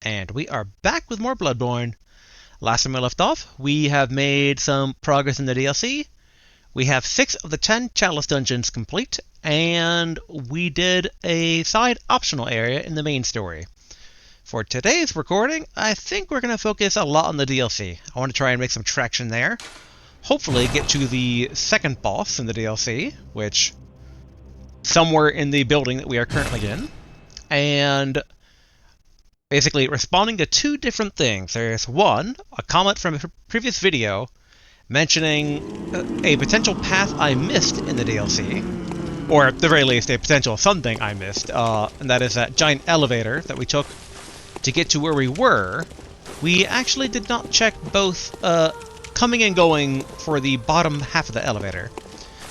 And we are back with more Bloodborne. Last time we left off, we have made some progress in the DLC. We have 6 of the 10 Chalice dungeons complete, and we did a side optional area in the main story. For today's recording, I think we're going to focus a lot on the DLC. I want to try and make some traction there. Hopefully get to the second boss in the DLC, which somewhere in the building that we are currently in. And basically responding to two different things. There's one, a comment from a previous video mentioning a potential path I missed in the DLC, or at the very least a potential something I missed, and that is that giant elevator that we took to get to where we were. We actually did not check both coming and going for the bottom half of the elevator,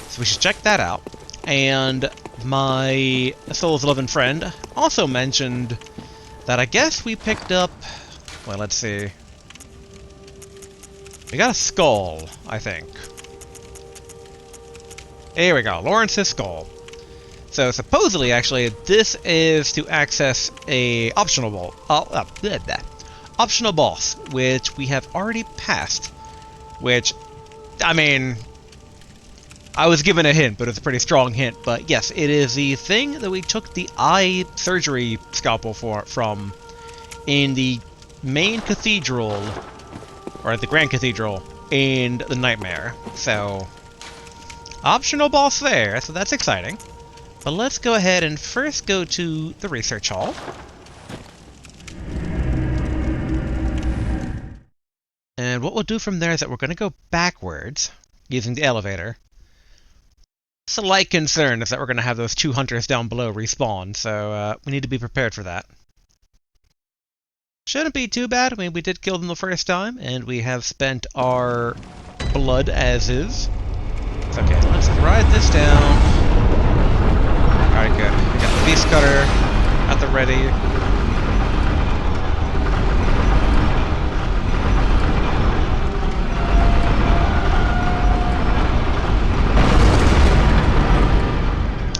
so we should check that out. And my Soul's 11 friend also mentioned that I guess we picked up, well, let's see. We got a skull, I think. Here we go, Lawrence's skull. So supposedly, actually, this is to access a optional optional boss, which we have already passed. Which, I mean, I was given a hint, but it's a pretty strong hint. But yes, it is the thing that we took the eye surgery scalpel from in the main cathedral, or the Grand Cathedral, in the Nightmare. So, optional boss there, so that's exciting. But let's go ahead and first go to the research hall. And what we'll do from there is that we're going to go backwards, using the elevator. Slight concern is that we're going to have those two hunters down below respawn, so we need to be prepared for that. Shouldn't be too bad. I mean, we did kill them the first time, and we have spent our blood as is. It's okay, let's ride this down. Alright, good. We got the beast cutter at the ready.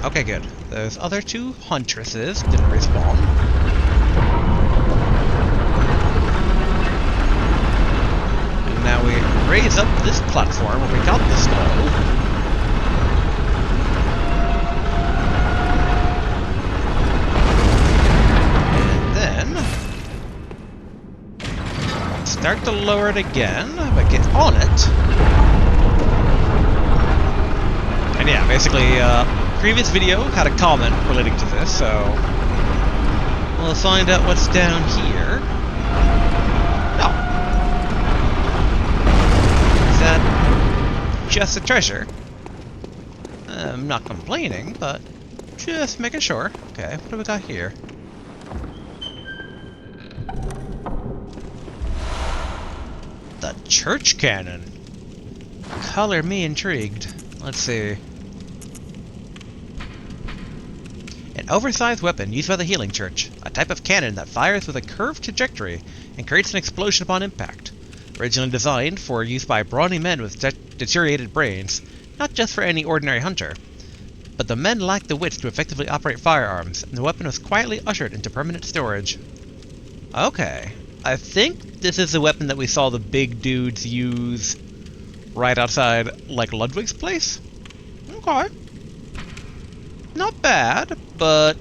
Okay, good. Those other two huntresses didn't respawn. And now we raise up this platform where we got the skull. Start to lower it again, but get on it. And yeah, basically, previous video had a comment relating to this, so we'll find out what's down here. Oh. Is that just a treasure? I'm not complaining, but just making sure. Okay, what do we got here? The church cannon. Color me intrigued. Let's see. An oversized weapon used by the healing church. A type of cannon that fires with a curved trajectory and creates an explosion upon impact. Originally designed for use by brawny men with deteriorated brains, not just for any ordinary hunter. But the men lacked the wits to effectively operate firearms, and the weapon was quietly ushered into permanent storage. Okay. I think this is the weapon that we saw the big dudes use right outside, like, Ludwig's place? Okay. Not bad, but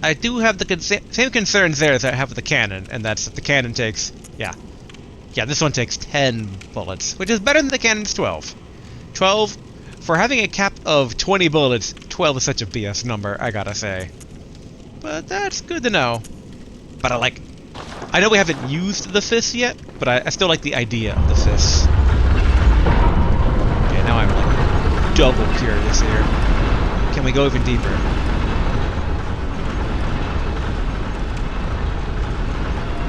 I do have the same concerns there as I have with the cannon, and that's that the cannon takes, yeah, this one takes 10 bullets, which is better than the cannon's 12. 12, for having a cap of 20 bullets, 12 is such a BS number, I gotta say. But that's good to know. But I know we haven't used the fists yet, but I still like the idea of the fists. Okay, now I'm like double curious here. Can we go even deeper?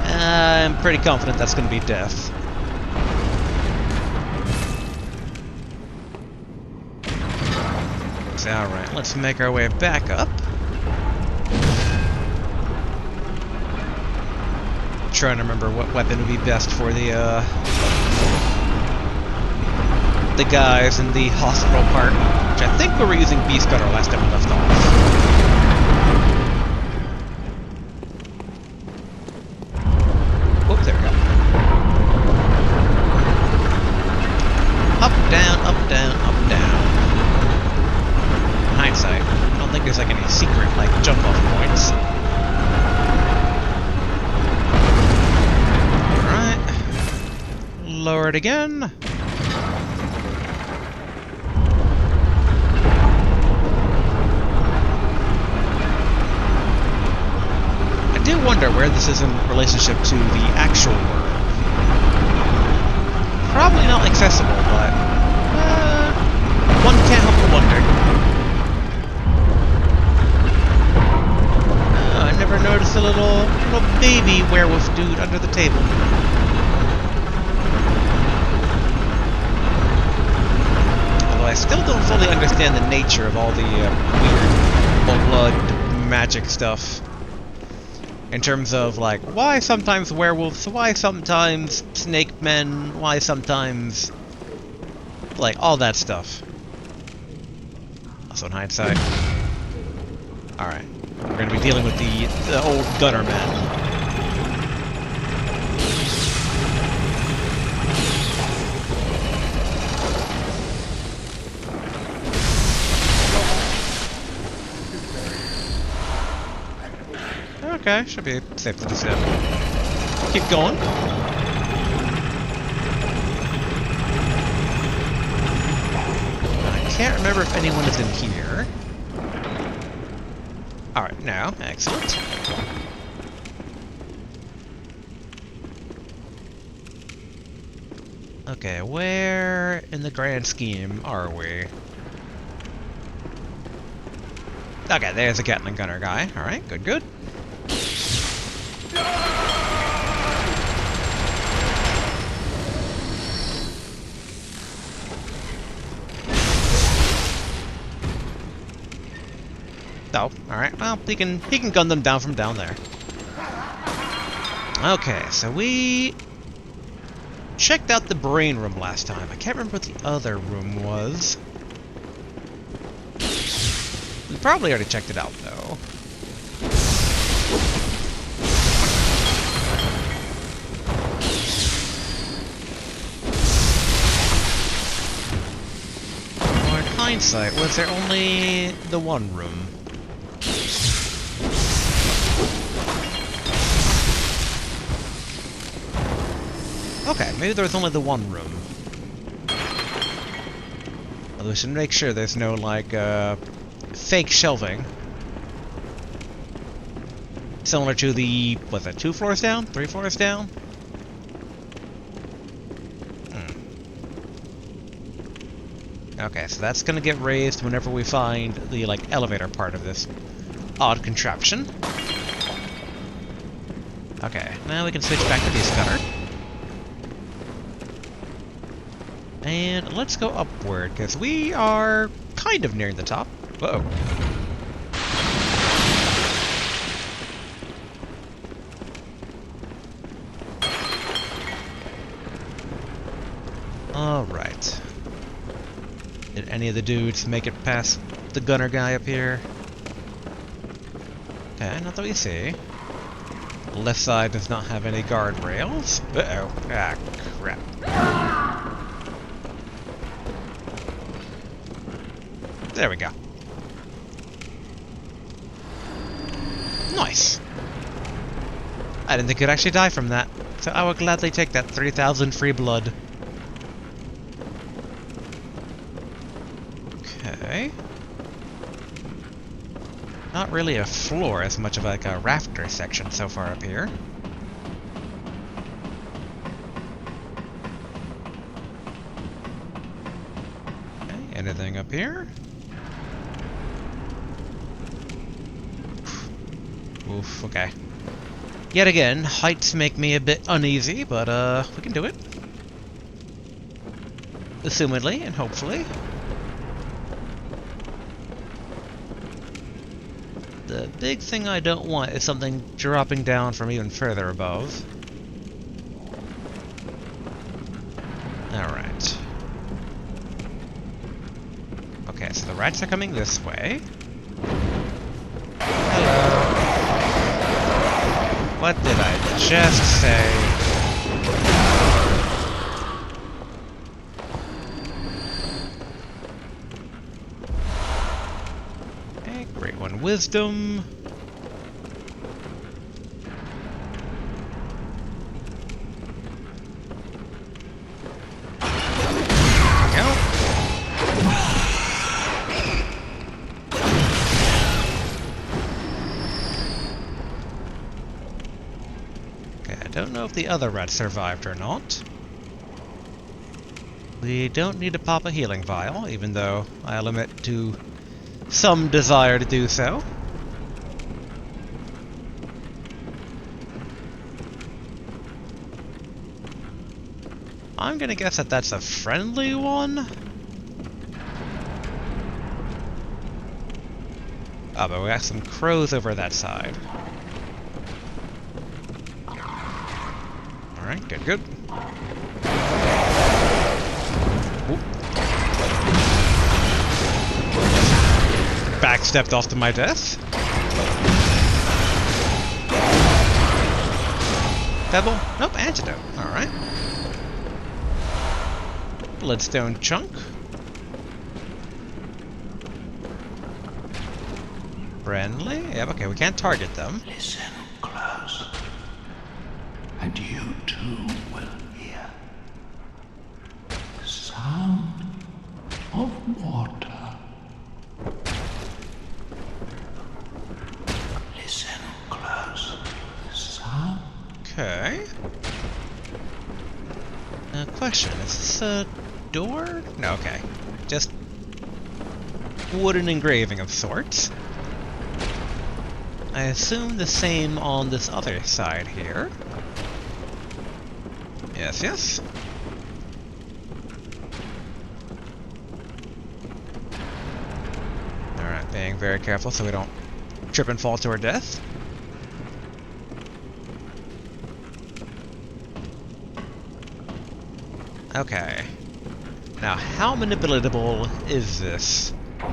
I'm pretty confident that's going to be death. So, alright, let's make our way back up. Trying to remember what weapon would be best for the guys in the hospital part, which I think we were using beast cutter last time we left off. start again. I do wonder where this is in relationship to the actual world. Probably not accessible, but one can't help but wonder. I never noticed a little baby werewolf dude under the table. Although I still don't fully understand the nature of all the weird blood magic stuff. In terms of, like, why sometimes werewolves, why sometimes snake men, why sometimes, like, all that stuff. Also in hindsight. Alright. We're gonna be dealing with the old gunner man. Okay, should be safe to just keep going. I can't remember if anyone is in here. Alright, now, excellent. Okay, where in the grand scheme are we? Okay, there's a Gatling gunner guy. Alright, good, good. Oh, alright. Well, he can gun them down from down there. Okay, so we checked out the brain room last time. I can't remember what the other room was. We probably already checked it out, though. Or in hindsight, was there only the one room? Okay, maybe there was only the one room. Although we should make sure there's no, like, fake shelving. Similar to the, what's that, 2 floors down? 3 floors down? Okay, so that's gonna get raised whenever we find the, like, elevator part of this odd contraption. Okay, now we can switch back to the gunner. And let's go upward, because we are kind of nearing the top. Uh-oh. Alright. Did any of the dudes make it past the gunner guy up here? Okay, not that we see. The left side does not have any guardrails. Uh-oh. Ah, crap. There we go. Nice. I didn't think you'd actually die from that, so I would gladly take that 3,000 free blood. Okay. Not really a floor as much of like a rafter section so far up here. Okay, anything up here? Oof, okay. Yet again, heights make me a bit uneasy, but we can do it. Assumedly and hopefully. The big thing I don't want is something dropping down from even further above. Alright. Okay, so the rats are coming this way. Hello. What did I just say? Okay, great one. Wisdom. don't know if the other rat survived or not. We don't need to pop a healing vial, even though I'll admit to some desire to do so. I'm gonna guess that that's a friendly one. Oh, but we got some crows over that side. Alright, good, good. Oop. Backstepped off to my death. Pebble? Nope, antidote. Alright. Bloodstone chunk. Friendly? Yep, okay, we can't target them. Listen close, and you too will hear the sound of water. Listen close, the sound. Okay. Question, is this a door? No, okay. Just wooden engraving of sorts. I assume the same on this other side here. Yes, yes. Alright, being very careful so we don't trip and fall to our death. Okay. Now, how manipulatable is this? Okay.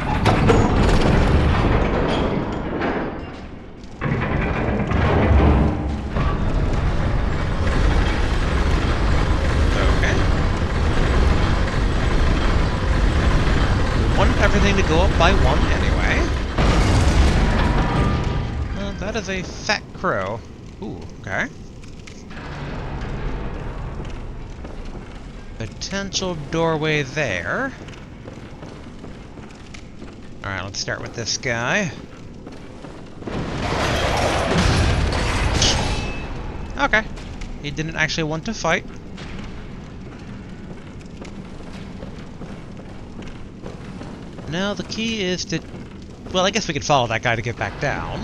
We want everything to go up by one anyway. That is a fat crow. Ooh, okay. Potential doorway there. Alright, let's start with this guy. Okay. He didn't actually want to fight. Now the key is to... Well, I guess we could follow that guy to get back down.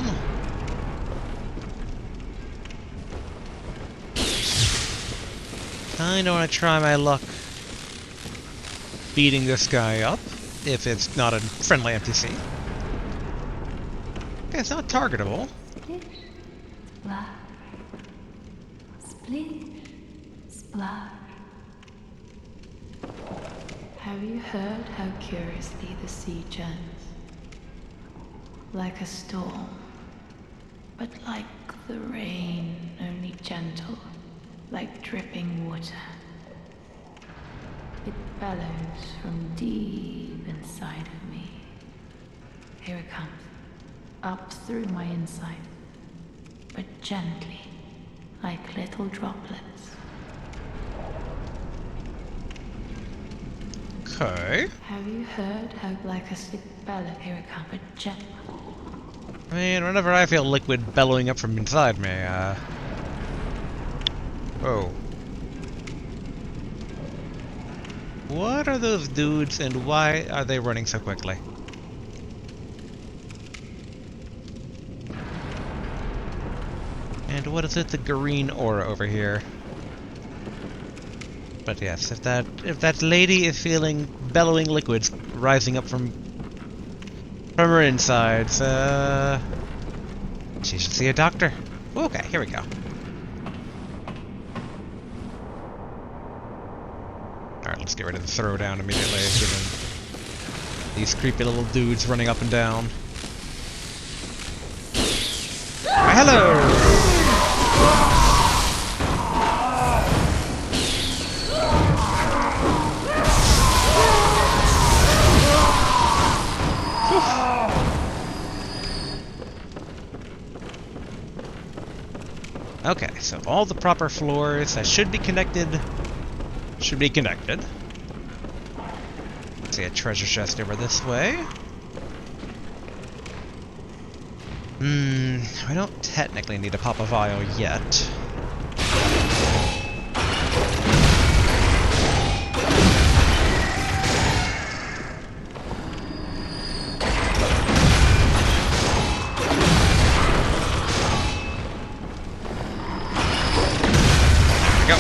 Kinda wanna try my luck beating this guy up, if it's not a friendly NPC. Okay, it's not targetable. Splish, splash. Have you heard how curiously the sea churns? Like a storm, but like the rain, only gentle, like dripping water. It bellows from deep inside of me. Here it comes, up through my inside, but gently, like little droplets. Okay. Have you heard how like a sick bellow? Here it comes, but gently. I mean, whenever I feel liquid bellowing up from inside me, Whoa. What are those dudes and why are they running so quickly? And what is it, the green aura over here? But yes, if that lady is feeling bellowing liquids rising up from her insides, she should see a doctor. Okay, here we go. Alright, let's get rid of the throwdown immediately, given these creepy little dudes running up and down. Why, hello! Okay, so all the proper floors that should be connected should be connected. Let's see, a treasure chest over this way. We don't technically need to pop a vial yet. we go.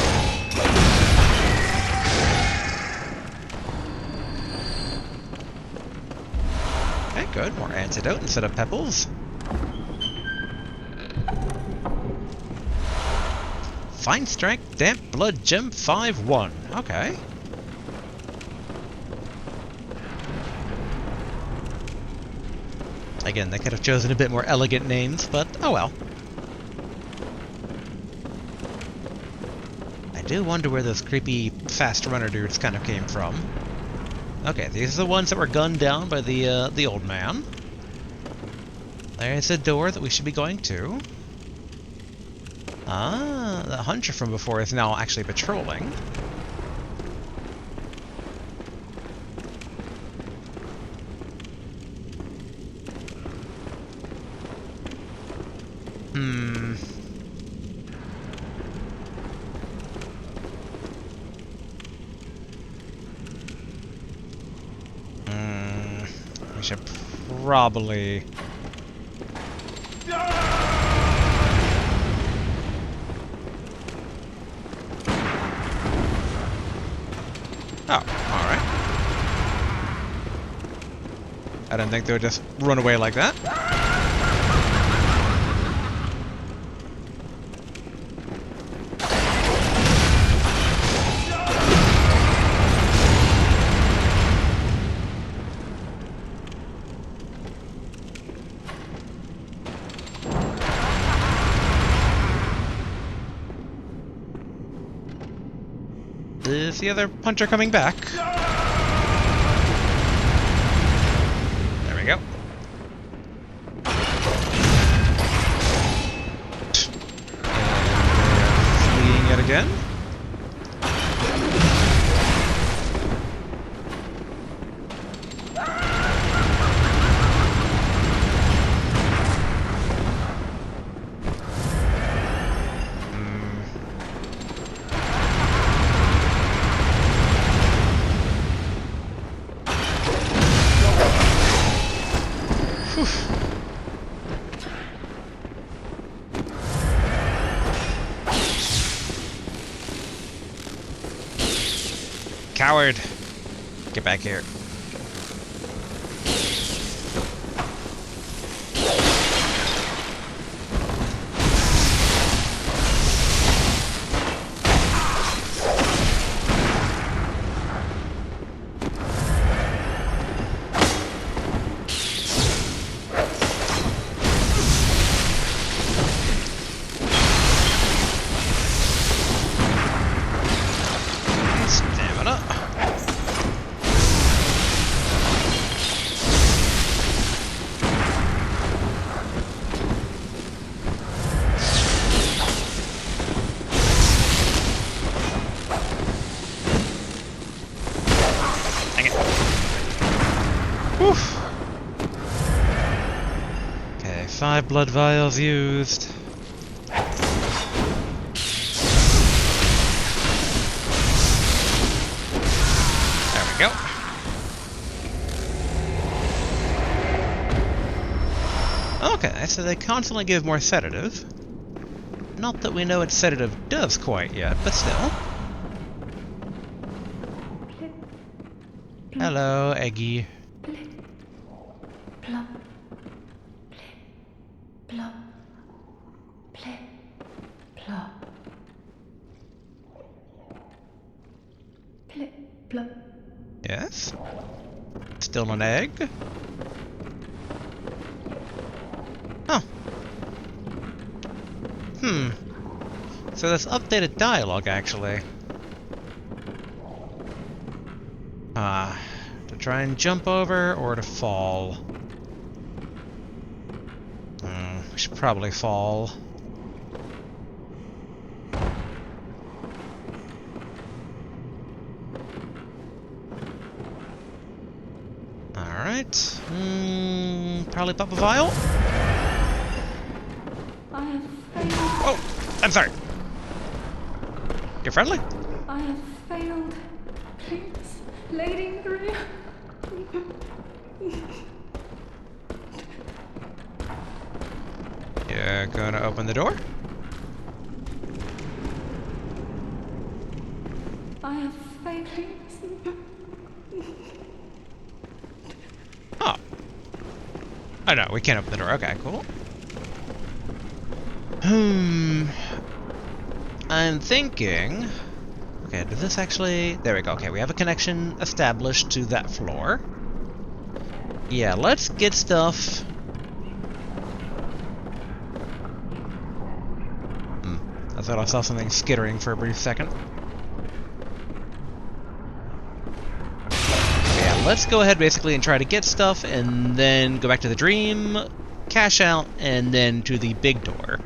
Okay, good. More antidote instead of pebbles. Fine strength, damp blood gem 5-1. Okay. Again, they could have chosen a bit more elegant names, but oh well. I do wonder where those creepy fast runner dudes kind of came from. Okay, these are the ones that were gunned down by the old man. There's a door that we should be going to. Ah, the hunter from before is now actually patrolling. We should probably... Oh, alright. I didn't think they would just run away like that. Is the other puncher coming back? There we go. And fleeing yet again. Coward! Get back here. Woof. Okay, 5 blood vials used. There we go. Okay, so they constantly give more sedative. Not that we know what sedative does quite yet, but still. Hello, Eggy. Plop, plip, plop, plip, plop. Plip, plop. Yes? Still an egg? Oh. So there's updated dialogue, actually. To try and jump over or to fall? We should probably fall. Alright. Probably pop a vial? I have failed. Oh! I'm sorry. You're friendly? I have failed. Please, Lady Maria. You're gonna open the door? I have failings. Oh. Oh no, we can't open the door. Okay, cool. I'm thinking... Okay, does this actually... There we go. Okay, we have a connection established to that floor. Yeah, let's get stuff... I thought I saw something skittering for a brief second. Yeah, let's go ahead basically and try to get stuff, and then go back to the dream, cash out, and then to the big door.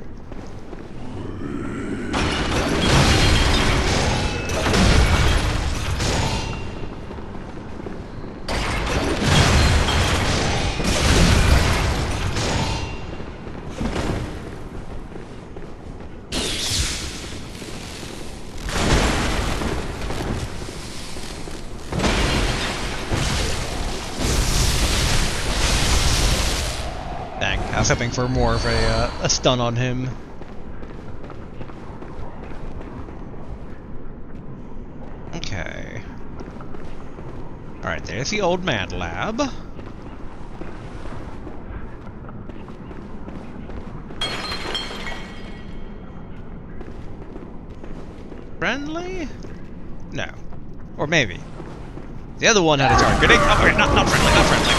Dang, I was hoping for more of a stun on him. Okay. Alright, there's the old man lab. Friendly? No. Or maybe. The other one had a targeting. Oh, wait, not friendly, not friendly.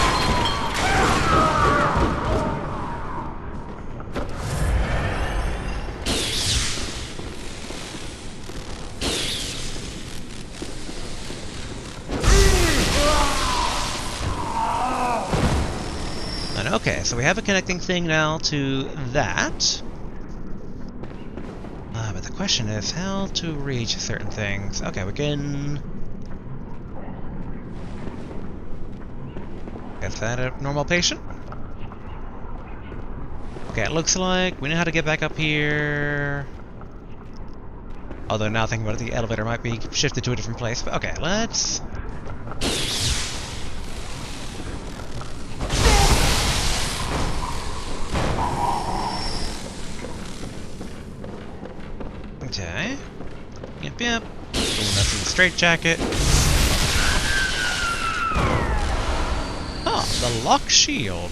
Okay, so we have a connecting thing now to that. But the question is how to reach certain things. Okay, we can... Is that a normal patient? Okay, it looks like we know how to get back up here. Although now thinking about it, the elevator might be shifted to a different place. But okay, let's... Okay. Yep, yep. Doing nothing in the straitjacket. Oh, the lock shield.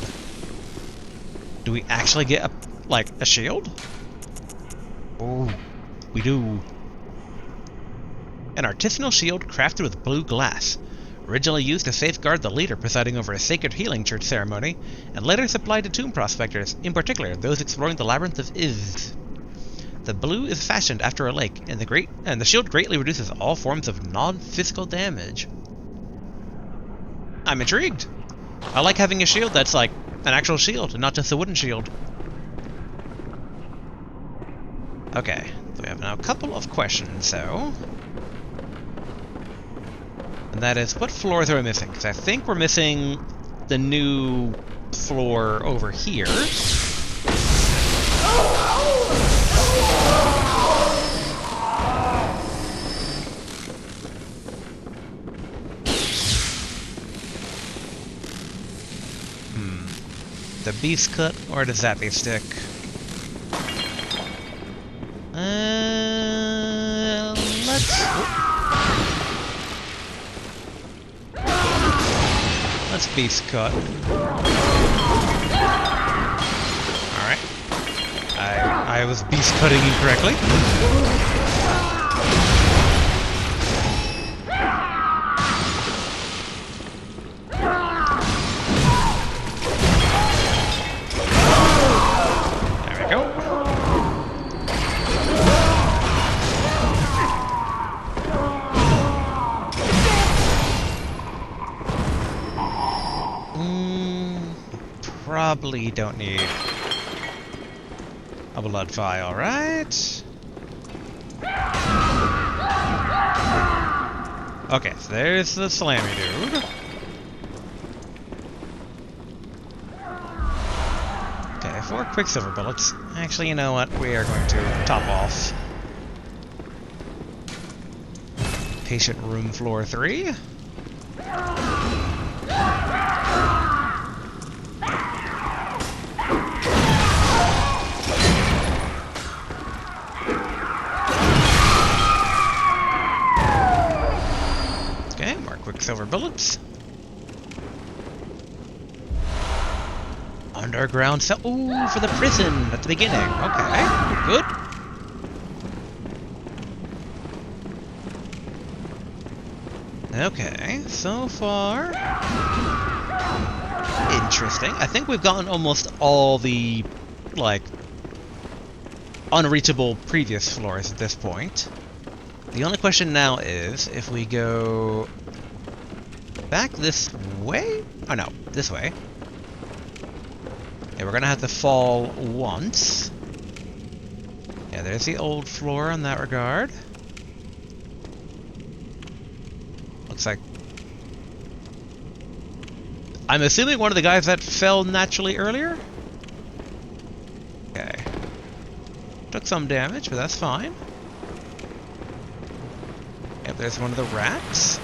Do we actually get a shield? Oh, we do. An artisanal shield crafted with blue glass. Originally used to safeguard the leader presiding over a sacred healing church ceremony, and later supplied to tomb prospectors, in particular those exploring the labyrinth of Iz. The blue is fashioned after a lake, and the shield greatly reduces all forms of non-physical damage. I'm intrigued. I like having a shield that's like an actual shield, and not just a wooden shield. Okay, so we have now a couple of questions, so... And that is, what floors are we missing? Because I think we're missing the new floor over here. The beast cut, or does that be stick? Let's beast cut. Alright. I was beast cutting incorrectly. Probably don't need a blood vial, right? Okay, so there's the slammy dude. Okay, 4 quicksilver bullets. Actually, you know what? We are going to top off. Patient room floor 3. silver bullets. Underground cell. Ooh, for the prison at the beginning. Okay, good. Okay, so far interesting. I think we've gotten almost all the, like, unreachable previous floors at this point. The only question now is, if we go back this way? Oh no, this way. Yeah, we're gonna have to fall once. Yeah, there's the old floor in that regard. Looks like... I'm assuming one of the guys that fell naturally earlier? Okay. Took some damage, but that's fine. Yep, there's one of the rats.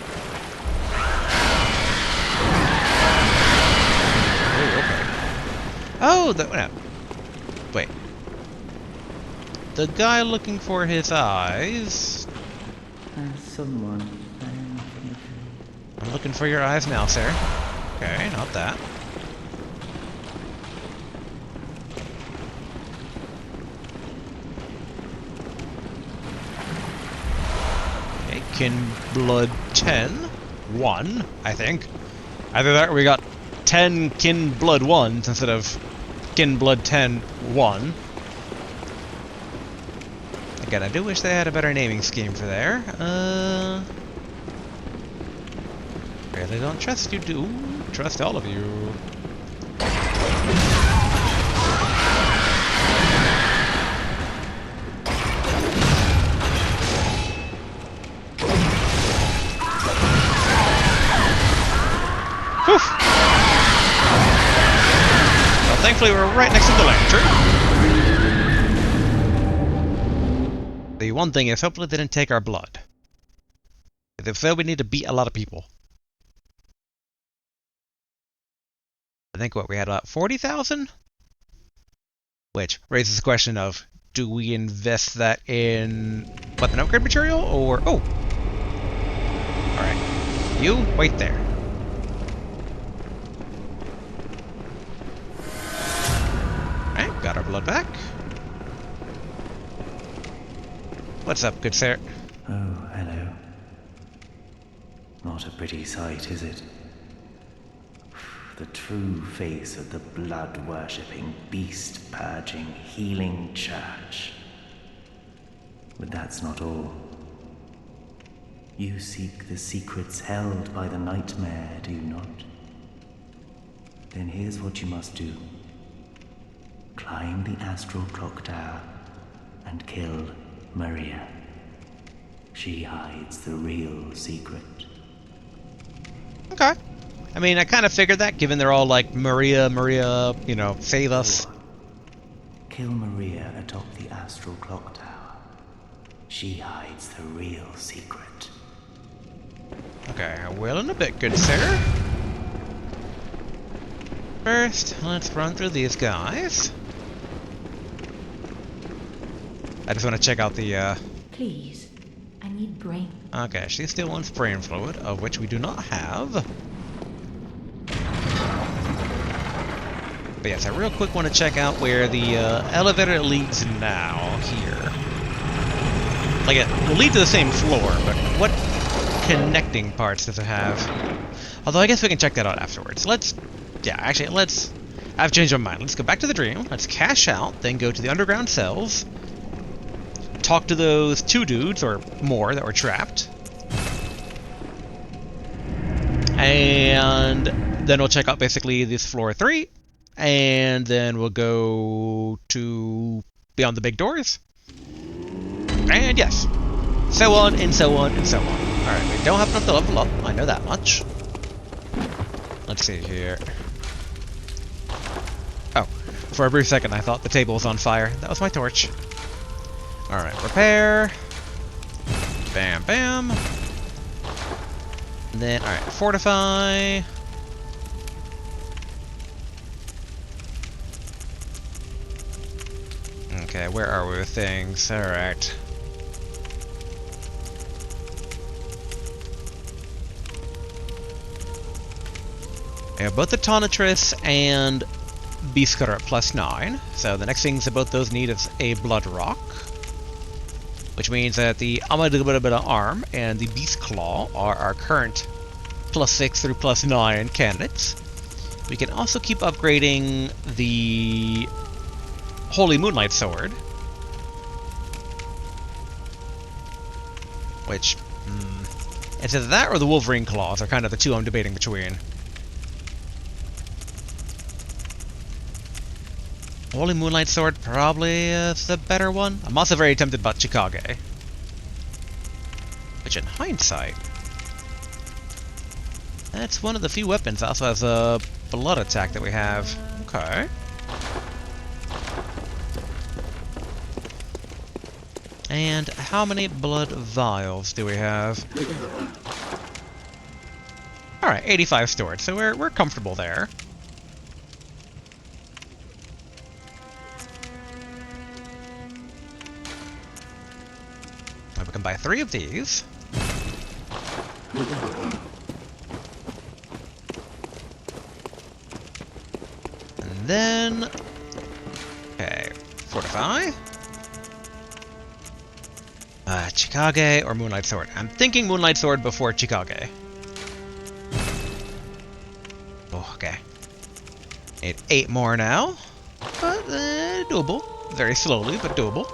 Oh, okay. Oh, no. Wait. The guy looking for his eyes... Someone. I'm looking for your eyes now, sir. Okay, not that. Okay, kin blood 10. 1, I think. Either that or we got 10 kin blood 1s instead of kin blood 10 1. Again, I do wish they had a better naming scheme for there. Really don't trust you, do trust all of you. Whew. Well, thankfully we're right next to the lantern. The one thing is, hopefully they didn't take our blood. If so, we need to beat a lot of people. I think what we had about 40,000? Which raises the question of, do we invest that in weapon upgrade material or... Oh! Alright. You, wait there. Alright, got our blood back. What's up, good sir? Oh, hello. Not a pretty sight, is it? The true face of the blood-worshipping, beast-purging, healing church. But that's not all. You seek the secrets held by the nightmare, do you not? Then here's what you must do. Climb the astral clock tower and kill Maria. She hides the real secret. Okay. I mean, I kind of figured that, given they're all like, Maria, Maria, you know, save us. Kill Maria atop the astral clock tower. She hides the real secret. Okay, I will in a bit, good sir. First, let's run through these guys. I just want to check out the, Please, I need brain. Okay, she still wants brain fluid, of which we do not have. But yes, I real quick want to check out where the elevator leads now, here. Like, it will lead to the same floor, but what connecting parts does it have? Although I guess we can check that out afterwards. I've changed my mind. Let's go back to the dream, let's cash out, then go to the underground cells, talk to those 2 dudes, or more, that were trapped. And then we'll check out basically this floor 3, and then we'll go to beyond the big doors. And yes, so on and so on and so on. Alright, we don't have enough to level up, I know that much. Let's see here. Oh, for a brief second I thought the table was on fire. That was my torch. Alright, repair. Bam, bam. And then, alright, fortify. Okay, where are we with things? Alright. We have both the Tonitrus and Beast Cutter at +9. So the next things that both those need is a Blood Rock. Which means that the Amadubada Arm and the Beast Claw are our current +6 through +9 candidates. We can also keep upgrading the Holy Moonlight Sword. Which, it's either that or the Wolverine Claws are kind of the two I'm debating between. Holy Moonlight Sword probably is the better one. I'm also very tempted by Chikage. Which in hindsight, that's one of the few weapons that also has a blood attack that we have. Okay. And how many blood vials do we have? Alright, 85 stored, so we're comfortable there. We can buy 3 of these. And then... okay, fortify. Chikage or Moonlight Sword? I'm thinking Moonlight Sword before Chikage. Oh, okay. Need 8 more now. But, doable. Very slowly, but doable.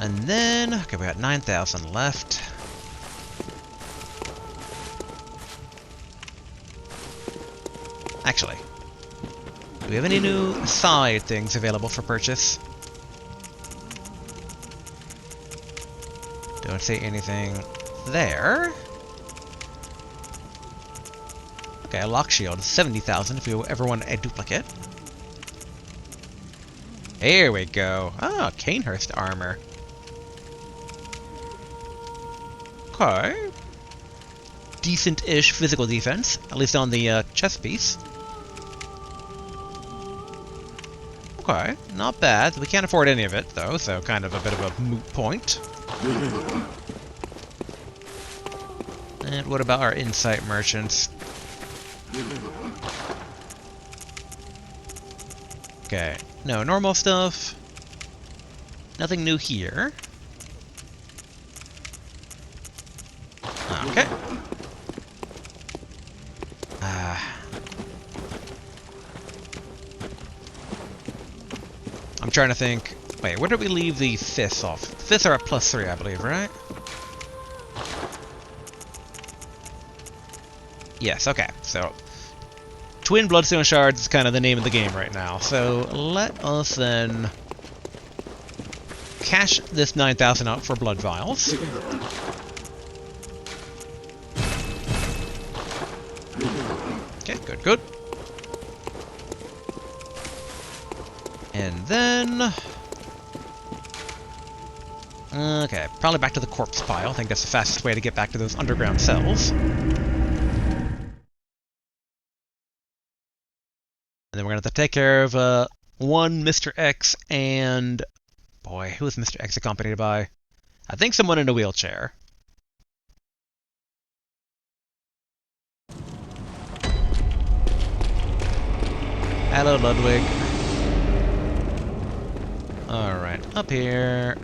And then, okay, we got 9,000 left. Actually, do we have any new side things available for purchase? Don't see anything there. Okay, a lock shield, 70,000 if we ever want a duplicate. There we go. Ah, Canehurst armor. Okay. Decent-ish physical defense, at least on the chest piece. Okay, not bad. We can't afford any of it, though, so kind of a bit of a moot point. And what about our insight merchants? Okay, no normal stuff. Nothing new here. Okay. I'm trying to think. Wait, where did we leave the fists off? The fists are at +3, I believe, right? Yes, okay. So, Twin Bloodstone Shards is kind of the name of the game right now. So, let us then cash this 9,000 out for Blood Vials. Okay, good, good. And then... okay, probably back to the corpse pile. I think that's the fastest way to get back to those underground cells. And then we're going to have to take care of one Mr. X and... boy, who is Mr. X accompanied by? I think someone in a wheelchair. Hello, Ludwig. Alright, up here...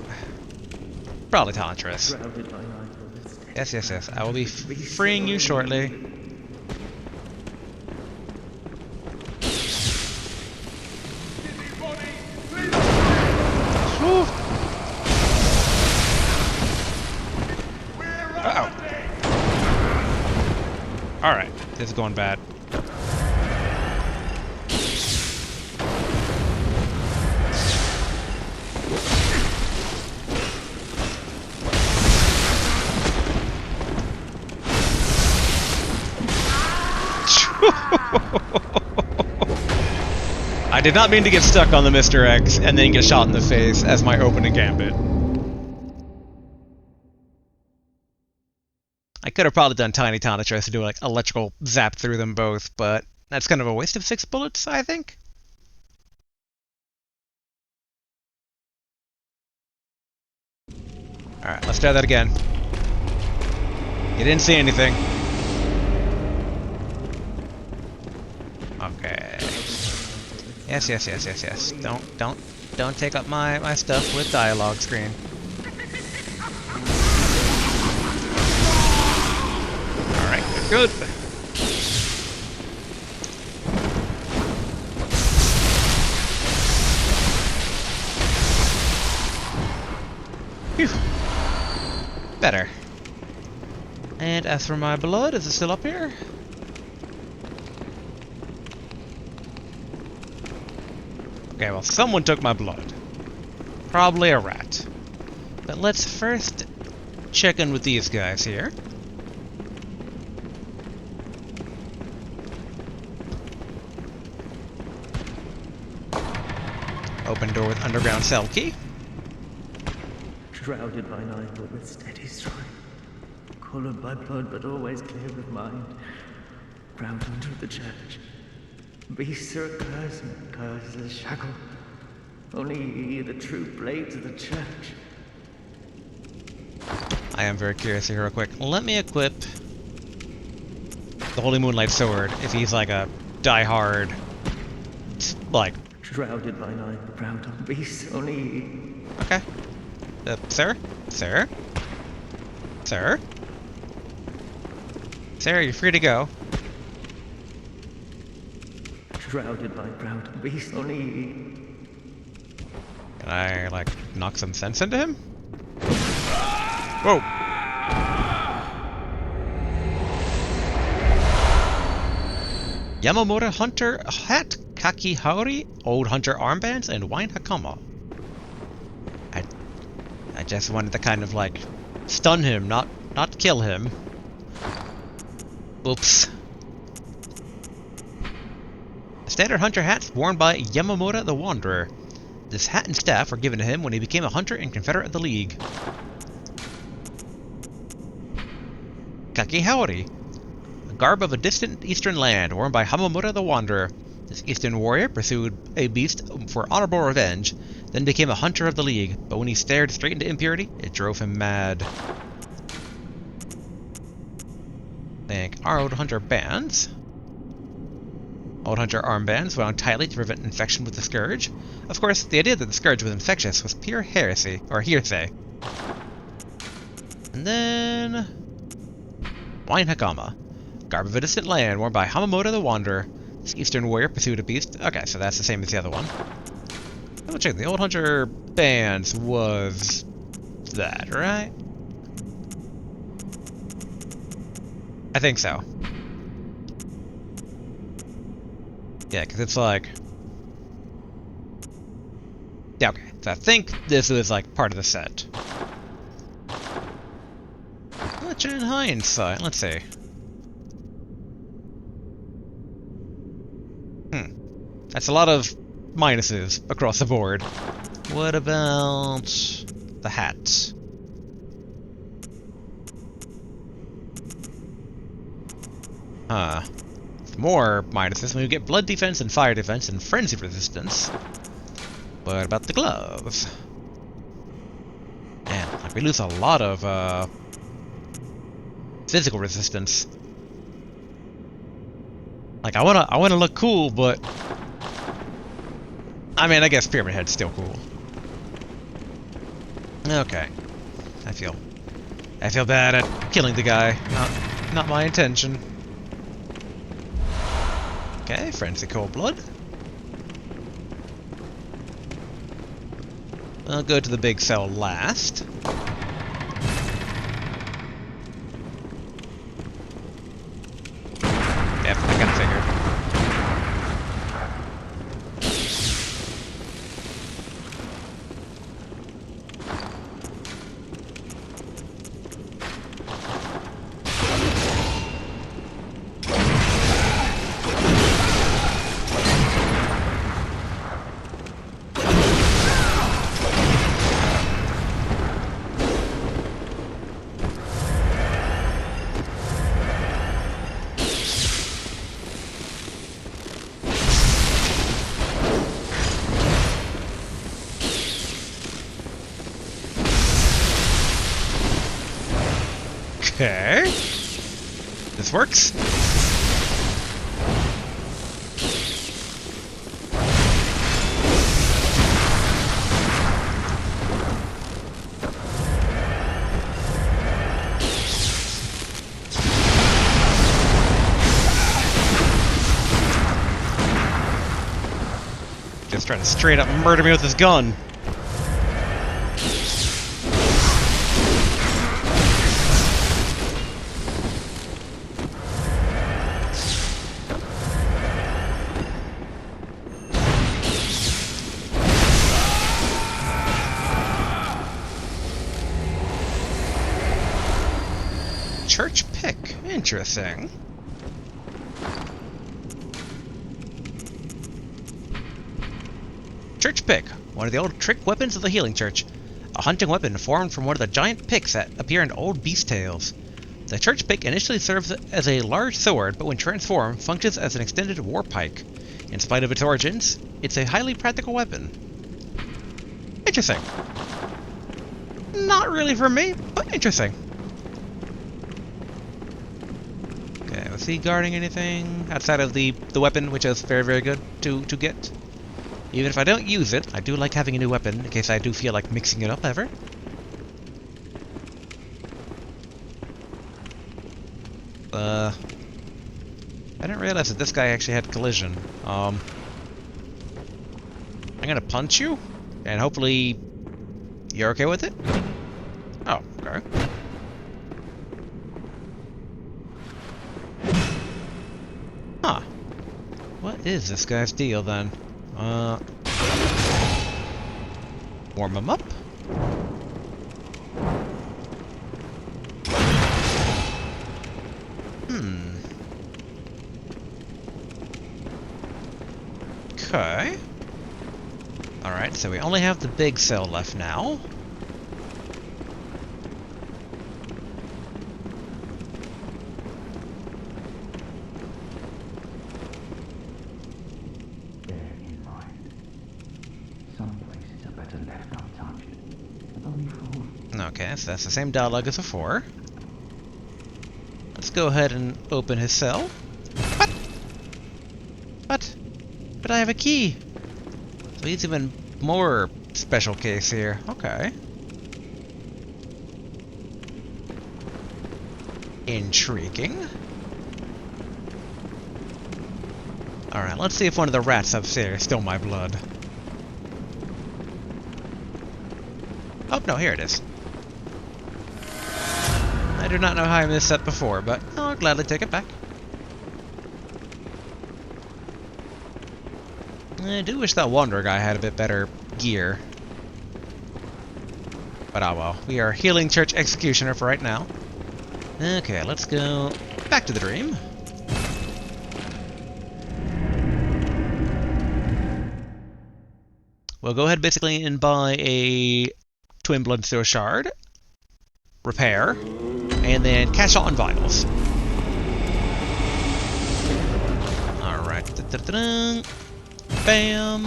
probably Tantris. Yes, yes, yes. I will be freeing you shortly. Uh-oh. Alright, this is going bad. I did not mean to get stuck on the Mr. X and then get shot in the face as my opening gambit. I could have probably done Tiny Tonitrus to do like electrical zap through them both, but that's kind of a waste of 6 bullets, I think. Alright, let's try that again. You didn't see anything. Okay. Yes, yes, yes, yes, yes. Don't take up my stuff with dialogue screen. Alright, good. Phew. Better. And as for my blood, is it still up here? Okay, well, someone took my blood. Probably a rat. But let's first check in with these guys here. Open door with underground cell key. Shrouded by night, but with steady stride. Coloured by blood, but always clear of mind. Ground under the church. Beasts are a curse, and curse is a shackle. Only ye, the true blades of the church. I am very curious here real quick. Let me equip the Holy Moonlight Sword if he's like a die-hard, like... Shrouded by night, but proud on beasts, only ye. Okay. Sir? Sir? Sir? Sir, you're free to go. Shrouded by proud on beasts, only ye. Can I, like, knock some sense into him? Whoa! Yamamoto Hunter Hat, Kakihaori, Old Hunter Armbands, and Wine Hakama. I just wanted to kind of, like, stun him, not kill him. Oops. Standard hunter hats worn by Yamamoto the Wanderer. This hat and staff were given to him when he became a hunter and confederate of the League. Kakihaori. A garb of a distant eastern land worn by Yamamoto the Wanderer. This eastern warrior pursued a beast for honorable revenge, then became a hunter of the League, but when he stared straight into impurity, it drove him mad. Think our Old Hunter bands. Old Hunter armbands wound tightly to prevent infection with the Scourge. Of course, the idea that the Scourge was infectious was pure heresy, or hearsay. And then... Wine Hakama. Garb of a distant land worn by Yamamoto the Wanderer. This eastern warrior pursued a beast. Okay, so that's the same as the other one. Double check, the Old Hunter bands was... that, right? I think so. Yeah, because it's like... yeah, okay. So I think this is like part of the set. Much in hindsight, let's see. That's a lot of minuses across the board. What about the hat? More minuses when you get blood defense and fire defense and frenzy resistance. What about the gloves? Man, like we lose a lot of physical resistance. Like I wanna look cool, but I mean I guess Pyramid Head's still cool. Okay. I feel bad at killing the guy. Not my intention. Okay, Frenzy Cold Blood. I'll go to the big cell last. Yep, I kinda figured. Okay. This works. He's trying to straight up murder me with his gun. Church pick. Interesting. Church pick. One of the old trick weapons of the healing church. A hunting weapon formed from one of the giant picks that appear in old beast tales. The church pick initially serves as a large sword, but when transformed, functions as an extended war pike. In spite of its origins, it's a highly practical weapon. Interesting. Not really for me, but interesting. Okay, was he guarding anything outside of the weapon, which is very, very good to get? Even if I don't use it, I do like having a new weapon, in case I do feel like mixing it up ever. I didn't realize that this guy actually had collision. I'm gonna punch you, and hopefully you're okay with it? Oh, okay. Huh. What is this guy's deal, then? Warm him up? Okay. Alright, so we only have the big cell left now. Bear in mind, some places are better left untouched. But only for Okay, so that's the same dialogue as before. Let's go ahead and open his cell. What? What? But I have a key! So he's even more special case here. Okay. Intriguing. Alright, let's see if one of the rats upstairs stole my blood. Oh, no, here it is. I do not know how I missed that before, but I'll gladly take it back. I do wish that Wanderer guy had a bit better gear. But oh well, we are Healing Church Executioner for right now. Okay, let's go back to the dream. We'll go ahead basically and buy a Twin Bloodstone Shard, repair, and then cash out on vials. Alright. Bam!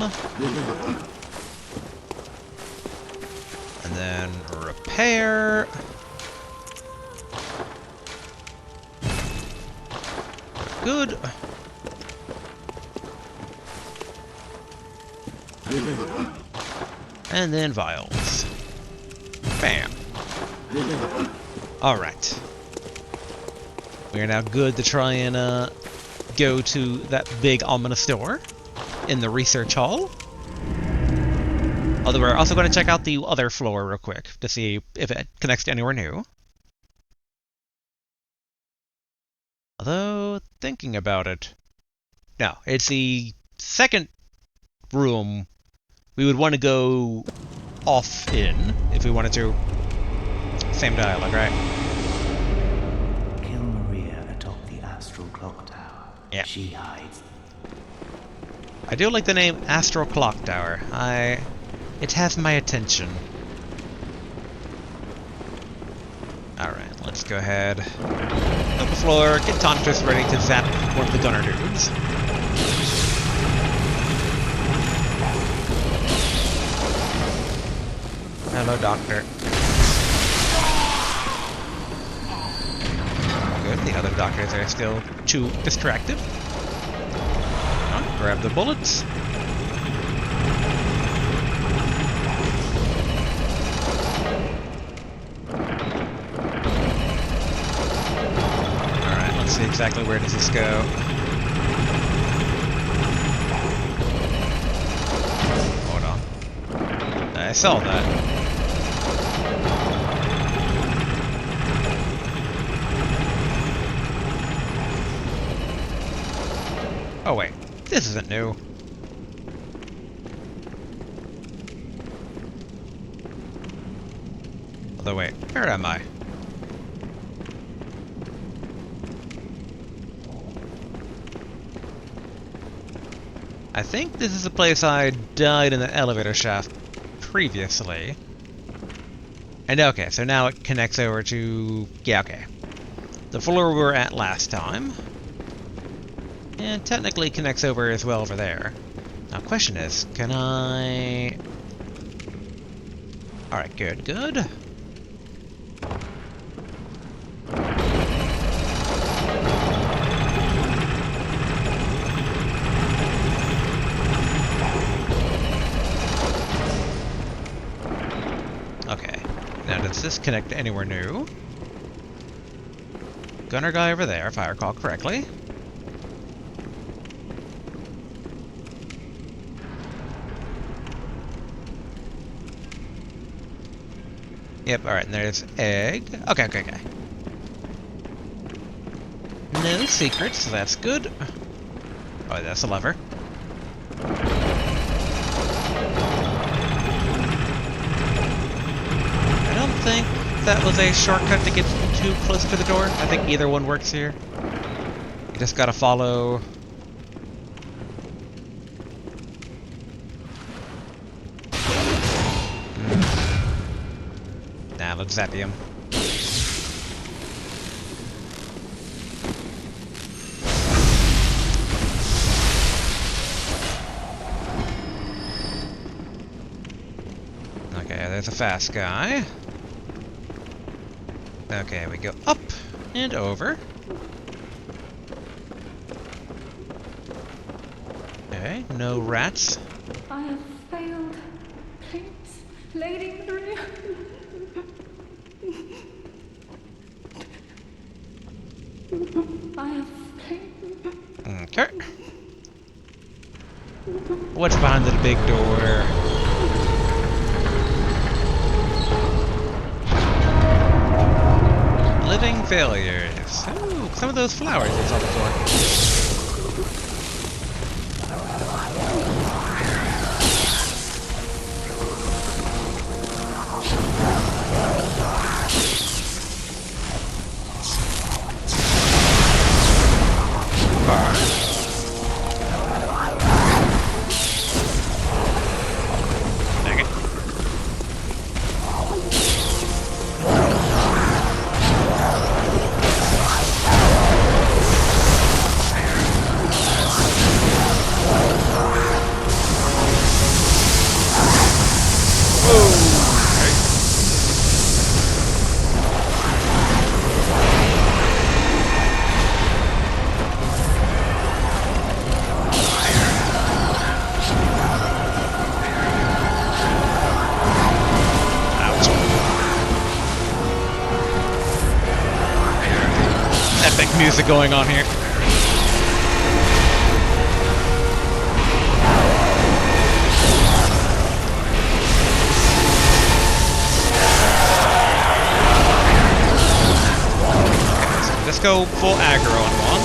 And then repair. Good. And then vials. Bam. Alright. We are now good to try and go to that big ominous door in the research hall. Although we're also going to check out the other floor real quick to see if it connects to anywhere new. Although, thinking about it... No, it's the second room we would want to go off in if we wanted to. Same dialogue, right? Kill Maria atop the astral clock tower. Yeah. She hides. I do like the name Astral Clock Tower. It has my attention. Alright, let's go ahead. Up the floor, get Tontus ready to zap one of the gunner dudes. Hello, Doctor. Good, the other doctors are still too distracted. Grab the bullets. Alright, let's see exactly where does this go. saw that. Oh wait, this isn't new. Although wait, where am I? I think this is the place I died in the elevator shaft previously. And okay, so now it connects over to... yeah, okay. The floor we were at last time. And technically connects over as well over there. Now, question is, can I... Alright, good, good. Okay, now does this connect to anywhere new? Gunner guy over there, if I recall correctly. Yep, alright, and there's egg. Okay, okay, okay. No secrets, so that's good. Oh, that's a lever. I don't think that was a shortcut to get too close to the door. I think either one works here. You just gotta follow... Nah, let's zap him. Okay, there's a fast guy. Okay, we go up and over. Okay, no rats. I have failed. Please, Lady Maria. I have failed. Okay. What's behind the big door? Living failures. Ooh, some of those flowers I saw before. Dang it. Epic music going on here. Let's go full aggro on one.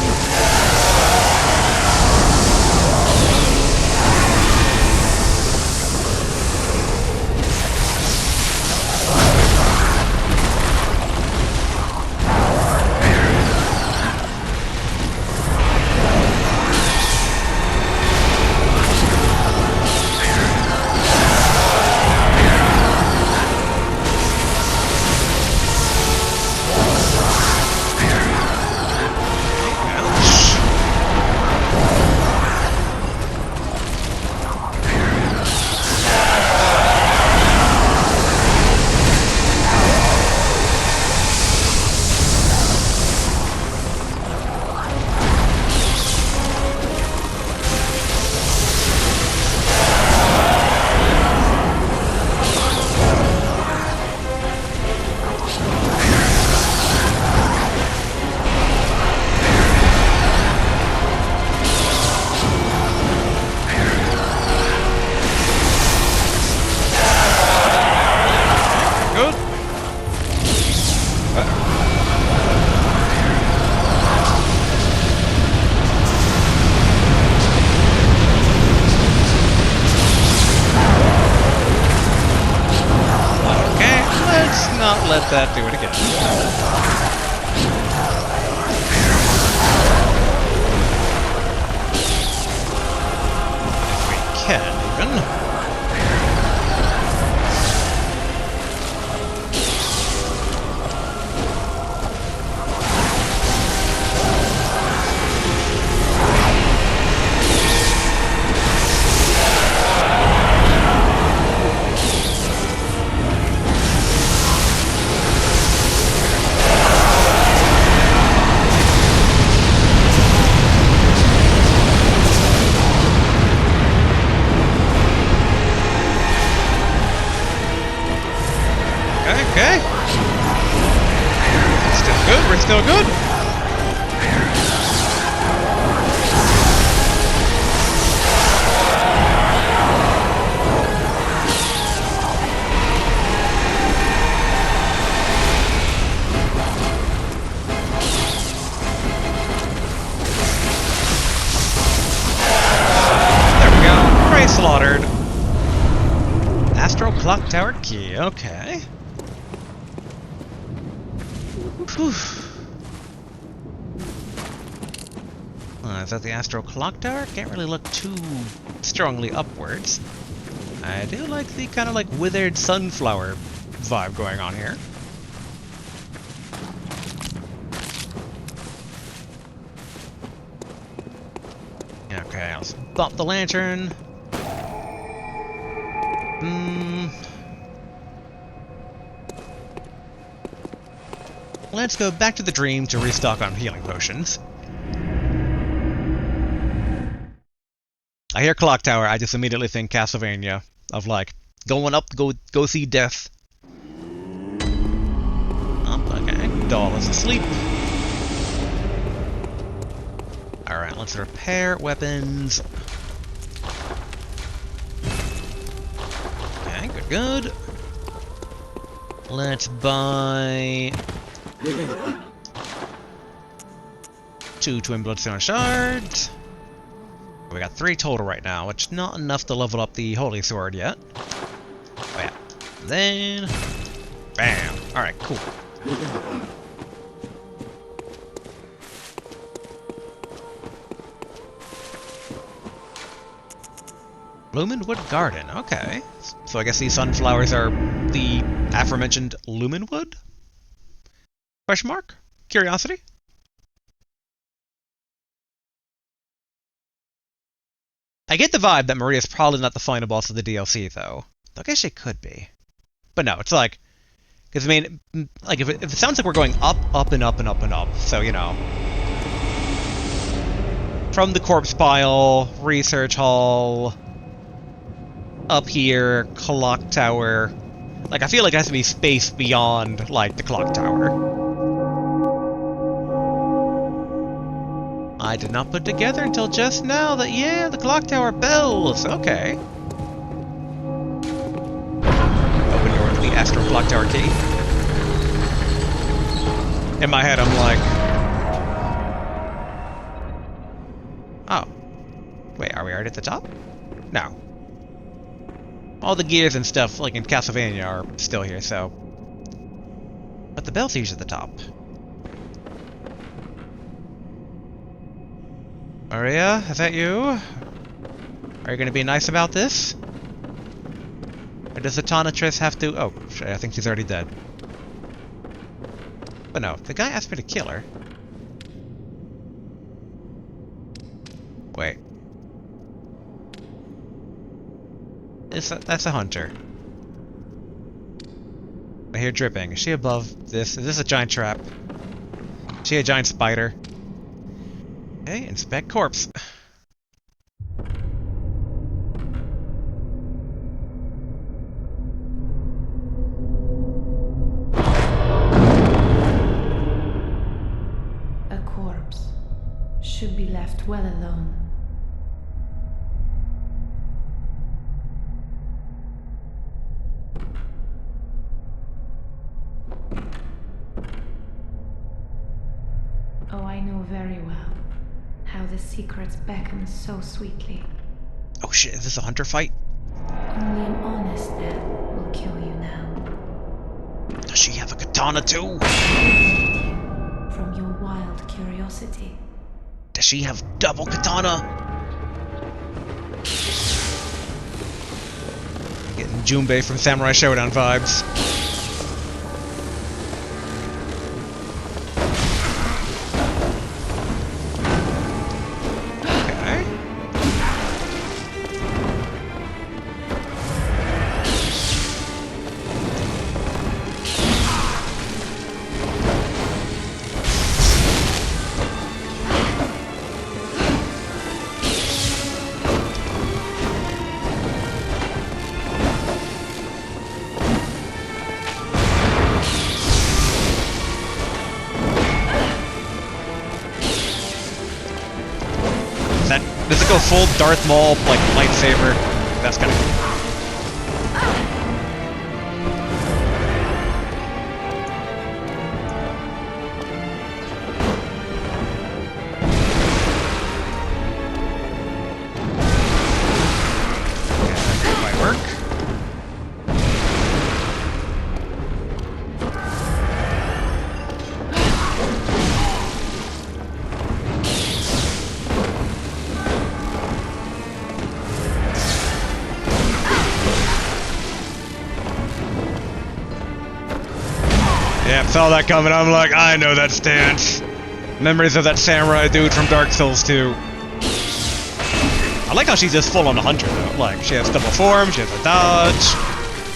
not let that do it again. If we can, even. Okay. Still good, we're still good. There we go. Prey slaughtered. Astral Clock Tower key, okay. Whew. Is that the Astral Clock Tower? Can't really look too strongly upwards. I do like the kind of like withered sunflower vibe going on here. Okay, let's bump the lantern. Let's go back to the dream to restock on healing potions. I hear Clock Tower, I just immediately think Castlevania. Of like, going up, go see death. Oh, okay. Doll is asleep. Alright, let's repair weapons. Okay, good. Let's buy 2 Twin Bloodstone Shards. We got 3 total right now, which is not enough to level up the Holy Sword yet. Oh yeah. Then... bam! Alright, cool. Lumenwood Garden, okay. So I guess these sunflowers are the aforementioned Lumenwood? Question mark? Curiosity? I get the vibe that Maria's probably not the final boss of the DLC, though. I guess she could be. But no, it's like... because, I mean, like, if it sounds like we're going up, up, and up, and up, and up, so, you know... from the corpse pile, research hall... up here, clock tower... like, I feel like it has to be space beyond, like, the clock tower. I did not put together until just now that, yeah, the clock tower bells. Okay. Open door to the Astral Clock Tower key. In my head, I'm like... oh. Wait, are we already at the top? No. All the gears and stuff, like in Castlevania, are still here, so... but the bell's usually at the top. Maria, is that you? Are you going to be nice about this? Or does the Tonitress have to... oh, shit, I think she's already dead. But no, the guy asked me to kill her. Wait. That's a hunter. I hear dripping. Is she above this? Is this a giant trap? Is she a giant spider? Okay, inspect corpse. A corpse should be left well alone. Oh, I know very well how the secrets beckon so sweetly. Oh shit, is this a hunter fight? Only an honest death will kill you now. Does she katana too. From your wild curiosity. Does she have double katana? Getting Junbei from Samurai Showdown vibes. Okay. Does it go full Darth Maul, like, lightsaber? That's kind of cool. Okay, that might work. Yeah, saw that coming. I'm like, I know that stance. Memories of that samurai dude from Dark Souls 2. I like how she's just full on a hunter though. Like, she has double form, she has a dodge.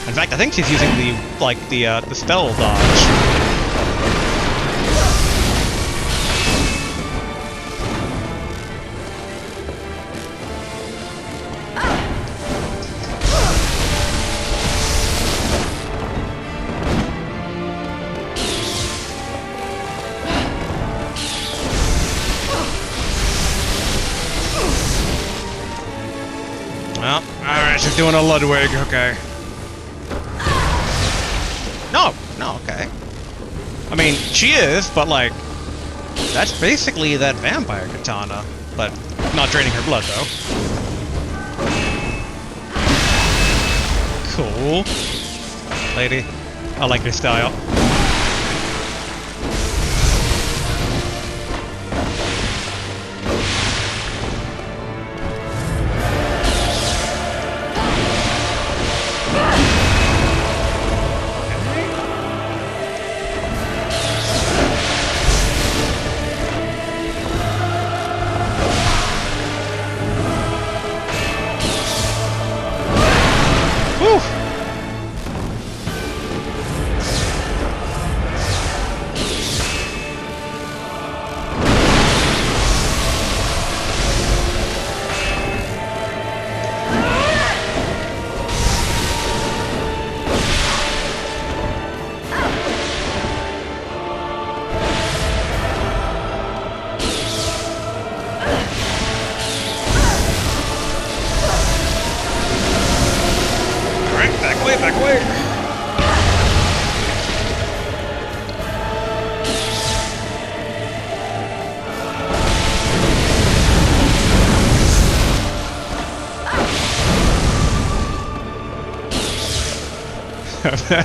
In fact, I think she's using the spell dodge. Well, alright, she's doing a Ludwig, okay. No, okay. I mean, she is, but like, that's basically that vampire katana, but not draining her blood, though. Cool. Lady, I like your style. Back away!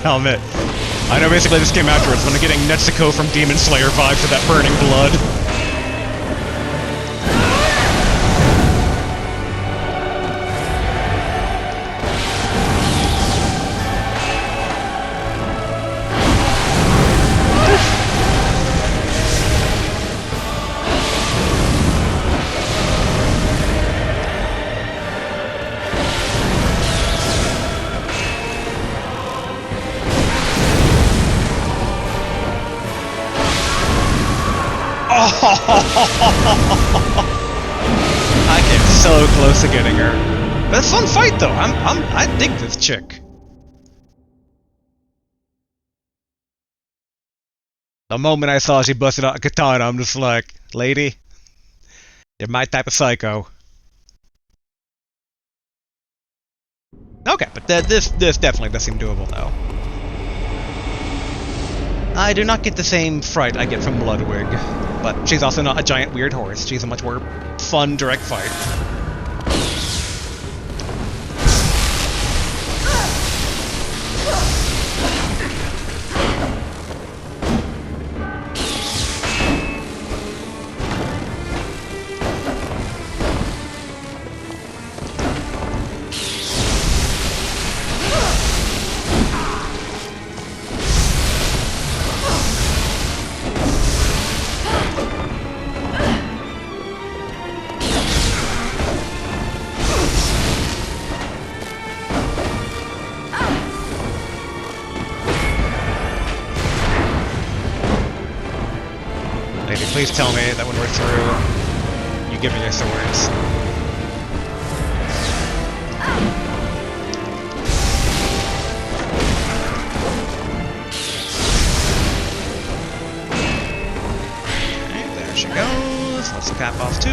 Helmet. I know basically this came afterwards when I'm getting Netsuko from Demon Slayer vibes for that burning blood. I came so close to getting her. But it's a fun fight though. I dig this chick. The moment I saw she busted out a katana, I'm just like, lady, you're my type of psycho. Okay, but this definitely does seem doable though. I do not get the same fright I get from Bloodwig, but she's also not a giant weird horse. She's a much more fun, direct fight. Somebody please tell me that when we're through, you give me your swords. Okay, there she goes. Let's cap off too.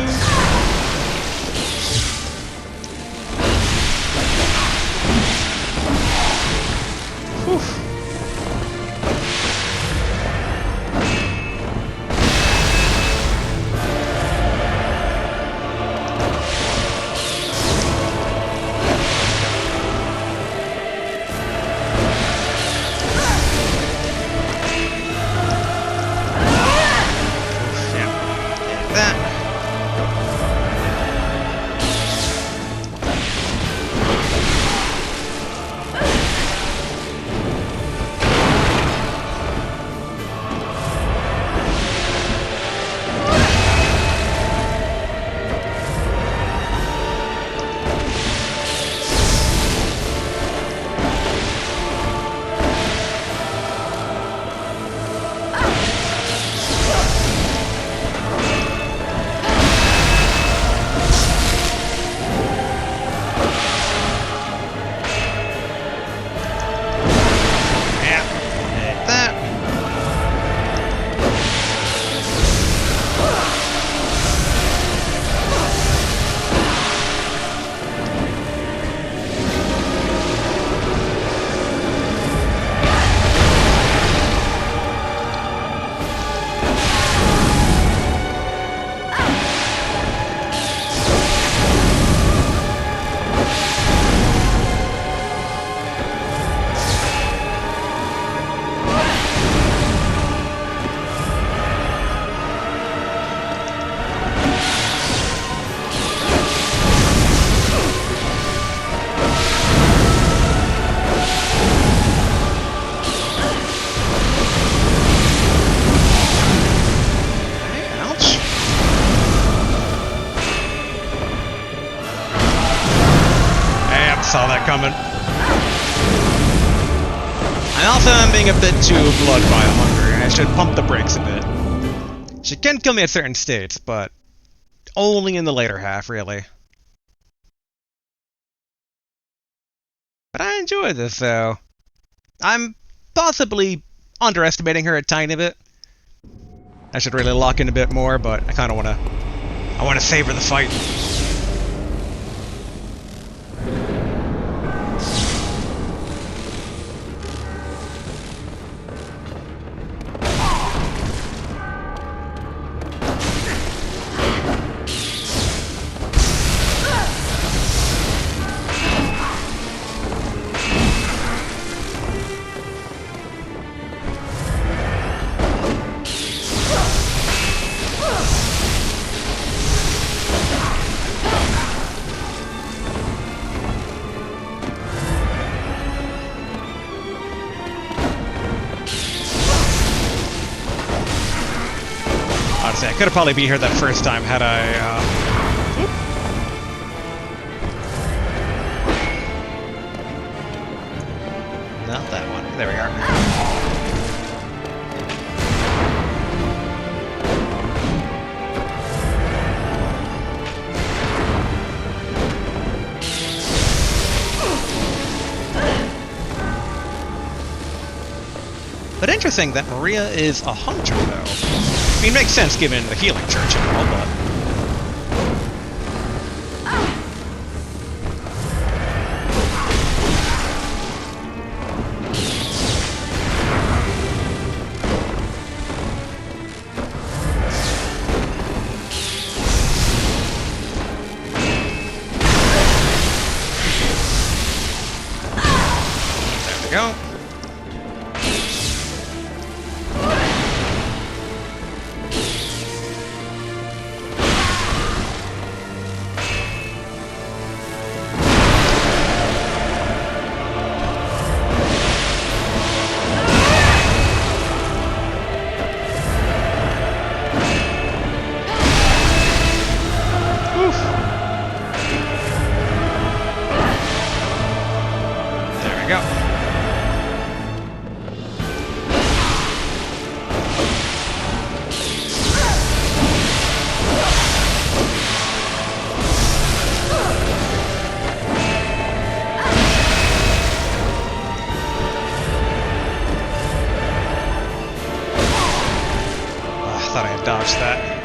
Whew. Saw that coming. I also am being a bit too blood vial hungry. I should pump the brakes a bit. She can kill me at certain states, but only in the later half, really. But I enjoy this, though. I'm possibly underestimating her a tiny bit. I should really lock in a bit more, but I kind of want to... I want to savor the fight. Honestly, I could have probably beat her that first time had I, Not that one. There we are. But interesting that Maria is a hunter, though. I mean, it makes sense given the healing church and all, but... There we go. thought I had dodged that.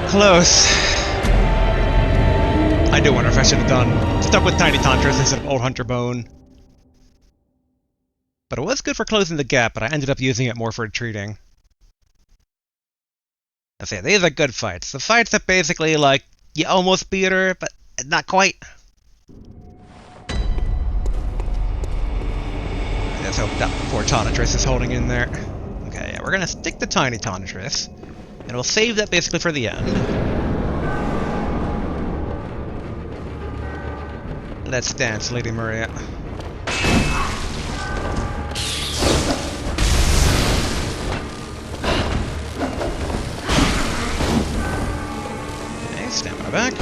Close. I do wonder if I should have done stuck with Tiny Tantras instead of Old Hunter Bone. But it was good for closing the gap, but I ended up using it more for retreating. I say these are good fights. The fights that basically like you almost beat her, but not quite. Let's hope that poor Tonitrus is holding in there. Okay, yeah, we're gonna stick to Tiny Tonitrus. And we'll save that basically for the end. Let's dance, Lady Maria. Okay, stamina back.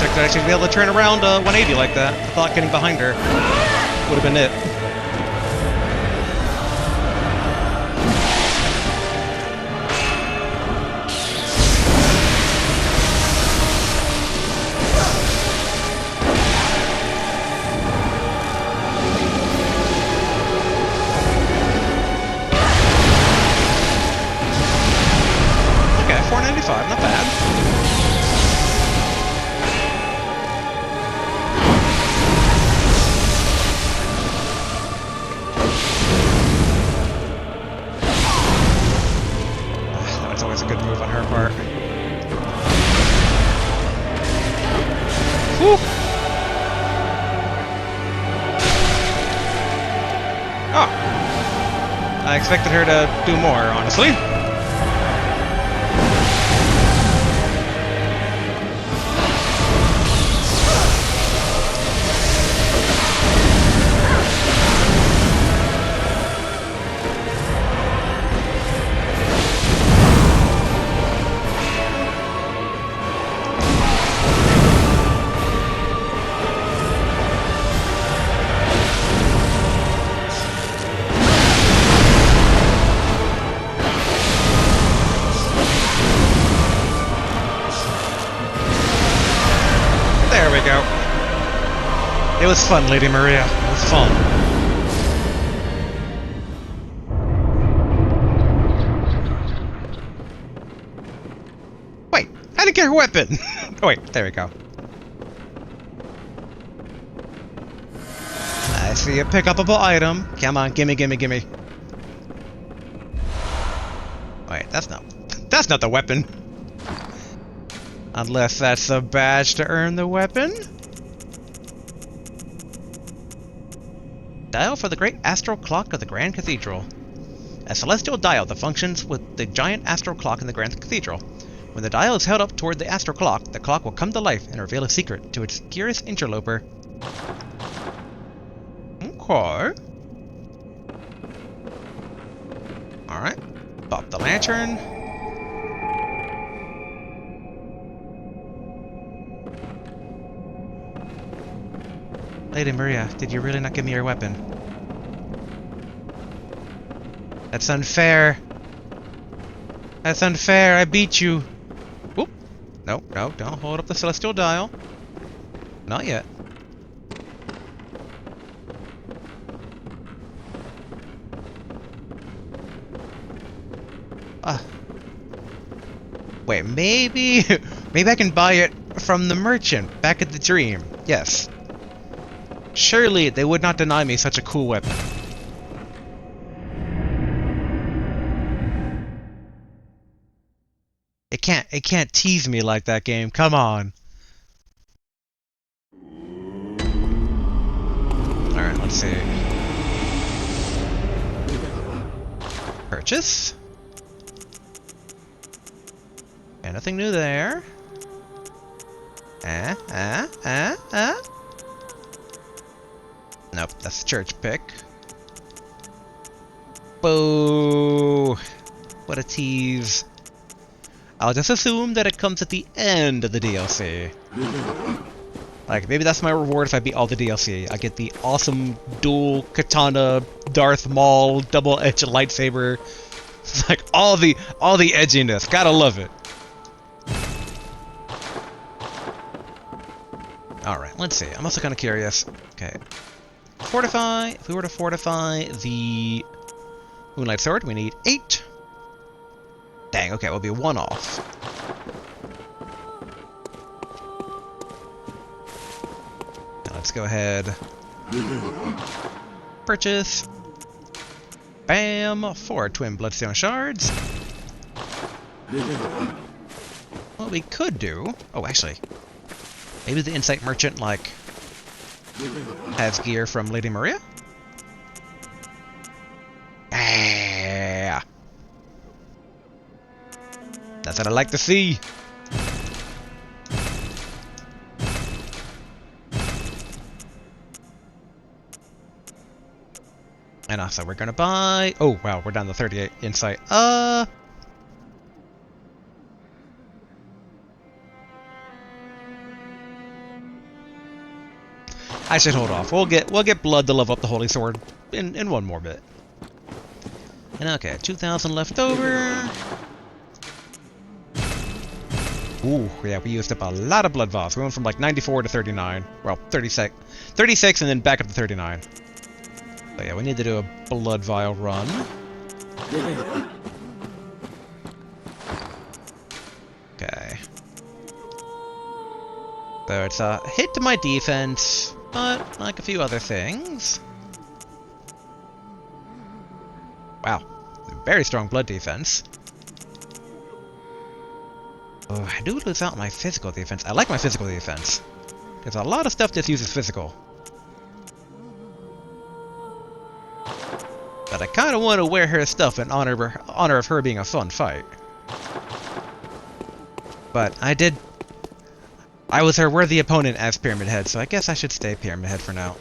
I'd actually be able to turn around 180 like that. I thought getting behind her would have been it. Okay, 495, not bad. That's a good move on her part. Whew. Oh. I expected her to do more, honestly. we go. It was fun, Lady Maria. It was fun. Wait, I didn't get her weapon. Oh wait, there we go. I see a pick-upable item. Come on, gimme, gimme, gimme. Wait, that's not the weapon. Unless that's a badge to earn the weapon. Dial for the great astral clock of the Grand Cathedral. A celestial dial that functions with the giant astral clock in the Grand Cathedral. When the dial is held up toward the astral clock, the clock will come to life and reveal a secret to its curious interloper. Okay. Alright. Pop the lantern. Lady Maria, did you really not give me your weapon? That's unfair. That's unfair. I beat you. Whoop. No, no, don't hold up the celestial dial. Not yet. Wait, maybe I can buy it from the merchant back at the Dream. Yes. Surely they would not deny me such a cool weapon. It can't tease me like that, game. Come on. Alright, let's see. Purchase. And nothing new there. Nope, that's the church pick. Boo! What a tease. I'll just assume that it comes at the end of the DLC. Like, maybe that's my reward if I beat all the DLC. I get the awesome dual katana Darth Maul double-edged lightsaber. It's like all the edginess. Gotta love it. Alright, let's see. I'm also kind of curious. Okay. Fortify. If we were to fortify the Moonlight Sword, we need 8. Dang, okay, we'll be 1 off. Now let's go ahead. Purchase. Bam! 4 twin bloodstone shards. What we could do... Oh, actually. Maybe the Insight Merchant, like, has gear from Lady Maria? Yeah. That's what I like to see. And also, we're gonna buy... Oh, wow, we're down to 38 Insight. I should hold off. We'll get blood to level up the Holy Sword in one more bit. And okay, 2,000 left over. Ooh, yeah, we used up a lot of blood vials. We went from like 94 to 39. Well, 36 and then back up to 39. So yeah, we need to do a blood vial run. Okay. So it's a hit to my defense, but like a few other things. Wow, very strong blood defense. Oh, I do lose out my physical defense. I like my physical defense. There's a lot of stuff that uses physical. But I kind of want to wear her stuff in honor of her being a fun fight. But I was her worthy opponent as Pyramid Head, so I guess I should stay Pyramid Head for now.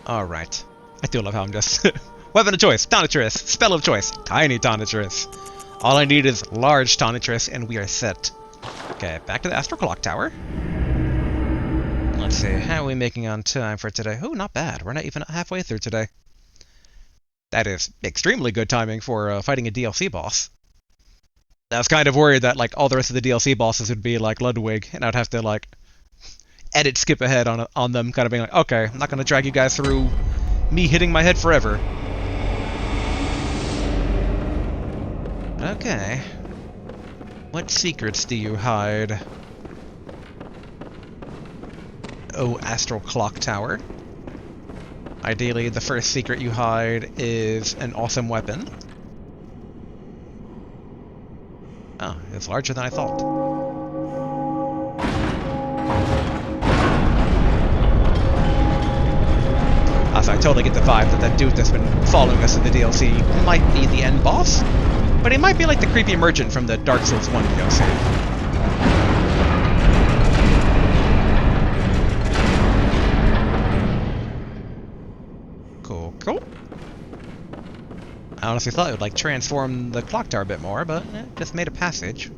Alright. I do love how I'm just... Weapon of choice, Tonitrus. Spell of choice, Tiny Tonitrus. All I need is large Tonitrus, and we are set. Okay, back to the Astral Clock Tower. Let's see, how are we making on time for today? Oh, not bad. We're not even halfway through today. That is extremely good timing for fighting a DLC boss. I was kind of worried that like all the rest of the DLC bosses would be like Ludwig, and I'd have to like edit skip ahead on them, kind of being like, okay, I'm not gonna drag you guys through me hitting my head forever. Okay. What secrets do you hide? Oh, Astral Clock Tower. Ideally, the first secret you hide is an awesome weapon. Oh, it's larger than I thought. Also, I totally get the vibe that that dude that's been following us in the DLC might be the end boss, but he might be like the creepy merchant from the Dark Souls 1 DLC. Cool. I honestly thought it would like transform the clock tower a bit more, but it just made a passage.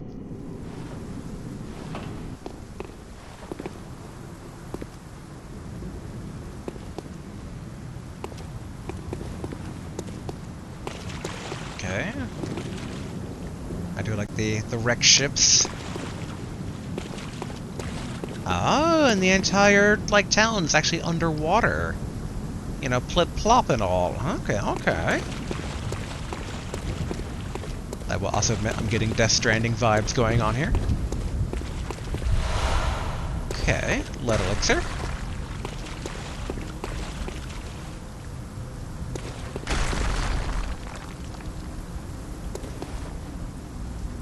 Okay. I do like the wreck ships. Oh, and the entire like town's actually underwater. You know, plip-plop and all. Okay. I will also admit I'm getting Death Stranding vibes going on here. Okay, lead elixir.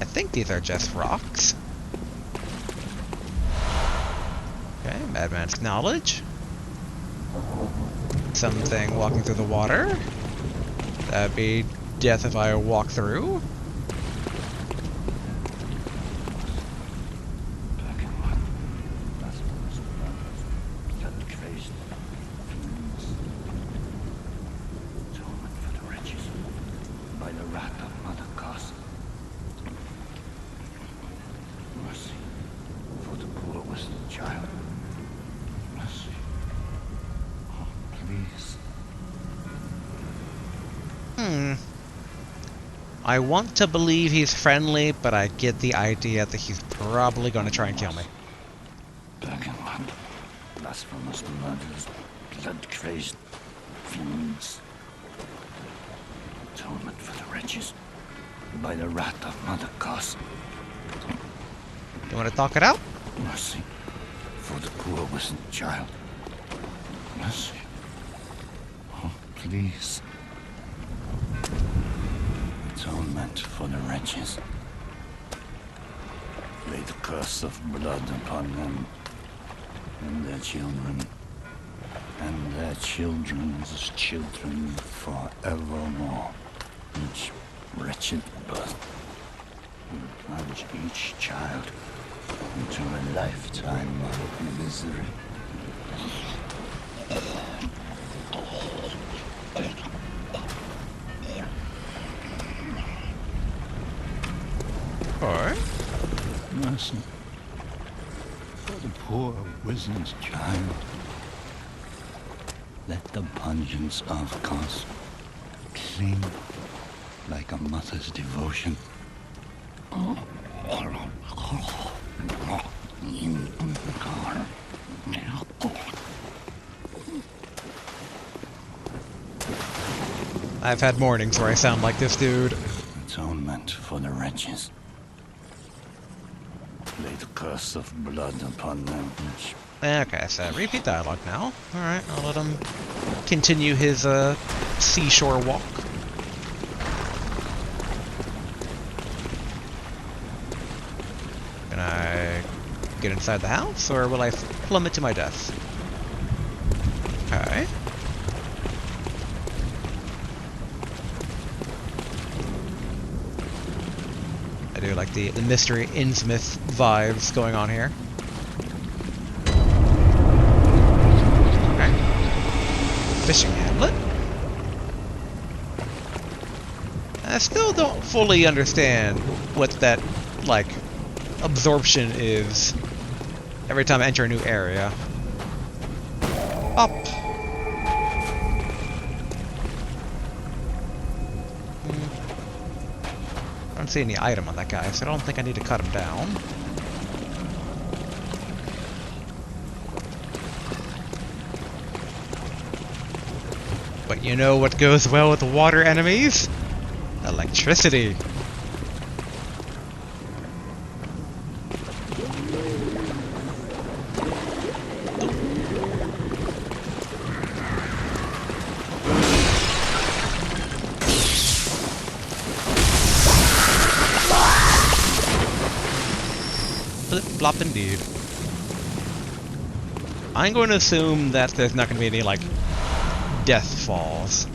I think these are just rocks. Okay, Madman's Knowledge. Something walking through the water. That'd be death if I walk through. I want to believe he's friendly, but I get the idea that he's probably going to try and kill me. Blasphemous murders, blood-crazed fiends. Atonement for the wretches by the wrath of Mother Goss. You want to talk it out? Mercy for the poor wizened child. Mercy. Oh, please. Atonement for the wretches. Lay the curse of blood upon them and their children, and their children's children forevermore. Each wretched birth will plunge each child into a lifetime of misery. Alright. Mercy for the poor wizened child. Let the pungence of Goss cling like a mother's devotion. I've had mornings where I sound like this dude. Atonement for the wretches. Lay the curse of blood upon them. Okay, so repeat dialogue now. Alright, I'll let him continue his seashore walk. Can I get inside the house, or will I plummet to my death? Okay. I do like the mystery Innsmouth vibes going on here. Okay. Fishing hamlet. I still don't fully understand what that, like, absorption is every time I enter a new area. Up. don't see any item on that guy, so I don't think I need to cut him down. But you know what goes well with water enemies? Electricity. Flip flop indeed. I'm going to assume that there's not going to be any, like, death falls.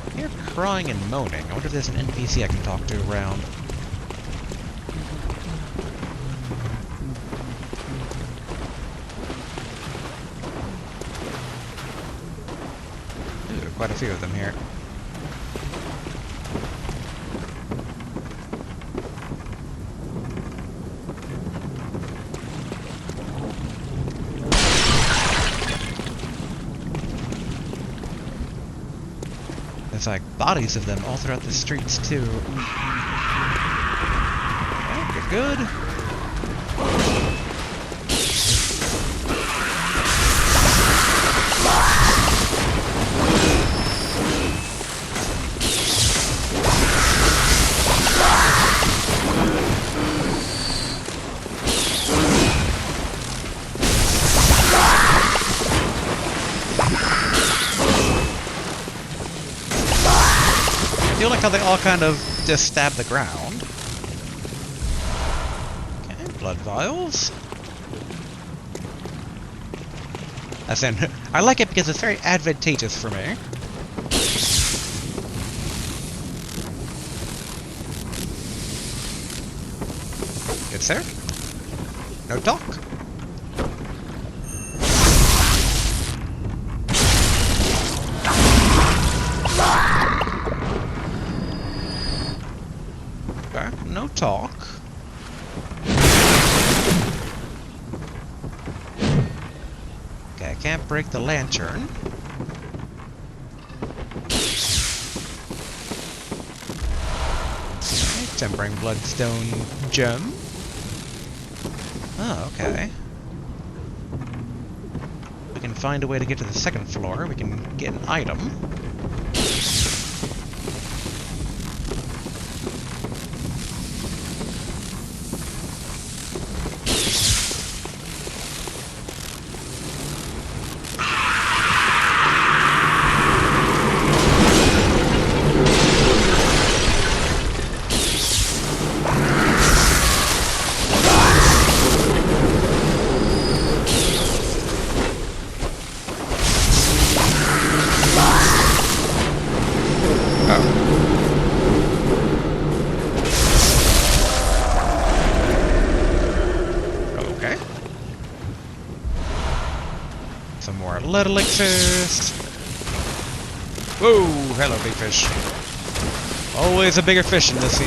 I hear crying and moaning. I wonder if there's an NPC I can talk to around. Ooh, quite a few of them here. There's like bodies of them all throughout the streets too. Okay, good. I feel like how they all kind of just stab the ground. Okay, blood vials. I like it because it's very advantageous for me. Good sir. No talk. Okay, no talk. Okay, I can't break the lantern. Okay, tempering bloodstone gem. Oh, okay. We can find a way to get to the second floor. We can get an item. Okay. Some more lead elixirs. Whoa! Hello, big fish. Always a bigger fish in the sea.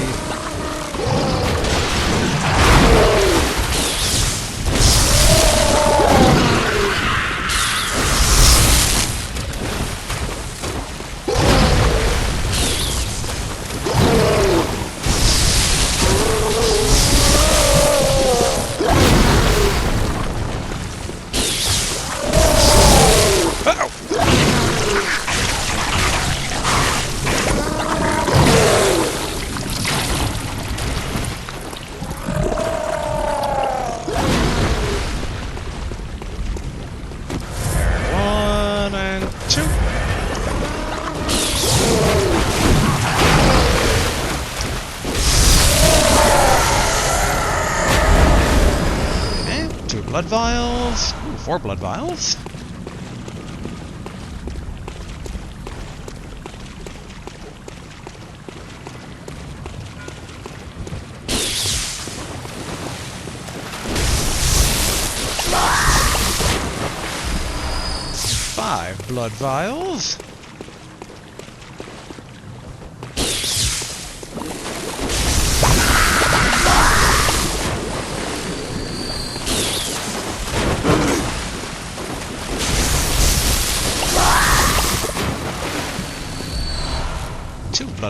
One and two. Okay, 2 blood vials. Ooh, 4 blood vials. Five blood vials.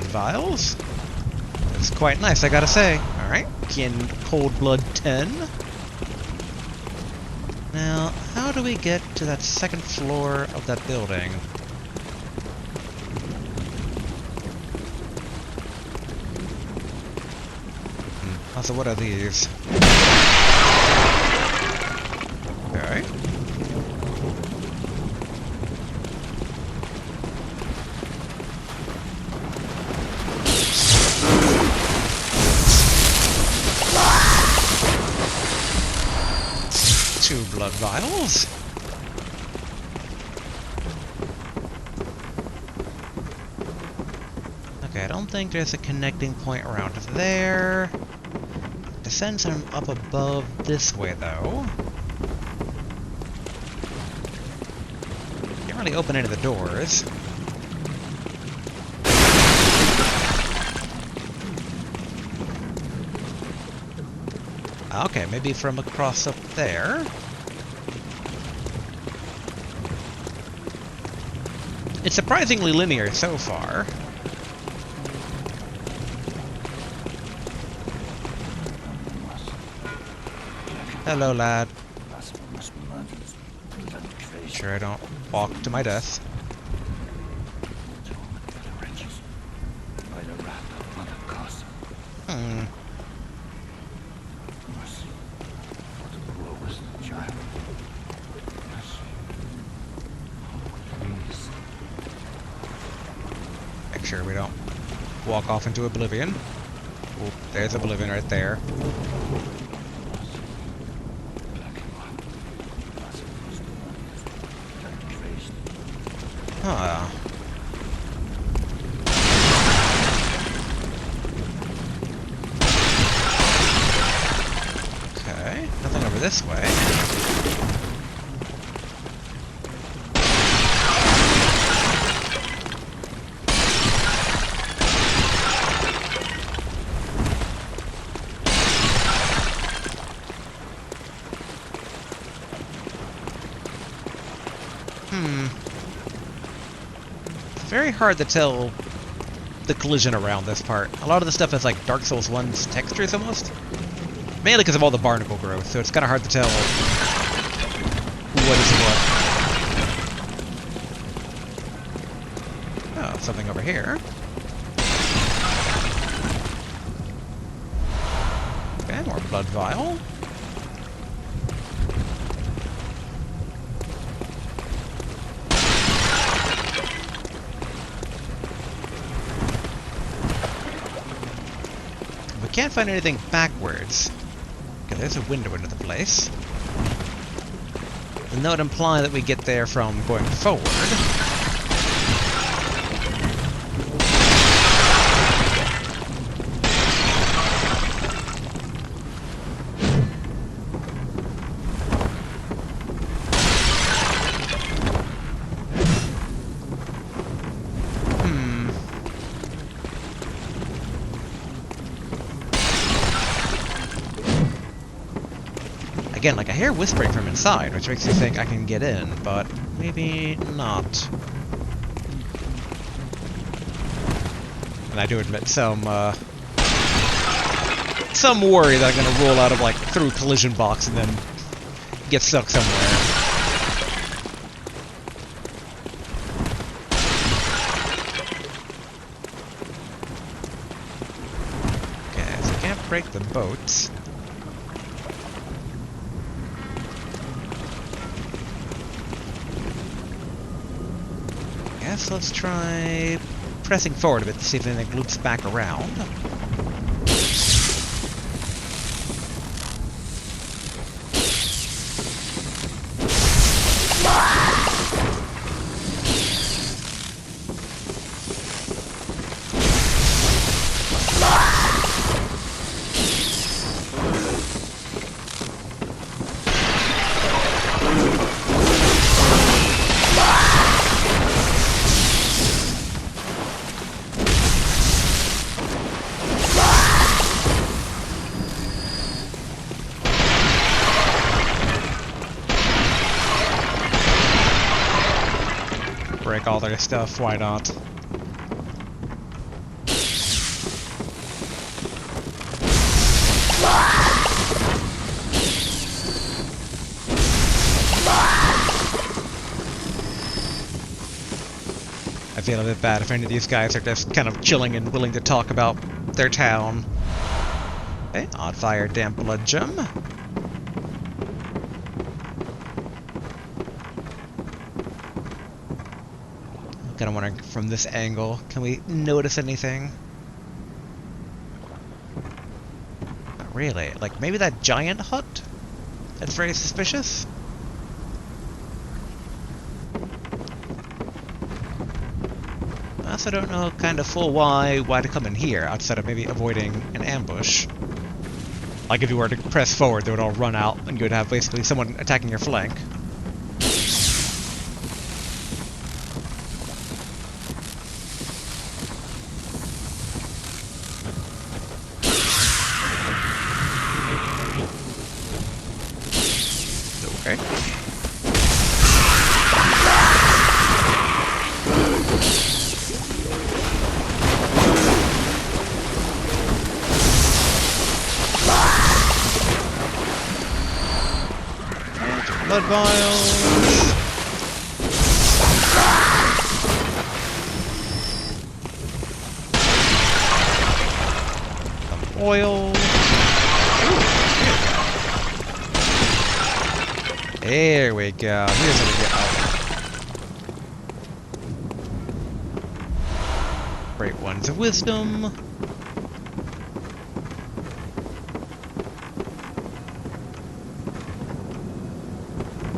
blood vials. It's quite nice, I gotta say. Alright, in Cold Blood 10. Now, how do we get to that second floor of that building? Also, what are these? Okay. Two blood vials. Okay, I don't think there's a connecting point around there. Descends him up above this way, though. Can't really open any of the doors. Okay, maybe from across up there. It's surprisingly linear so far. Hello, lad. Sure I don't walk to my death. Hmm. Make sure we don't walk off into oblivion. Ooh, there's oblivion right there. Huh. Okay, nothing over this way. Very hard to tell the collision around this part. A lot of the stuff is like Dark Souls 1's textures almost. Mainly because of all the barnacle growth, so it's kind of hard to tell what is what. Oh, something over here. Okay, more blood vial. Can't find anything backwards. Okay, there's a window into the place. And that would imply that we get there from going forward. Again, like I hear whispering from inside, which makes me think I can get in, but maybe not. And I do admit some worry that I'm gonna roll out of like through a collision box and then get stuck somewhere. Okay, so I can't break the boats. Guess let's try pressing forward a bit to see if anything loops back around. Break all their stuff, why not? feel a bit bad if any of these guys are just kind of chilling and willing to talk about their town. Okay, odd fire, damp blood gem. I'm kind of wondering from this angle, can we notice anything? Not really. Like maybe that giant hut? That's very suspicious. I also don't know kind of full why to come in here outside of maybe avoiding an ambush. Like if you were to press forward, they would all run out and you would have basically someone attacking your flank. Okay. Blood vials. Some oil. There we go. Here's how we get out. Great ones of wisdom.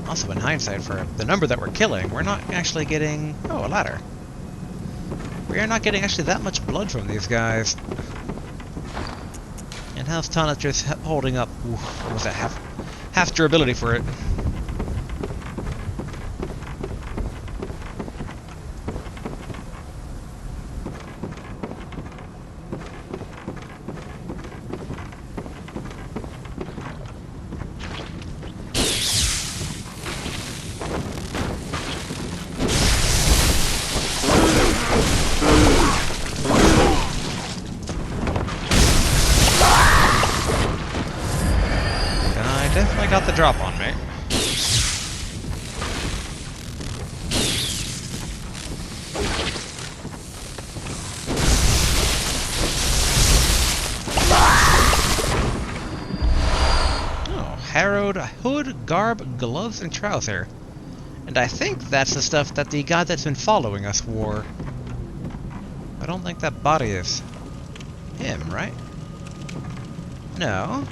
Also, in hindsight, for the number that we're killing, we're not actually getting... Oh, a ladder. We are not getting actually that much blood from these guys. And how's Tana just holding up? Ooh, what was that? Half durability for it. Definitely got the drop on me. Oh, harrowed hood, garb, gloves, and trouser. And I think that's the stuff that the guy that's been following us wore. I don't think that body is him, right? No.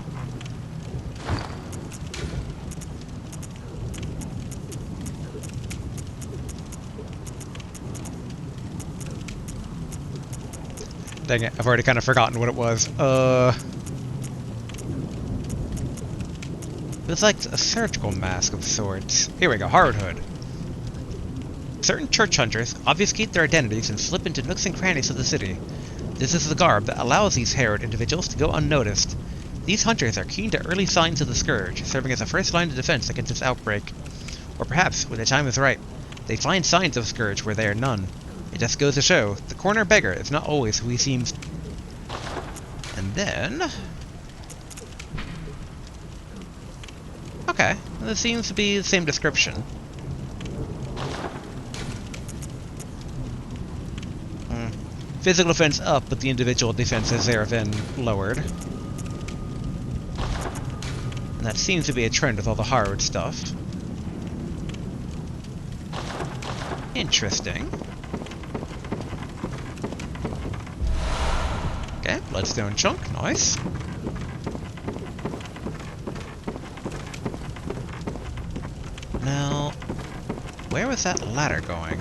Dang it, I've already kind of forgotten what it was. It's like a surgical mask of sorts. Here we go, Hard Hood. Certain church hunters obfuscate their identities and slip into nooks and crannies of the city. This is the garb that allows these harrowed individuals to go unnoticed. These hunters are keen to early signs of the scourge, serving as a first line of defense against this outbreak. Or perhaps, when the time is right, they find signs of scourge where there are none. It just goes to show, the corner beggar is not always who he seems. And then... Okay, this seems to be the same description. Physical defense up, but the individual defense has there been lowered. And that seems to be a trend with all the hard stuff. Interesting. Okay, bloodstone chunk, nice. Now, where was that ladder going?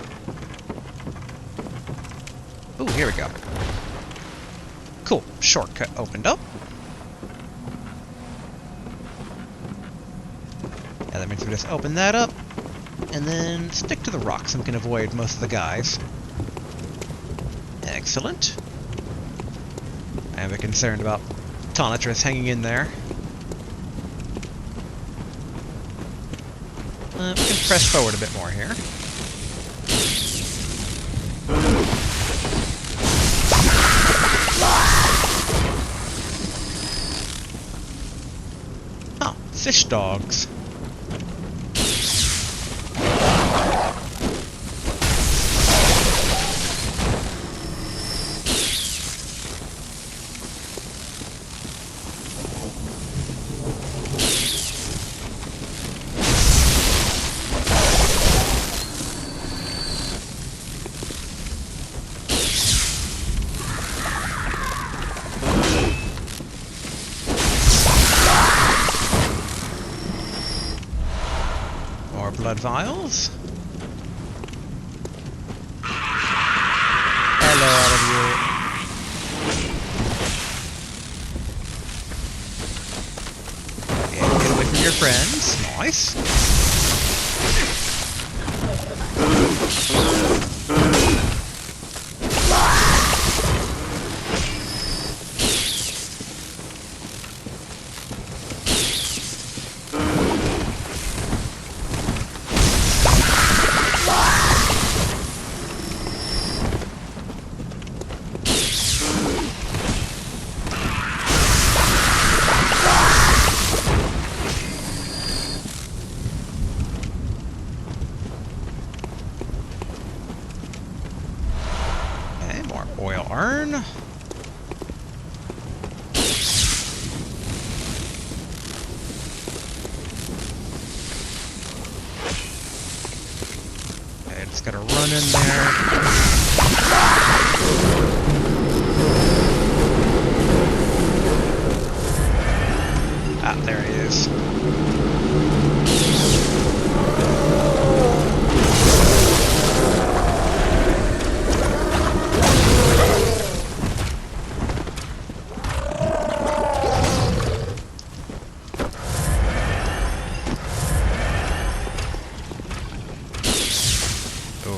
Ooh, here we go. Cool, shortcut opened up. Yeah, that means we just open that up, and then stick to the rocks and we can avoid most of the guys. Excellent. I am a bit concerned about Tonitrus hanging in there. We can press forward a bit more here. Oh, fish dogs. blood vials. Hello, all of you. Yeah, get away from your friends. Nice. Oil urn. Okay, it's gotta run in there. Ah, there he is.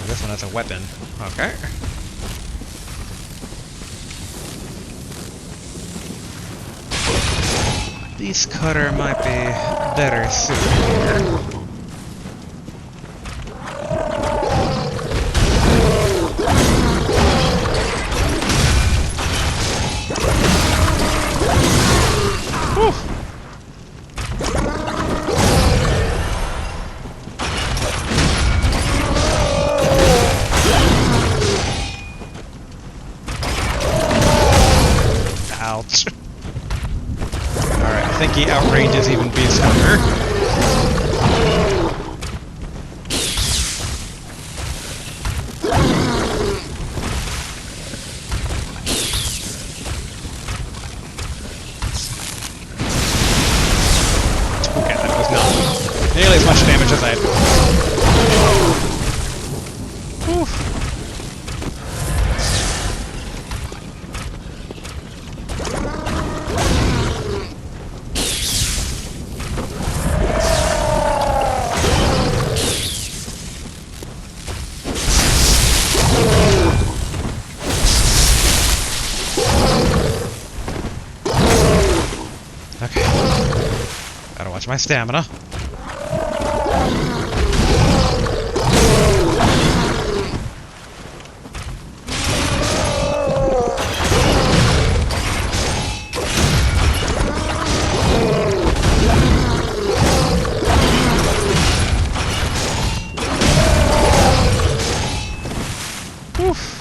This one has a weapon. Okay. This cutter might be better suited here. Whew. Ouch. Alright, I think he outranges even Beast Hunter. Okay, that was not nearly as much damage as I had. Whew. Okay. Gotta watch my stamina. Oof.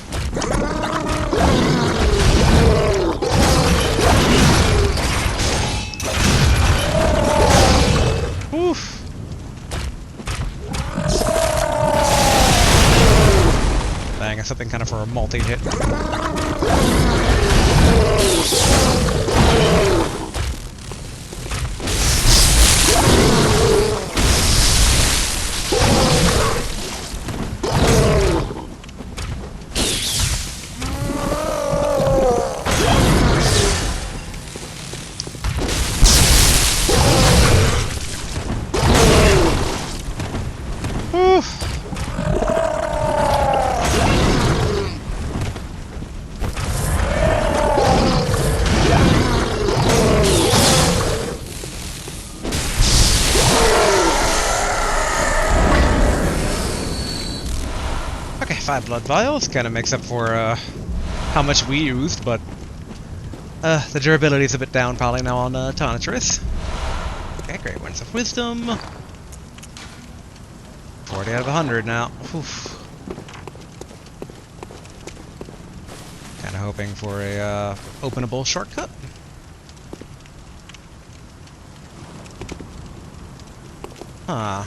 Oof. Dang, something kind of for a multi-hit. Okay, 5 blood vials kind of makes up for how much we used, but the durability is a bit down probably now on Tonitrus. Okay, great ones of wisdom. 40 out of 100 now. Oof. Kind of hoping for a openable shortcut. Huh.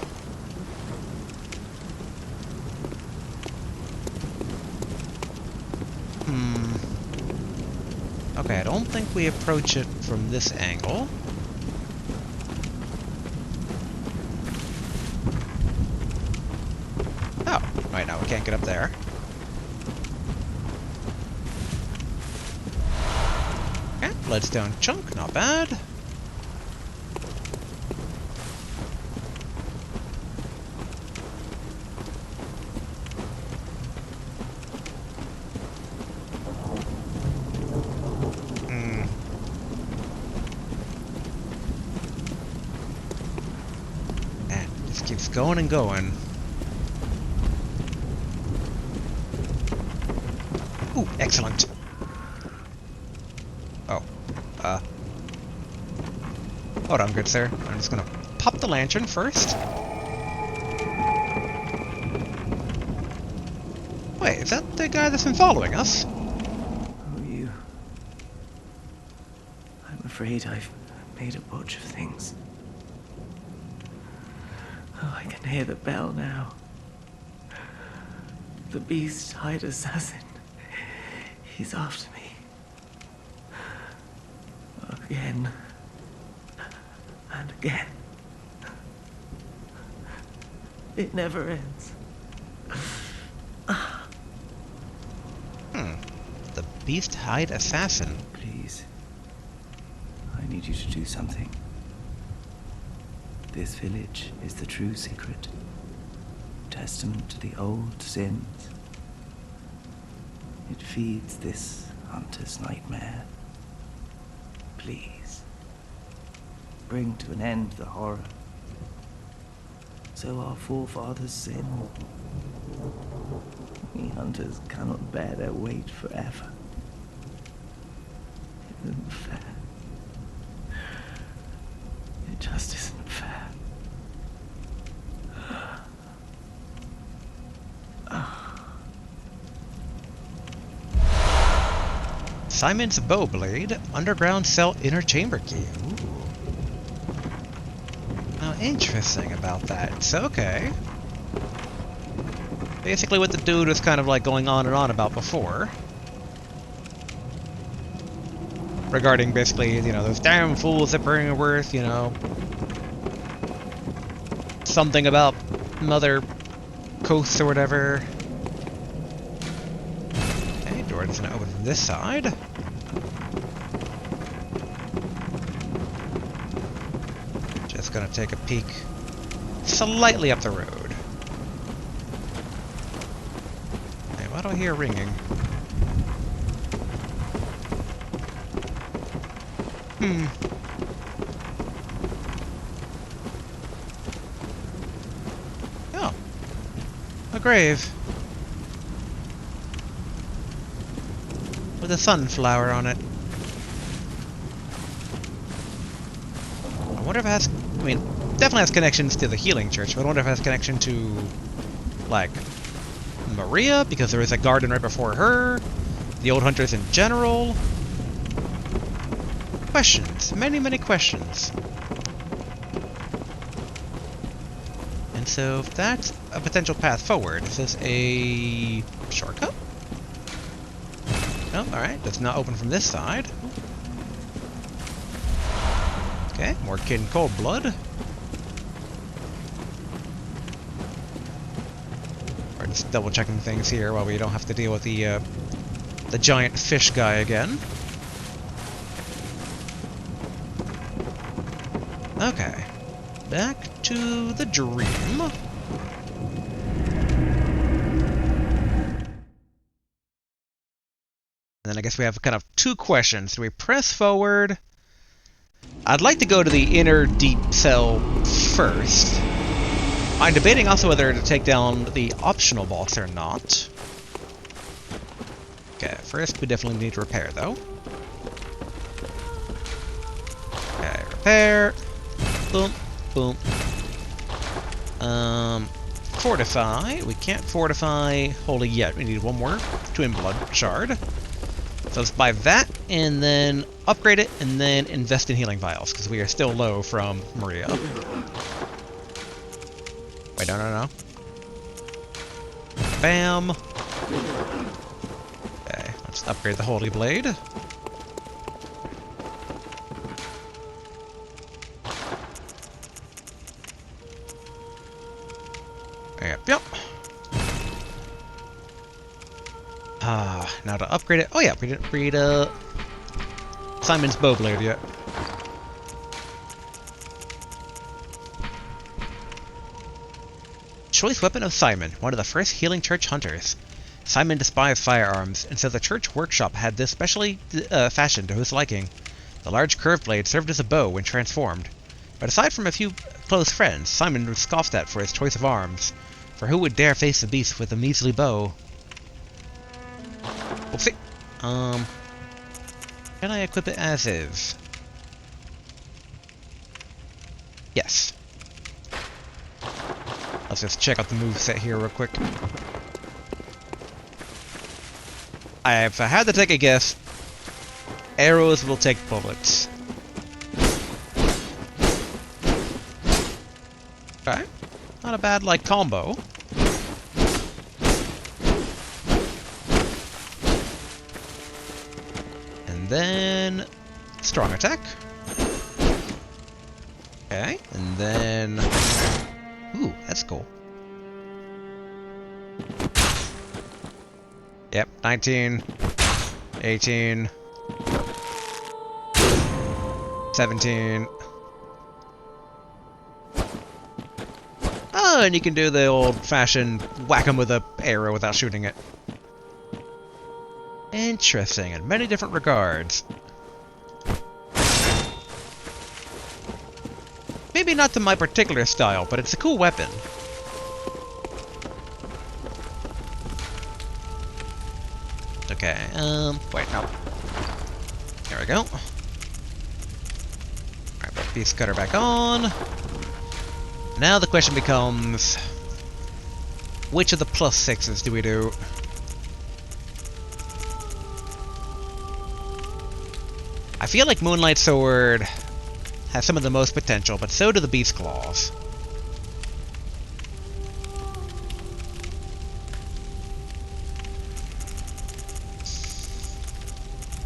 Okay, I don't think we approach it from this angle. can't get up there. Okay, bloodstone chunk, not bad. Keeps going and going. Ooh, excellent. Oh, hold on, good sir. I'm just gonna pop the lantern first. Wait, is that the guy that's been following us? Oh, you. I'm afraid I've made a botch of things. Oh, I can hear the bell now. The beast-eyed assassin. He's after me. Again. And again. It never ends. The beast-eyed assassin. Please. I need you to do something. This village is the true secret. Testament to the old sins. It feeds this hunter's nightmare. Please. Bring to an end the horror. So our forefathers sinned. We hunters cannot bear their weight forever. It isn't fair. It just isn't fair. Simon's Bowblade, underground cell inner chamber key. Ooh. Oh, interesting about that. So, okay. Basically what the dude was kind of like going on and on about before. Regarding basically, you know, those damn fools at Bringworth, you know. Something about Mother Coast or whatever. Okay, door doesn't open from this side. Just gonna take a peek slightly up the road. Hey, why do I hear ringing? Oh. A grave. With a sunflower on it. I wonder if it has... I mean, definitely has connections to the Healing Church, but I wonder if it has connection to, like, Maria, because there is a garden right before her, the old hunters in general. Questions. Many, many questions. And so, if that's a potential path forward, is this a shortcut? No, alright, does not open from this side. Okay, more Kid and Cold Blood. We're just double checking things here while we don't have to deal with the giant fish guy again. Okay, back to the dream. And then I guess we have kind of two questions. Do we press forward? I'd like to go to the inner deep cell first. I'm debating also whether to take down the optional box or not. Okay, first we definitely need to repair though. Okay, repair. Boom, boom. Fortify. We can't fortify wholly yet. We need one more Twin Blood Shard. So let's buy that, and then upgrade it, and then invest in healing vials, because we are still low from Maria. Wait, no. Bam! Okay, let's upgrade the Holy Blade. Yep. Now to upgrade it. Oh yeah, we didn't upgrade Simon's bow blade yet. Choice weapon of Simon, one of the first healing church hunters. Simon despised firearms, and so the church workshop had this specially fashioned to his liking. The large curved blade served as a bow when transformed. But aside from a few close friends, Simon was scoffed at for his choice of arms. For who would dare face the beast with a measly bow? Oopsie. Can I equip it as is? Yes. Let's just check out the moveset here real quick. If I had to take a guess, arrows will take bullets. Okay. Not a bad, like, combo. And then... strong attack. Okay. And then... ooh, that's cool. Yep, 19, 18, 17. Oh, and you can do the old-fashioned whack 'em with a arrow without shooting it. Interesting, in many different regards. Maybe not to my particular style, but it's a cool weapon. Okay, wait, no. There we go. Alright, put Beast Cutter back on. Now the question becomes... which of the plus 6s do we do? I feel like Moonlight Sword has some of the most potential, but so do the Beast Claws.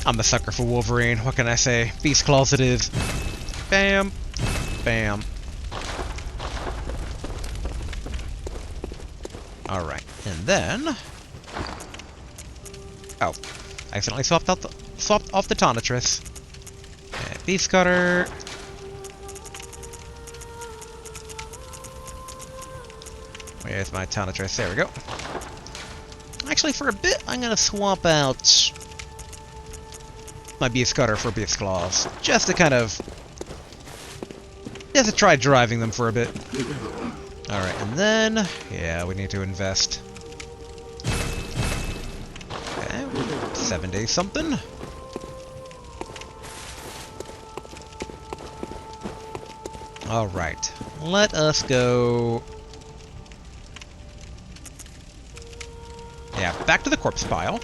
I'm a sucker for Wolverine, what can I say? Beast Claws it is. Bam. Bam. Alright, and then... oh, I accidentally swapped off the Tonitrus. And Beast Cutter. Where's my Tonitrus? There we go. Actually, for a bit, I'm gonna swap out my Beast Cutter for Beast Claws. Just to kind of... just to try driving them for a bit. Alright, and then... yeah, we need to invest. Okay, 70 something. Alright, let us go... yeah, back to the corpse pile.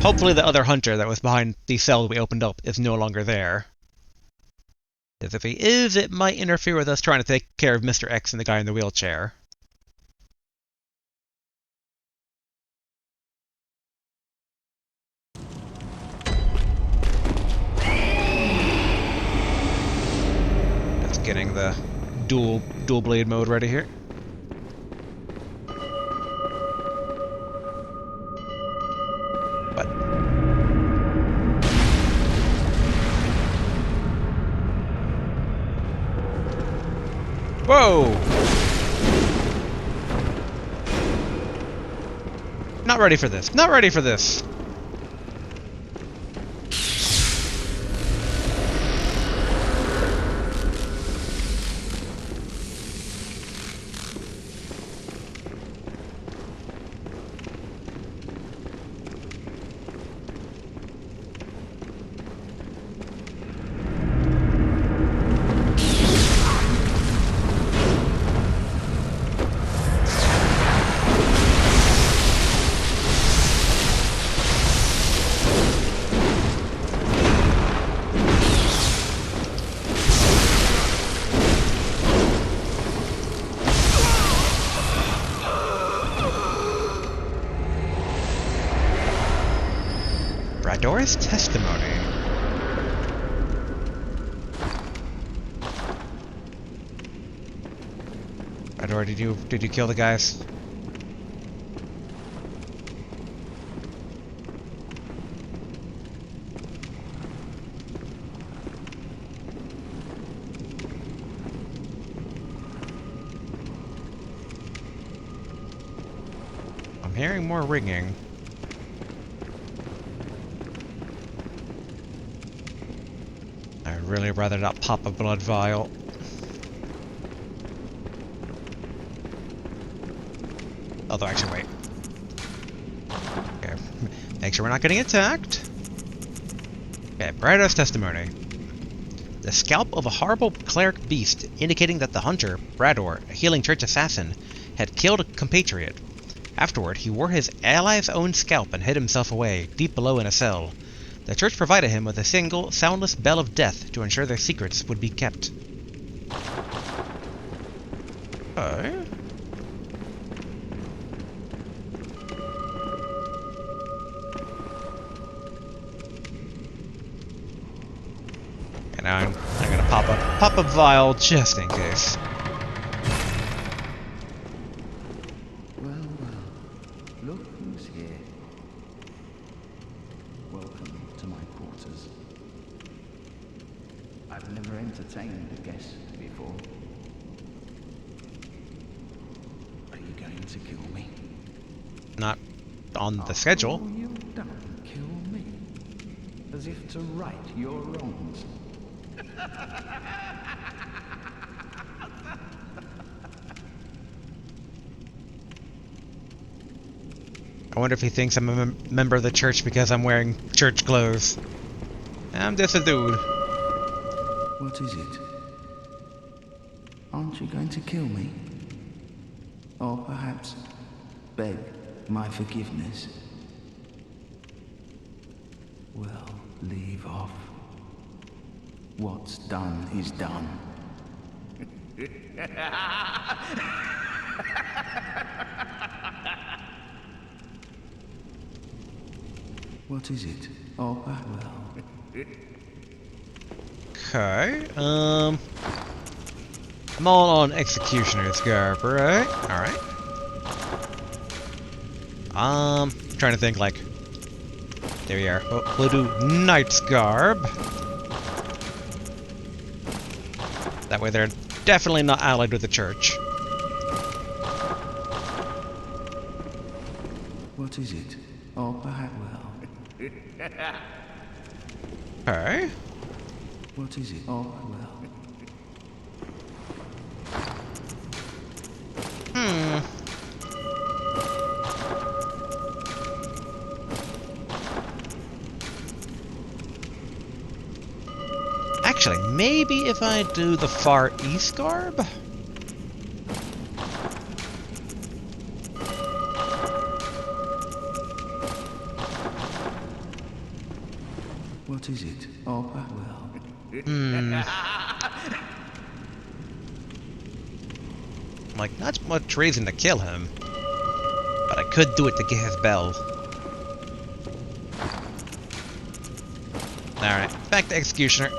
Hopefully the other hunter that was behind the cell we opened up is no longer there. Because if he is, it might interfere with us trying to take care of Mr. X and the guy in the wheelchair. Just getting the dual blade mode ready here. Whoa! Not ready for this. Not ready for this. Dora's testimony. Rador, did you kill the guys? hearing more ringing. I'd really rather not pop a blood vial. Although, actually, wait. Okay. Make sure we're not getting attacked. Okay, Brado's testimony. The scalp of a horrible cleric beast, indicating that the hunter, Brador, a healing church assassin, had killed a compatriot. Afterward, he wore his ally's own scalp and hid himself away, deep below in a cell. The church provided him with a single, soundless bell of death to ensure their secrets would be kept. Okay. And now I'm gonna pop a vial just in case. Well, look who's here. Welcome to my quarters. I've never entertained a guest before. Are you going to kill me? Not on the schedule. Oh, you don't kill me. As if to right your wrongs. I wonder if he thinks I'm a member of the church because I'm wearing church clothes. I'm just a dude. What is it? Aren't you going to kill me? Or perhaps beg my forgiveness? Well, leave off. What's done is done. What is it? Oh, well. Okay, I'm all on Executioner's Garb, right? Alright. Trying to think, like... There we are. Oh, we'll do Knight's Garb. That way they're definitely not allied with the church. What is it? Oh, perhaps, well. Okay. What is it? Oh, well. Actually, maybe if I do the Far East Garb? What is it? Oh, well. Like, not much reason to kill him. But I could do it to get his bell. Alright, back to Executioner.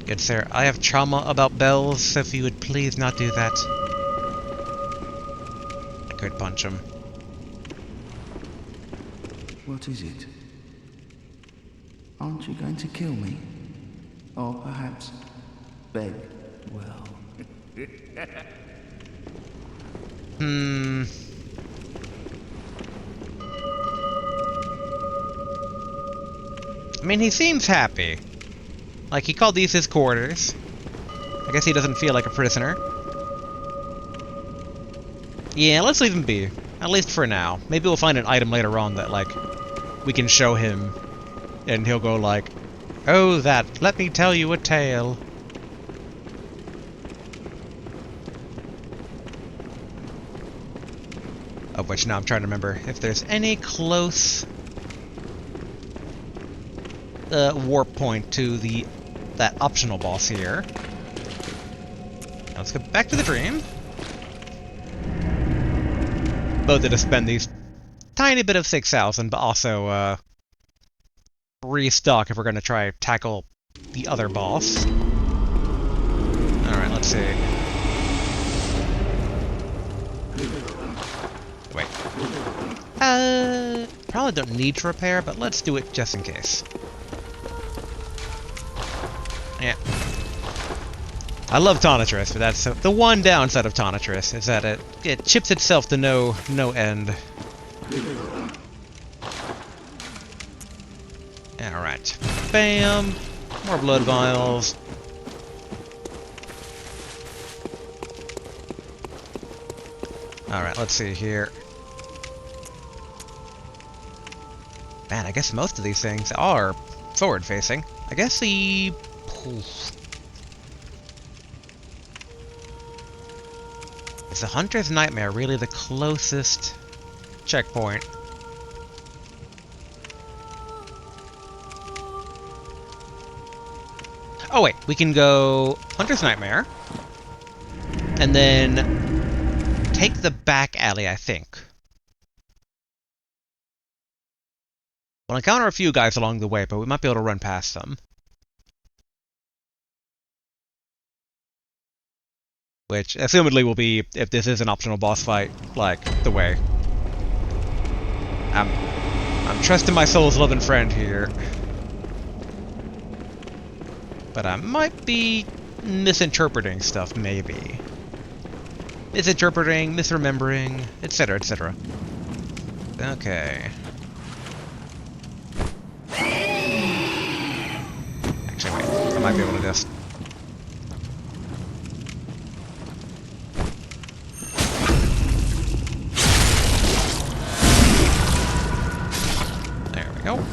Good sir, I have trauma about bells, so if you would please not do that. I could punch him. What is it? Aren't you going to kill me? Or perhaps beg, well. I mean, he seems happy. Like, he called these his quarters. I guess he doesn't feel like a prisoner. Yeah, let's leave him be. At least for now. Maybe we'll find an item later on that, like, we can show him. And he'll go like, oh, that, let me tell you a tale. Of which now I'm trying to remember if there's any close warp point to that optional boss here. Now let's go back to the dream. Both to spend these tiny bit of 6,000, but also restock if we're going to try tackle the other boss. Alright, let's see. Wait. probably don't need to repair, but let's do it just in case. Yeah. I love Tonitrus, but that's the one downside of Tonitrus, is that it chips itself to no end. Alright. Bam! More blood vials. Alright, let's see here. Man, I guess most of these things are forward-facing. I guess the... Is the Hunter's Nightmare really the closest checkpoint? Oh wait, we can go Hunter's Nightmare, and then take the back alley, I think. We'll encounter a few guys along the way, but we might be able to run past them. Which, assumedly, will be, if this is an optional boss fight, like, the way. I'm trusting my soul's loving friend here. But I might be misinterpreting stuff, maybe. Misinterpreting, misremembering, etc., etc. Okay. Actually, wait. I might be able to just... There we go.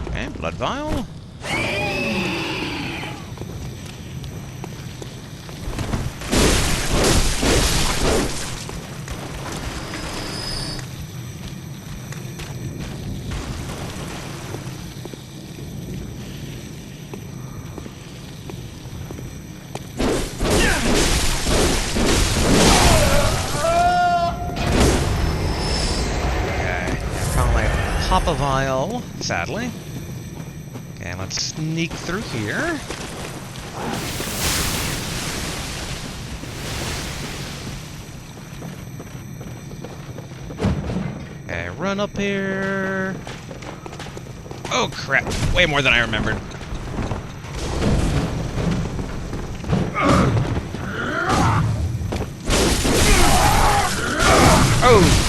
Okay, blood vial. Pop a vial, sadly. Okay, let's sneak through here. Okay, run up here. Oh crap, way more than I remembered. Oh!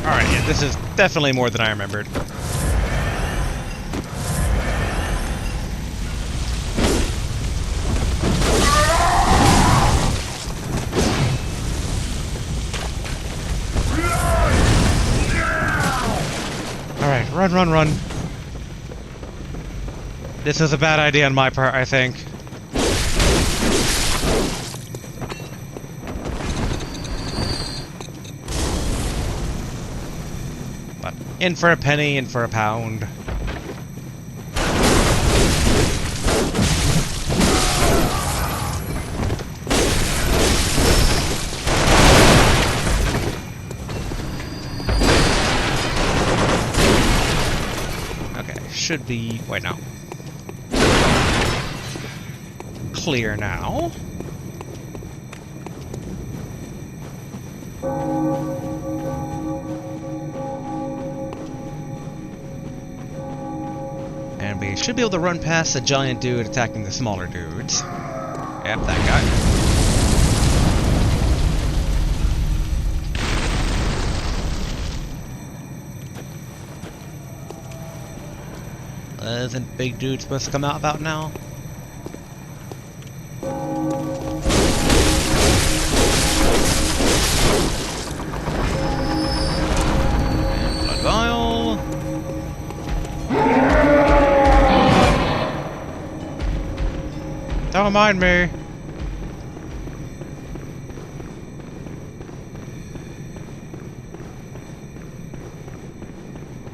Alright, yeah, this is definitely more than I remembered. Alright, run. This is a bad idea on my part, I think. In for a penny, in for a pound. Okay, should be... Wait, no. Clear now. And we should be able to run past the giant dude attacking the smaller dudes. Yep, that guy. Isn't big dude supposed to come out about now? And blood vial. Don't mind me.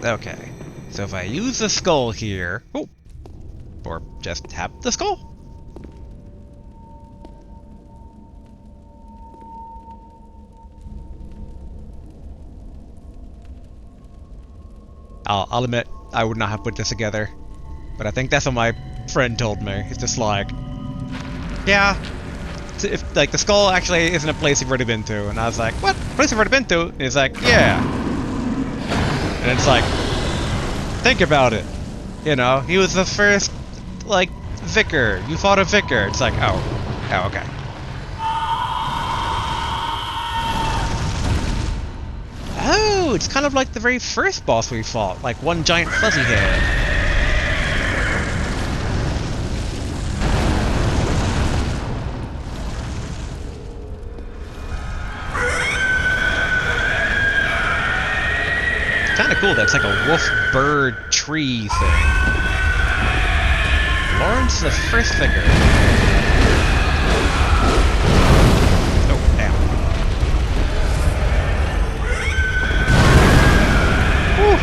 Okay, so if I use the skull here... Oh! Or just tap the skull? I'll admit, I would not have put this together. But I think that's what my friend told me. It's just like, yeah, if like the skull actually isn't a place you've already been to, and I was like, what? Place I've already been to? And he's like, yeah. And it's like, think about it. You know, he was the first, like, vicar. You fought a vicar. It's like, oh, okay. Oh, it's kind of like the very first boss we fought, like one giant fuzzy head. Kind of cool. That's like a wolf bird tree thing. Lawrence the first figure. Oh, damn. Whew.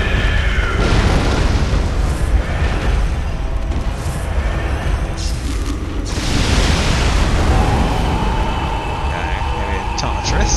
Okay, maybe a Tantris.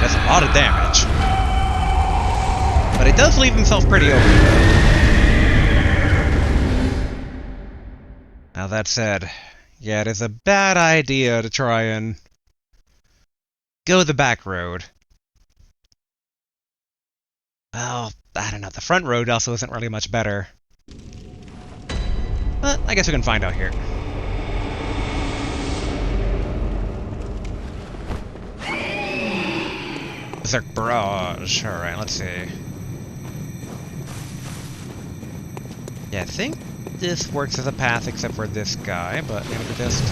That's a lot of damage. But he does leave himself pretty open. Now that said, yeah, it is a bad idea to try and go the back road. Well, I don't know, the front road also isn't really much better. But I guess we can find out here. Berserk Barrage. Alright, let's see. Yeah, I think this works as a path except for this guy, but maybe we just...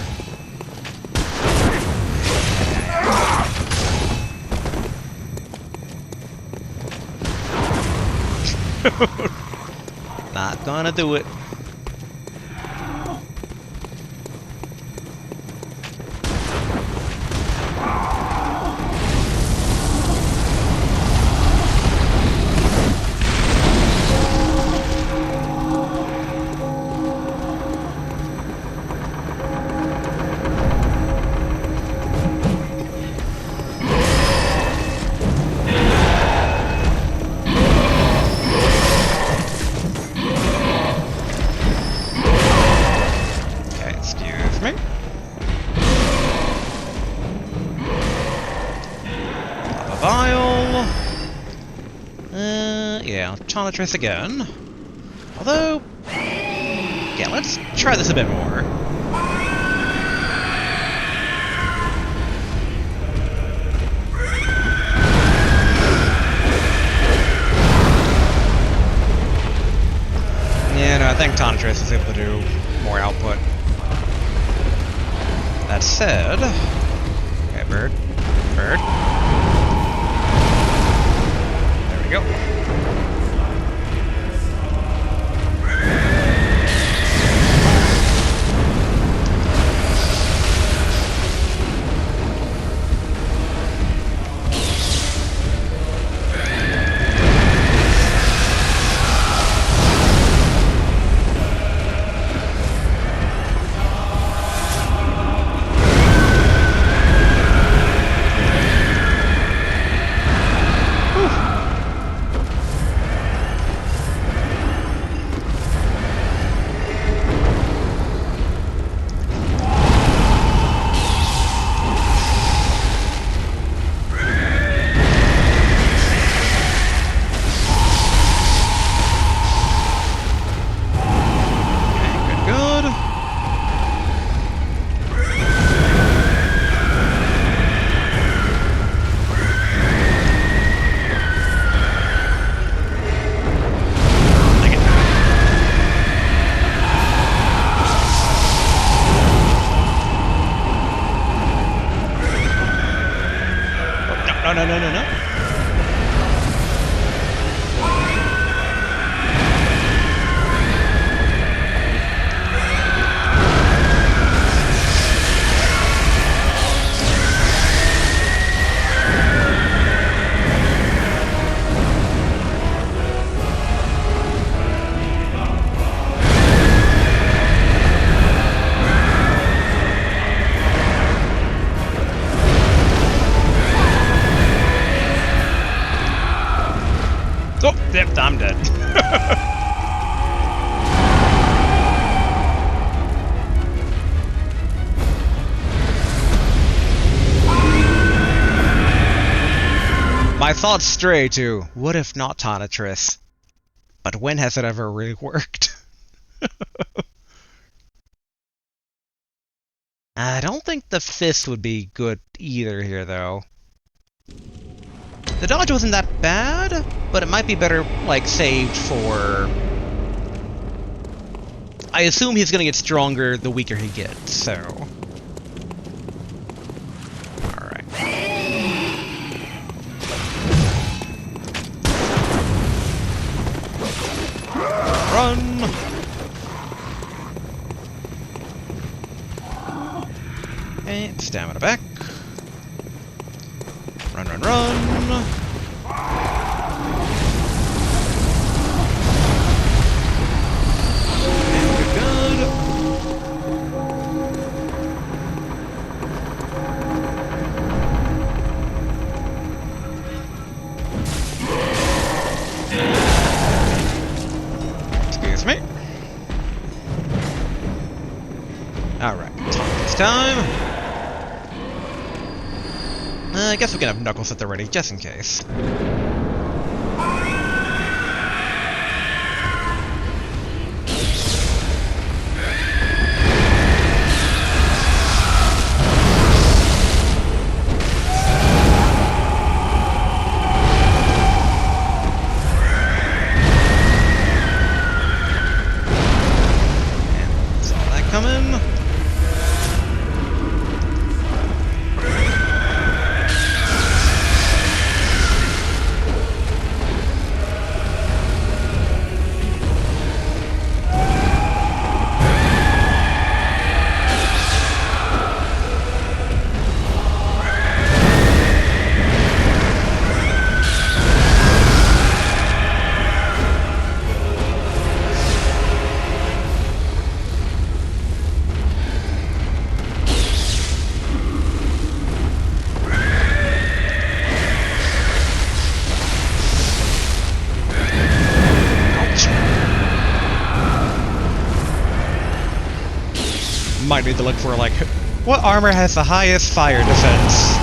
Not gonna do it. Yeah, Tonitrus again. Although, yeah, let's try this a bit more. Yeah, no, I think Tonitrus is able to do more output. That said, okay, bird. There we go. Oh, yep, I'm dead. My thoughts stray to, what if not Tonitrus? But when has it ever really worked? I don't think the fist would be good either here, though. The dodge wasn't that bad, but it might be better, like, saved for... I assume he's gonna get stronger the weaker he gets, so... Alright. Run! Okay, stamina back. Run, run, run! And good. Excuse me. Alright, it's time. I guess we can have Knuckles at the ready, just in case. And saw that coming. Might need to look for, like, what armor has the highest fire defense?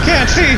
Can't see!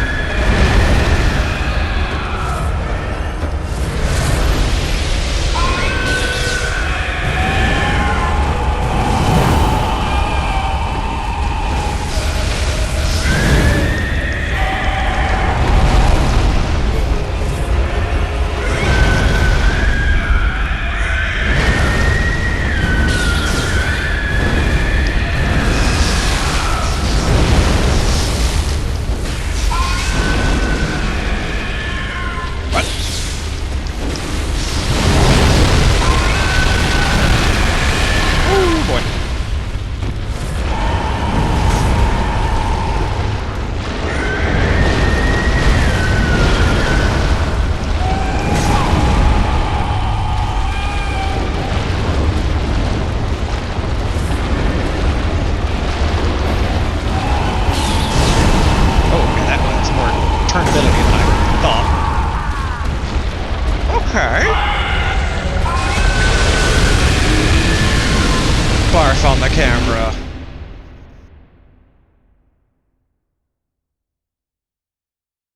scarf on the camera.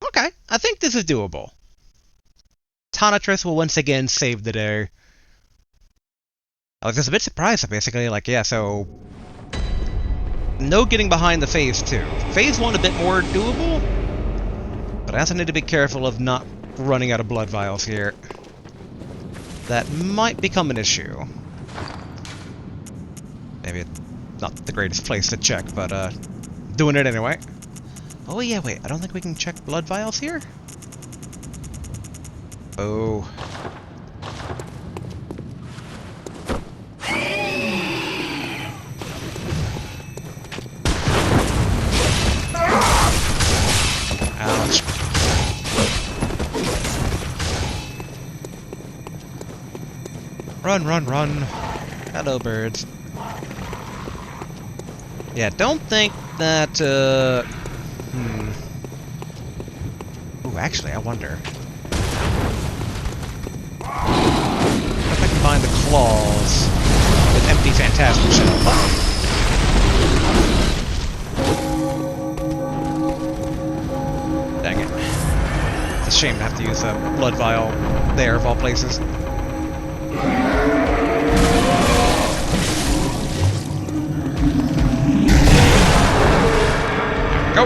Okay, I think this is doable. Tonitrus will once again save the day. I was just a bit surprised, basically. Like, yeah, so... no getting behind the Phase 2. Phase 1 a bit more doable, but I also need to be careful of not running out of blood vials here. That might become an issue. Maybe it's not the greatest place to check, but, doing it anyway. Oh yeah, wait, I don't think we can check blood vials here? Oh. Ouch. Run, run, run. Hello, birds. Yeah, don't think that, Ooh, actually, I wonder. If I combine the claws with empty phantasm shell. Dang it. It's a shame to have to use a blood vial there, of all places. Go!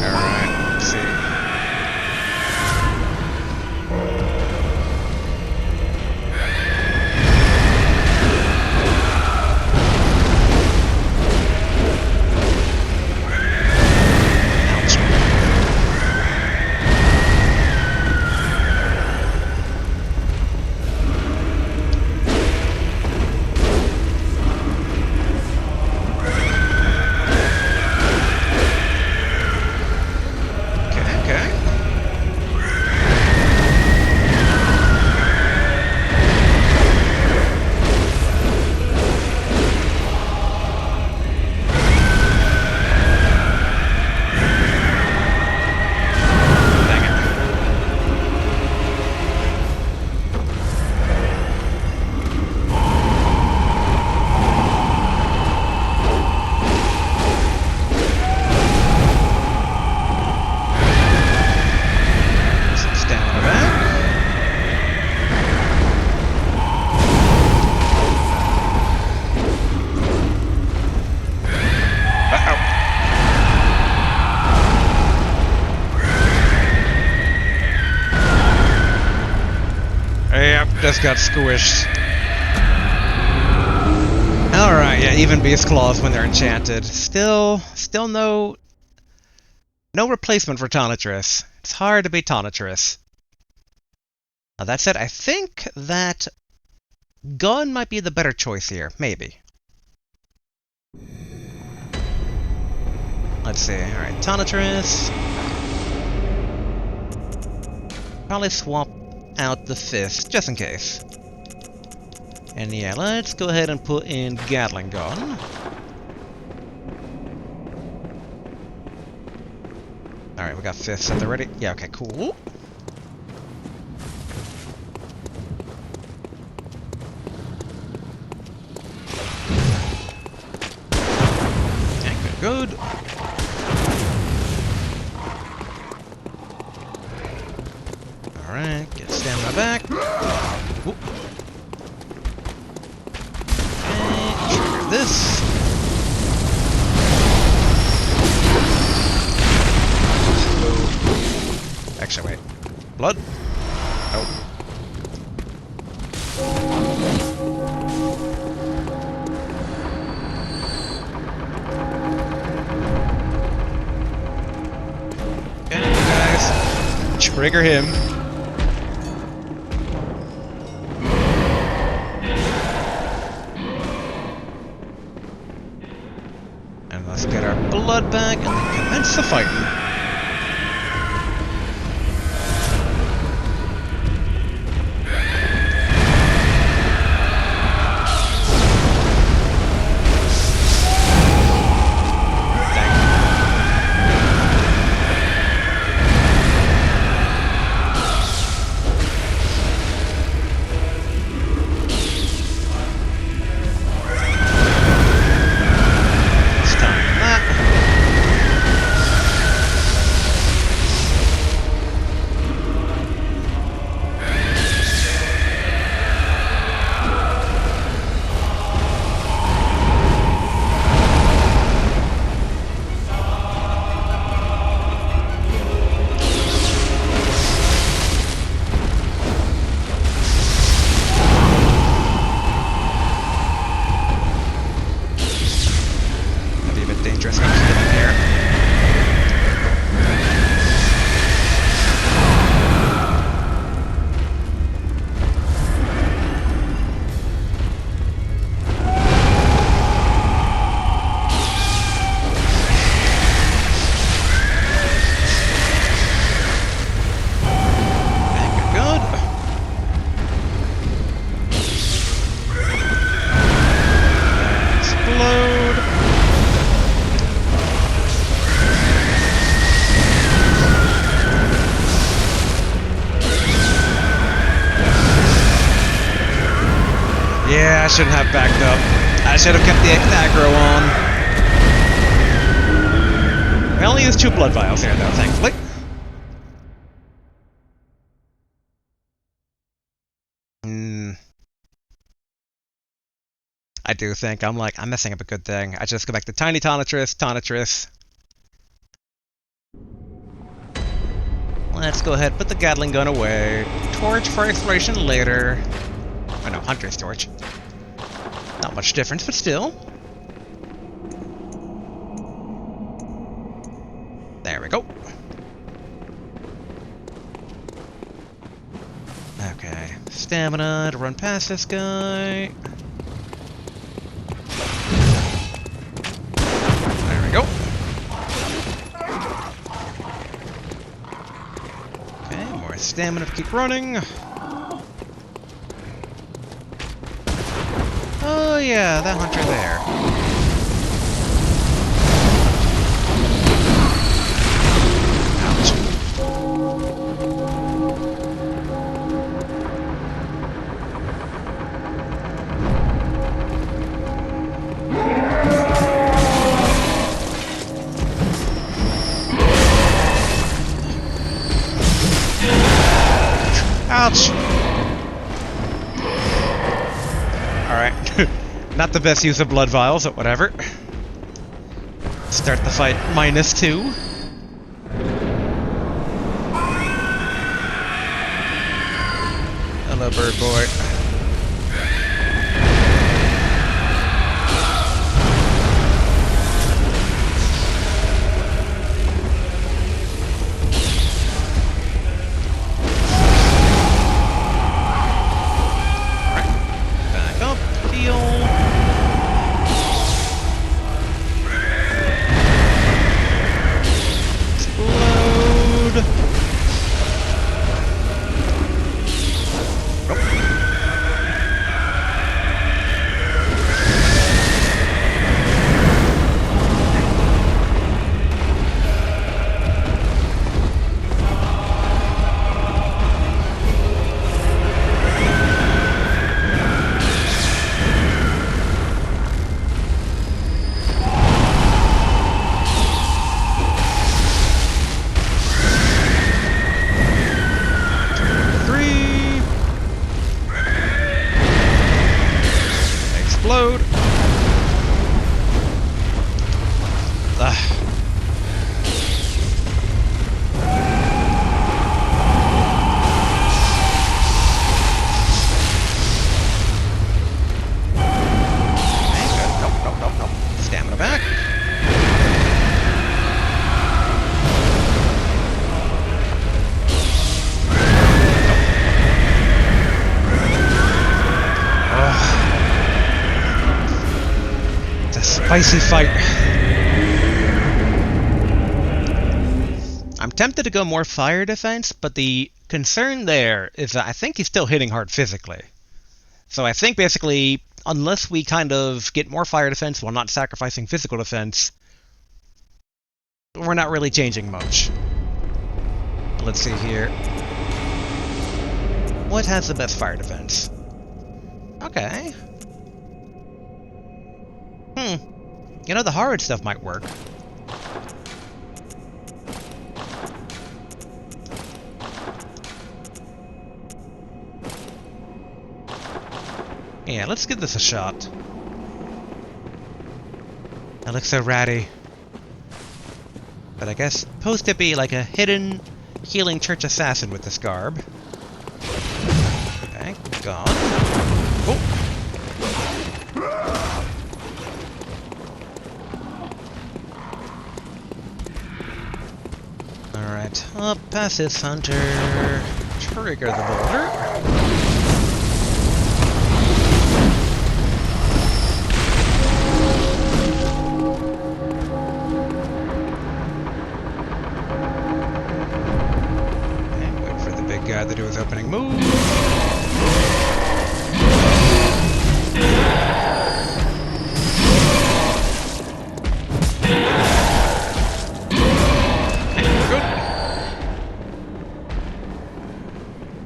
Alright, let's see. Just got squished. Alright, yeah, even beast claws when they're enchanted. Still no replacement for Tonitrus. It's hard to beat Tonitrus. Now that said, I think that gun might be the better choice here. Maybe. Let's see. Alright, Tonitrus. Probably swap out the fist, just in case. And yeah, let's go ahead and put in Gatling gun. Alright, we got fists set there ready. Yeah, okay, cool. Okay, good, good. Alright, get stamina back. Whoop. Okay, trigger this. Actually, wait. Blood? Nope. Okay, guys. Trigger him. Let's get our blood back and then commence the fighting. shouldn't have backed up. I should have kept the aggro on. We only used 2 blood vials here, though, thankfully. I do think I'm messing up a good thing. I just go back to Tiny Tonitrus. Let's go ahead, put the Gatling gun away. Torch for exploration later. Oh no, Hunter's Torch. Not much difference, but still. There we go. Okay, stamina to run past this guy. There we go. Okay, more stamina to keep running. Oh yeah, that hunter there. Ouch! Alright. Not the best use of blood vials, but whatever. Start the fight -2. Hello, bird boy. Explode! Nope. Stamina back. Spicy fight. I'm tempted to go more fire defense, but the concern there is that I think he's still hitting hard physically. So I think basically, unless we kind of get more fire defense while not sacrificing physical defense, we're not really changing much. Let's see here. What has the best fire defense? Okay. You know, the horrid stuff might work. Yeah, let's give this a shot. That looks so ratty. But I guess supposed to be like a hidden healing church assassin with this garb. Okay, gone. Oh! Alright, up past this hunter. Trigger the boulder. Okay, wait for the big guy to do his opening move.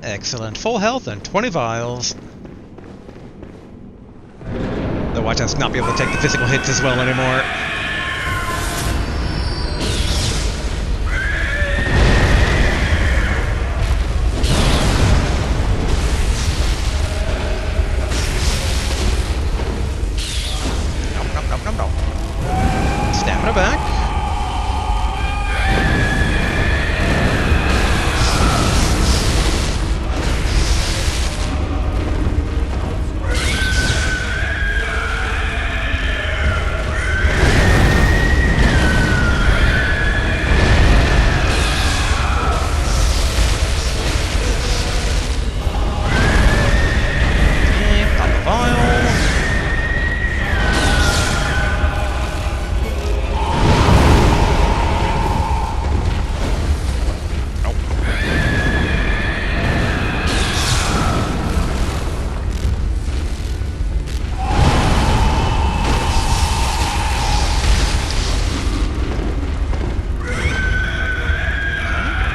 Excellent. Full health and 20 vials. watch us not be able to take the physical hits as well anymore. No. Stamina back.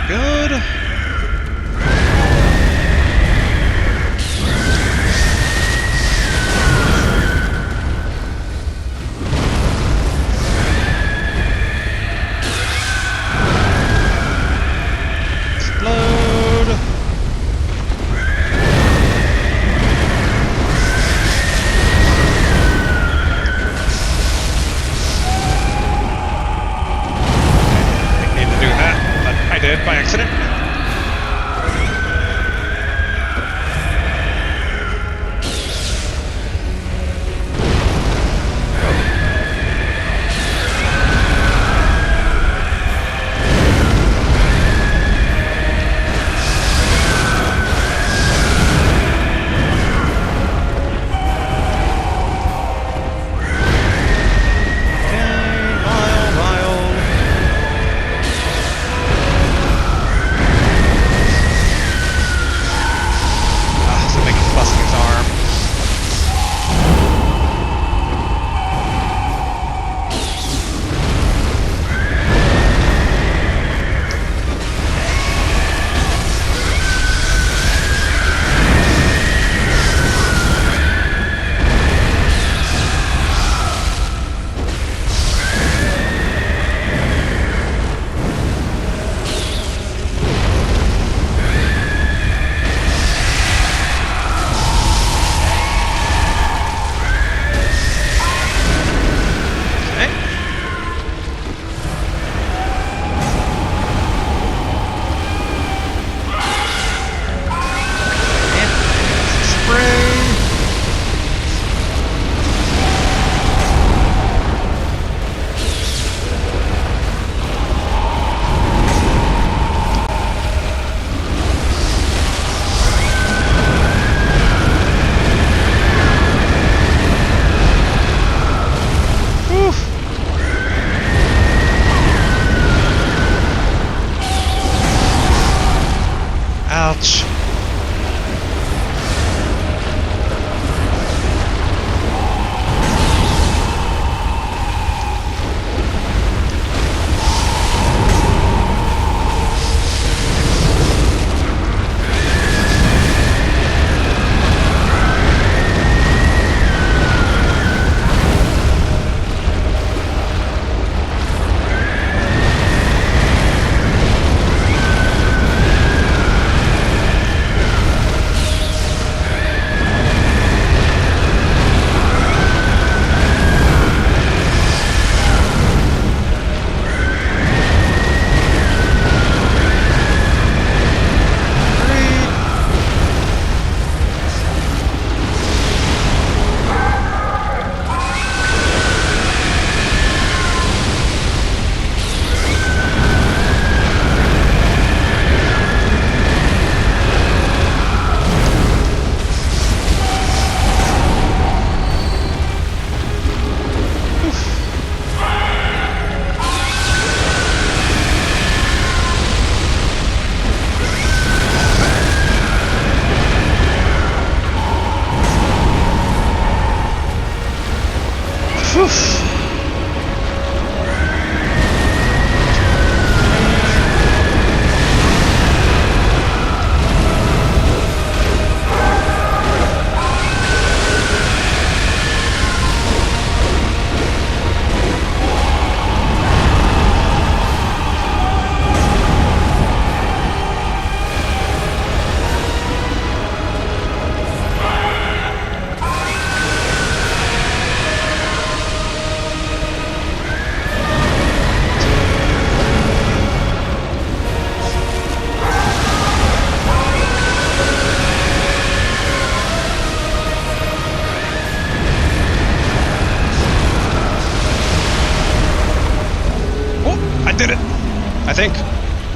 Good. Explode. Didn't need to do that, but I did by accident. Ouch.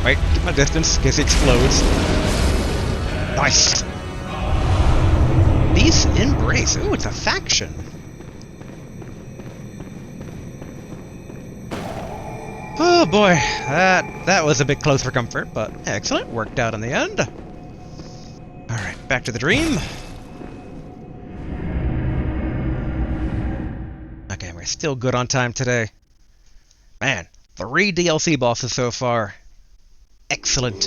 Wait, keep my distance in case he explodes. Nice! Beast Embrace. Ooh, it's a faction. Oh boy, that was a bit close for comfort, but excellent. Worked out in the end. Alright, back to the dream. Okay, we're still good on time today. Man, 3 DLC bosses so far. Excellent.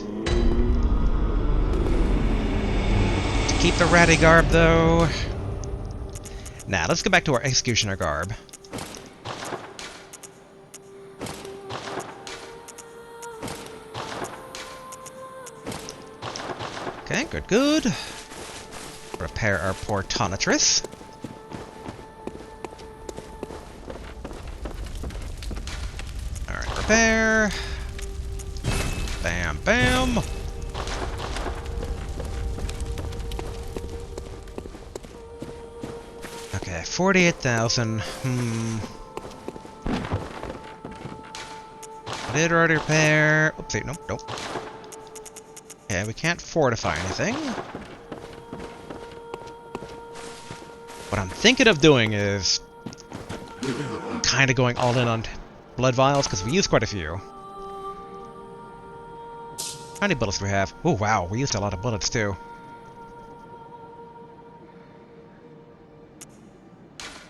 To keep the ratty garb, though. Now, let's go back to our executioner garb. Okay, good, good. Repair our poor Tonatress. Alright, repair. Bam, bam. Okay, 48,000. I did already repair. Oopsie, nope, nope. Okay, we can't fortify anything. What I'm thinking of doing is kind of going all in on blood vials, because we used quite a few. How many bullets do we have? Oh, wow, we used a lot of bullets, too.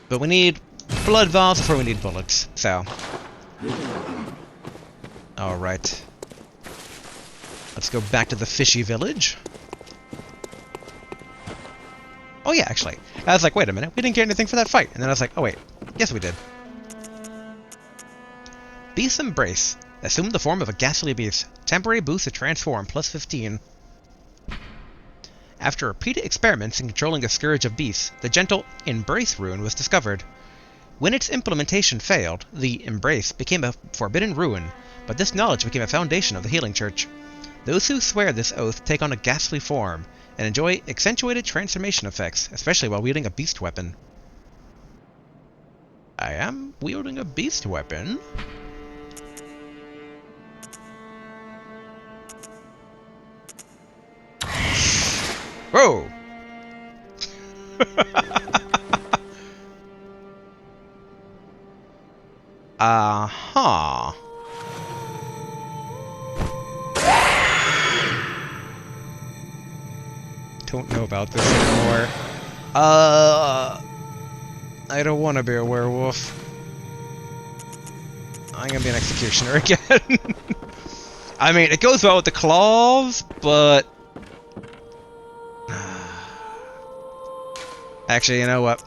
But we need blood vials before we need bullets, so... Alright. Let's go back to the fishy village. Oh yeah, actually. I was like, wait a minute, we didn't get anything for that fight. And then I was like, oh wait, yes we did. Beast Embrace. Assume the form of a ghastly beast. Temporary boost to transform, plus 15. After repeated experiments in controlling a scourge of beasts, the gentle Embrace rune was discovered. When its implementation failed, the Embrace became a forbidden ruin, but this knowledge became a foundation of the Healing Church. Those who swear this oath take on a ghastly form, and enjoy accentuated transformation effects, especially while wielding a beast weapon. I am wielding a beast weapon. Whoa! Uh-huh. Don't know about this anymore. I don't want to be a werewolf. I'm gonna be an executioner again. I mean, it goes well with the claws, but... Actually, you know what?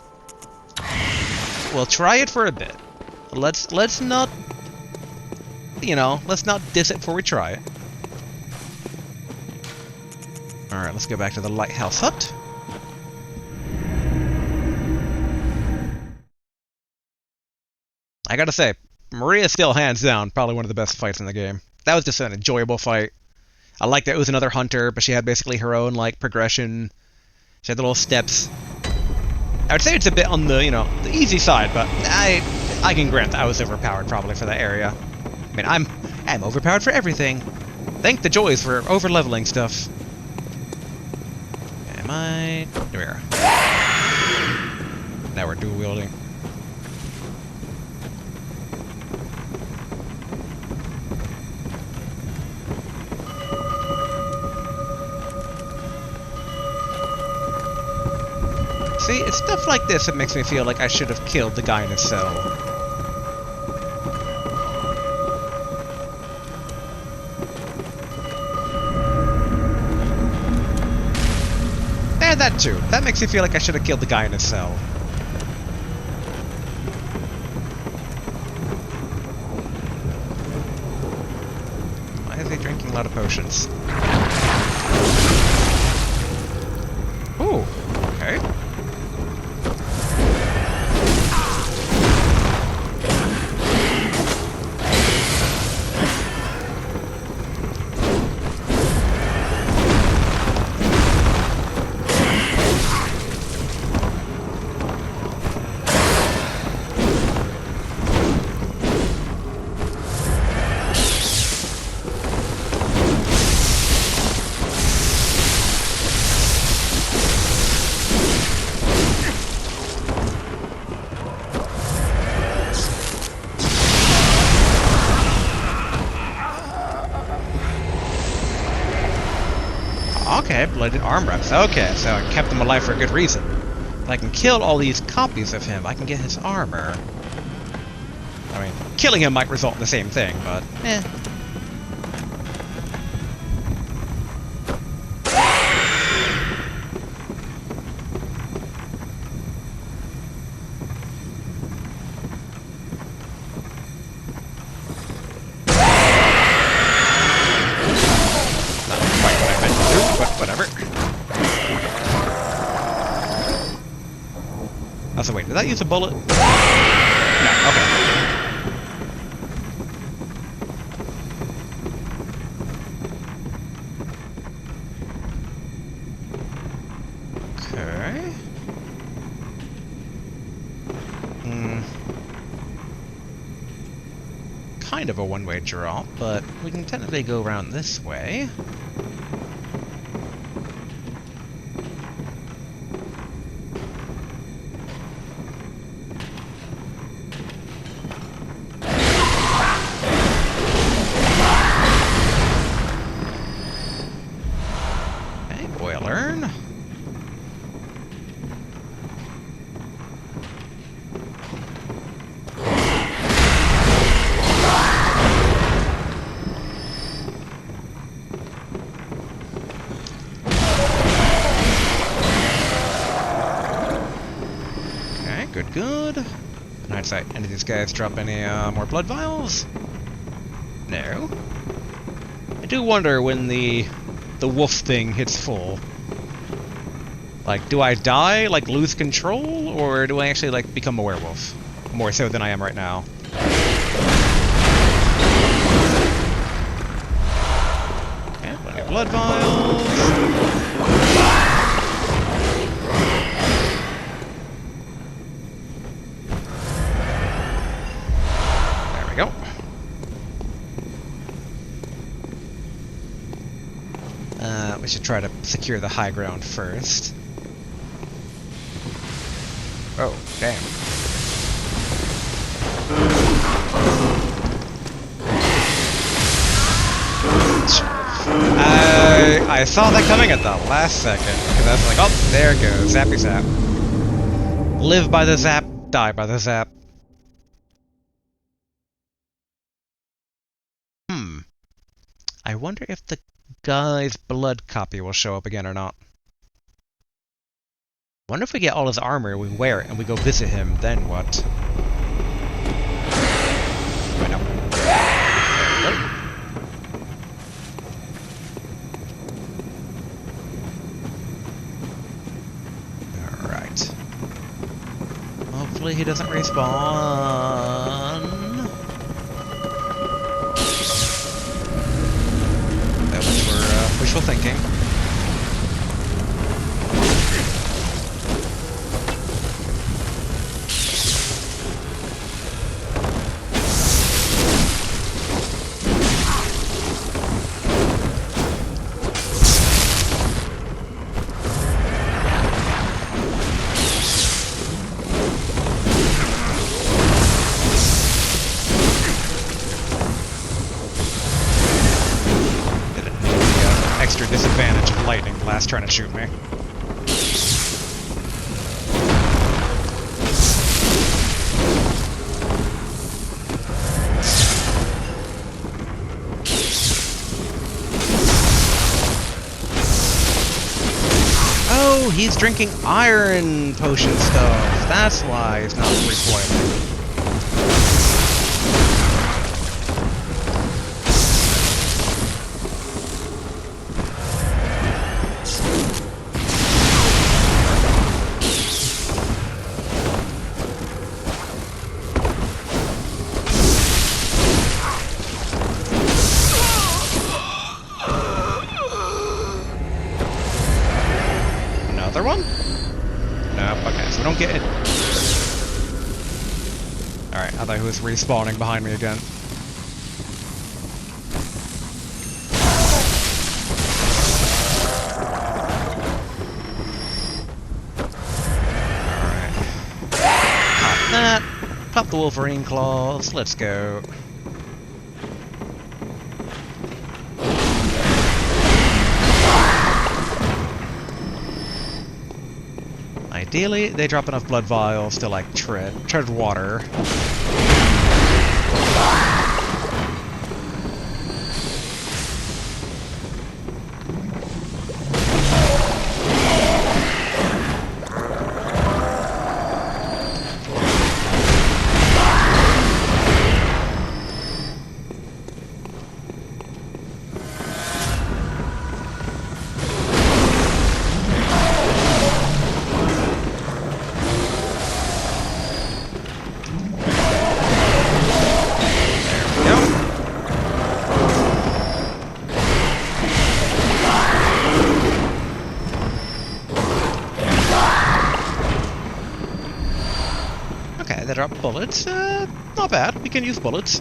We'll try it for a bit. Let's not... You know, let's not diss it before we try it. Alright, let's go back to the lighthouse hut. I gotta say, Maria's still hands down probably one of the best fights in the game. That was just an enjoyable fight. I liked that it was another hunter, but she had basically her own, like, progression. She had the little steps. I would say it's a bit on the, you know, the easy side, but I can grant that I was overpowered probably for that area. I mean, I'm overpowered for everything. Thank the joys for over-leveling stuff. Am I... There we are. Now we're dual-wielding. See, it's stuff like this that makes me feel like I should have killed the guy in his cell. And that too. That makes me feel like I should have killed the guy in his cell. Why is he drinking a lot of potions? Ooh, okay. Okay, blooded arm reps. Okay, so I kept him alive for a good reason. If I can kill all these copies of him, I can get his armor. I mean, killing him might result in the same thing, but eh. Whatever. Oh, so wait, did that use a bullet? No, okay. Okay. Kind of a one-way drop, but we can technically go around this way. Good. Hindsight, any of these guys drop any more blood vials? No. I do wonder when the wolf thing hits full. Like, do I die, like lose control, or do I actually like become a werewolf? More so than I am right now. Okay, plenty of blood vials. Go. We should try to secure the high ground first. Oh, damn. I saw that coming at the last second, because I was like, oh, there it goes, zappy zap. Live by the zap, die by the zap. I wonder if the guy's blood copy will show up again or not. Wonder if we get all his armor, we wear it, and we go visit him, then what? Wait, no. Alright. Hopefully he doesn't respawn. Wishful thinking. Disadvantage of lightning blast trying to shoot me. Oh, he's drinking iron potion stuff. That's why he's not recoiling. One? Nope, okay, so we don't get it. Alright, I thought he was respawning behind me again. Alright. Pop that. Pop the Wolverine claws. Let's go. Ideally, they drop enough blood vials to, like, tread water. They drop bullets. Not bad. We can use bullets.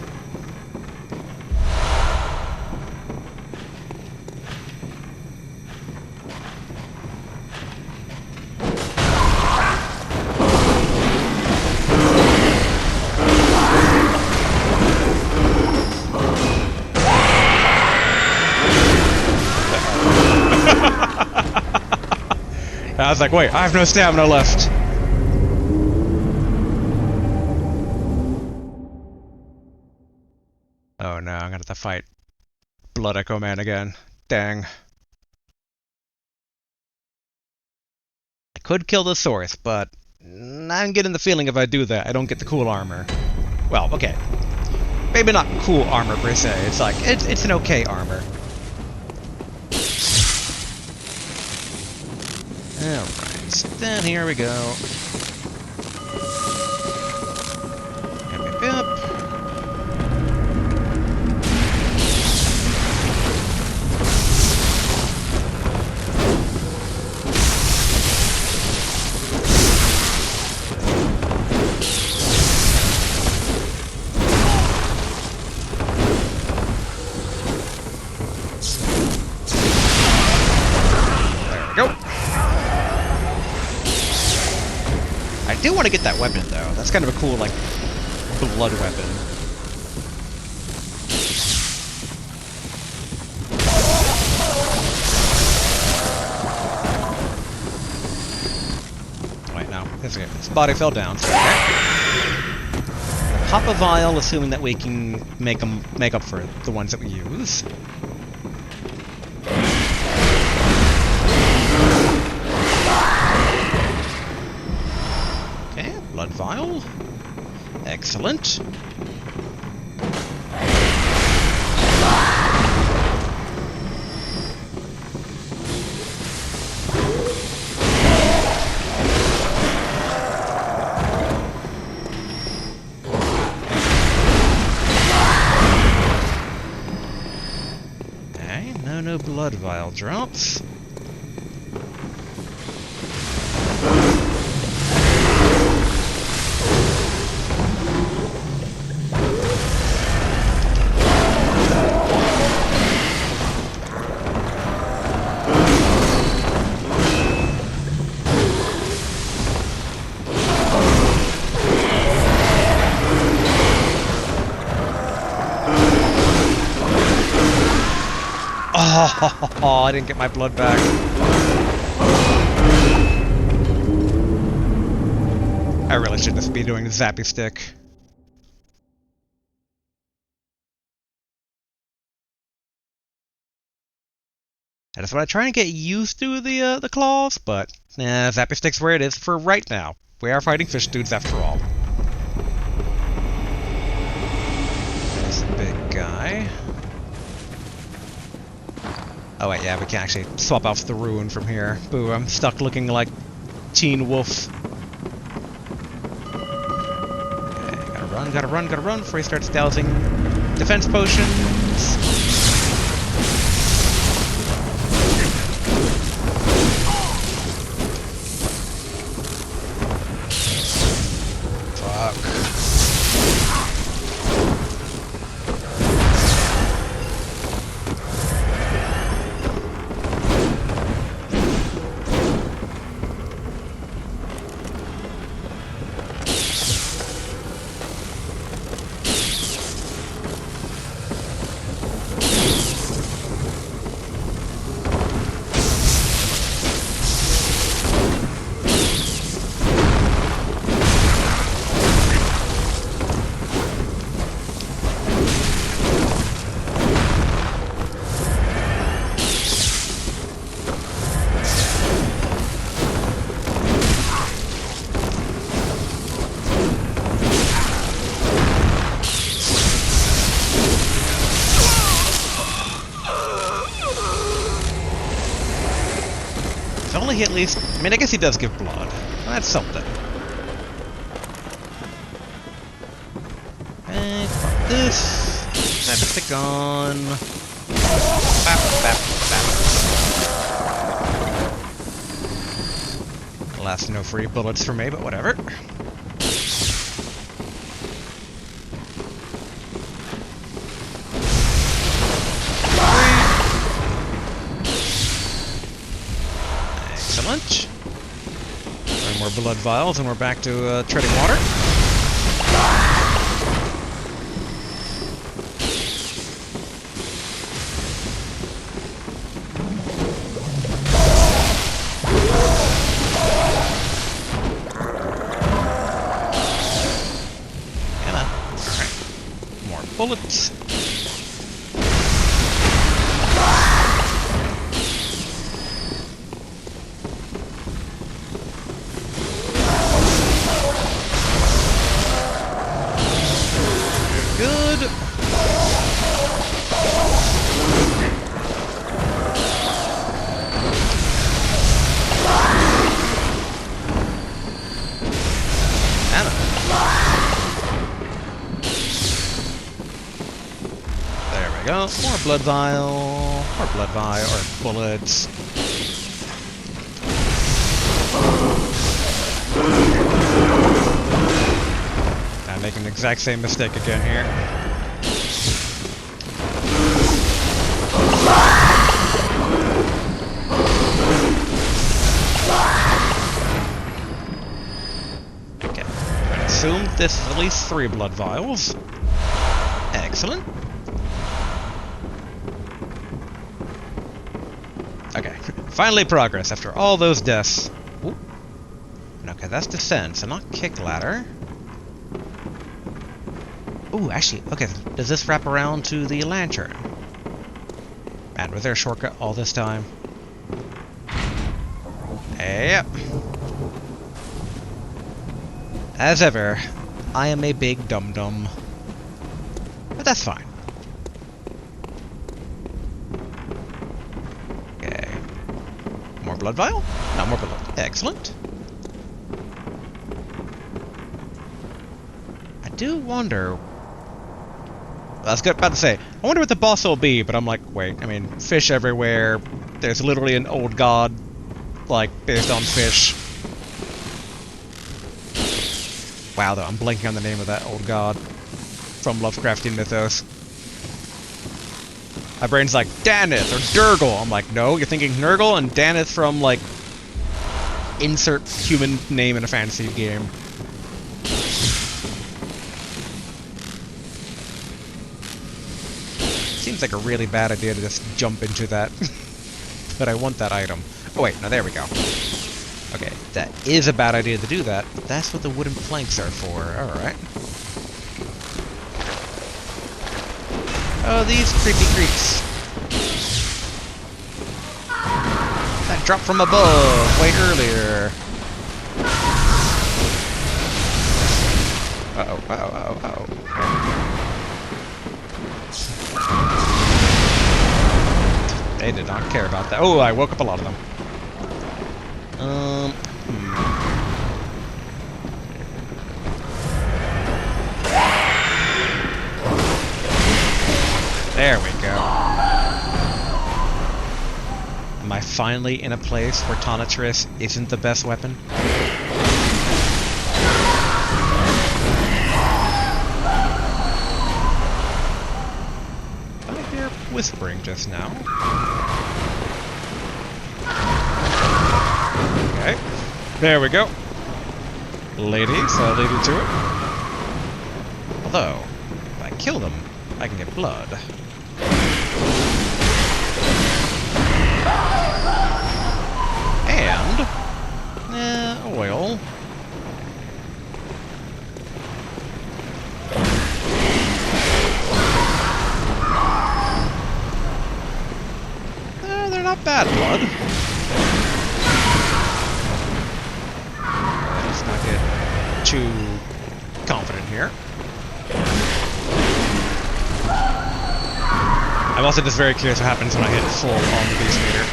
I was like, wait, I have no stamina left. Oh no, I'm gonna have to fight Blood Echo Man again. Dang. I could kill the source, but I'm getting the feeling if I do that, I don't get the cool armor. Well, okay. Maybe not cool armor per se, it's like, it's an okay armor. Alright, then here we go. Yep, yep, yep. I do want to get that weapon, though. That's kind of a cool, like, blood weapon. Wait, no. His body fell down. So okay. Pop a vial, assuming that we can make up for the ones that we use. Blood vial. Excellent. Okay, no blood vial drops. Oh, I didn't get my blood back. I really shouldn't be doing the zappy stick. That is what I try and get used to the claws, but zappy stick's where it is for right now. We are fighting fish dudes after all. There's the big guy. Oh wait, yeah, we can't actually swap out the ruin from here. Boo, I'm stuck looking like Teen Wolf. Okay, gotta run before he starts dousing defense potions. only he at least... I mean, I guess he does give blood. That's something. And pop this. Snap it stick on. Bap, bap, bap. Alas, no free bullets for me, but whatever. Excellent. More blood vials, and we're back to treading water. Alright. More bullets. Good. Anna. There we go. More blood vial. More blood vial. Or bullets. I'm making the exact same mistake again here. Okay. I assume this is at least 3 blood vials. Excellent. Okay. Finally progress after all those deaths. Ooh. Okay, that's descent, so not kick ladder. Ooh, actually, okay, does this wrap around to the lantern? Man, was there a shortcut all this time? Yep. As ever, I am a big dum-dum. But that's fine. Okay. More blood vial? No, more blood. Excellent. I do wonder... I was about to say, I wonder what the boss will be, but I'm like, wait, I mean, fish everywhere. There's literally an old god, like, based on fish. Wow, though, I'm blanking on the name of that old god from Lovecraftian mythos. My brain's like, Danith or Durgle. I'm like, no, you're thinking Nurgle and Danith from, like, insert human name in a fantasy game. Seems like a really bad idea to just jump into that. But I want that item. Oh wait, no, there we go. Okay, that is a bad idea to do that, but that's what the wooden planks are for. Alright. Oh, these creepy creeps. That dropped from above way earlier. Uh-oh, uh-oh, uh-oh. They did not care about that. Oh, I woke up a lot of them. There we go. Am I finally in a place where Tonitrus isn't the best weapon? I hear whispering just now. Okay. There we go. Ladies, I'll leave you to it. Although, if I kill them, I can get blood. And... oil. They're not bad blood. Let's not get too confident here. I'm also just very curious what happens when I hit full on the beast meter.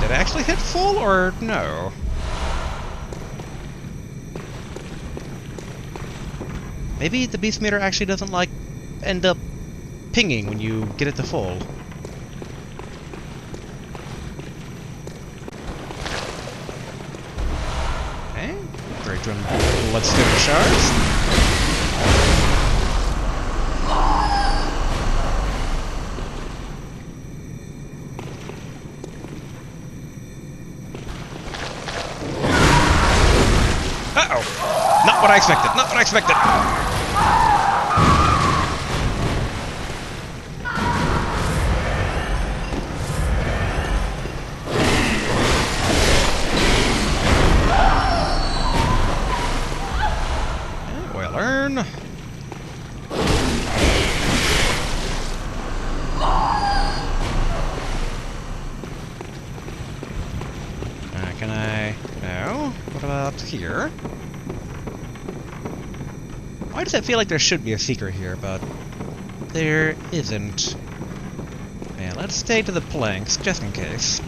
Did I actually hit full or no? Maybe the beast meter actually doesn't, like, end up pinging when you get it to full. Okay. Great drum bloodstone shards. Uh-oh! Not what I expected, not what I expected! Well earned. Can I... No? What about here? Why does it feel like there should be a secret here, but there isn't? Yeah, let's stay to the planks, just in case.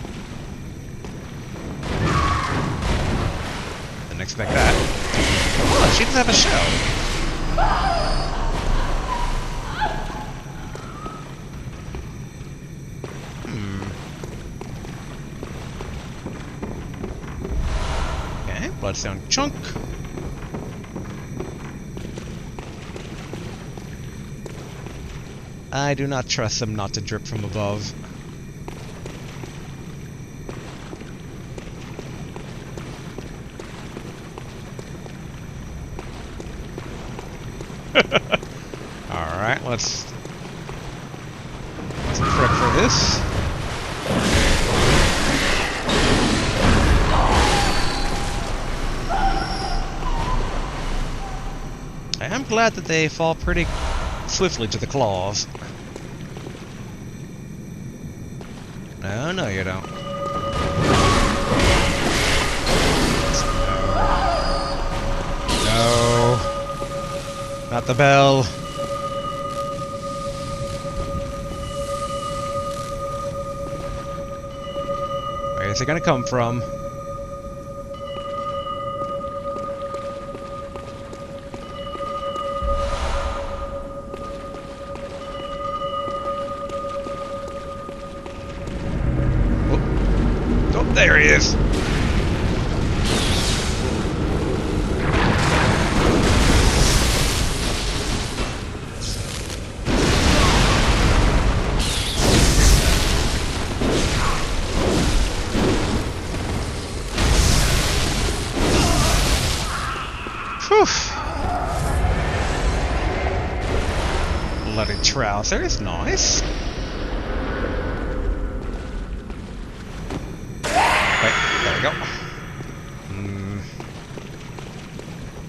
Didn't expect that. Oh, she does have a shell. Okay, bloodstone chunk. I do not trust them not to drip from above. Alright, let's prep for this. I am glad that they fall pretty swiftly to the claws. No, no, you don't. No. Not the bell. Where is it gonna come from? Oh, there he is. Bloody trousers, nice. Wait, there we go.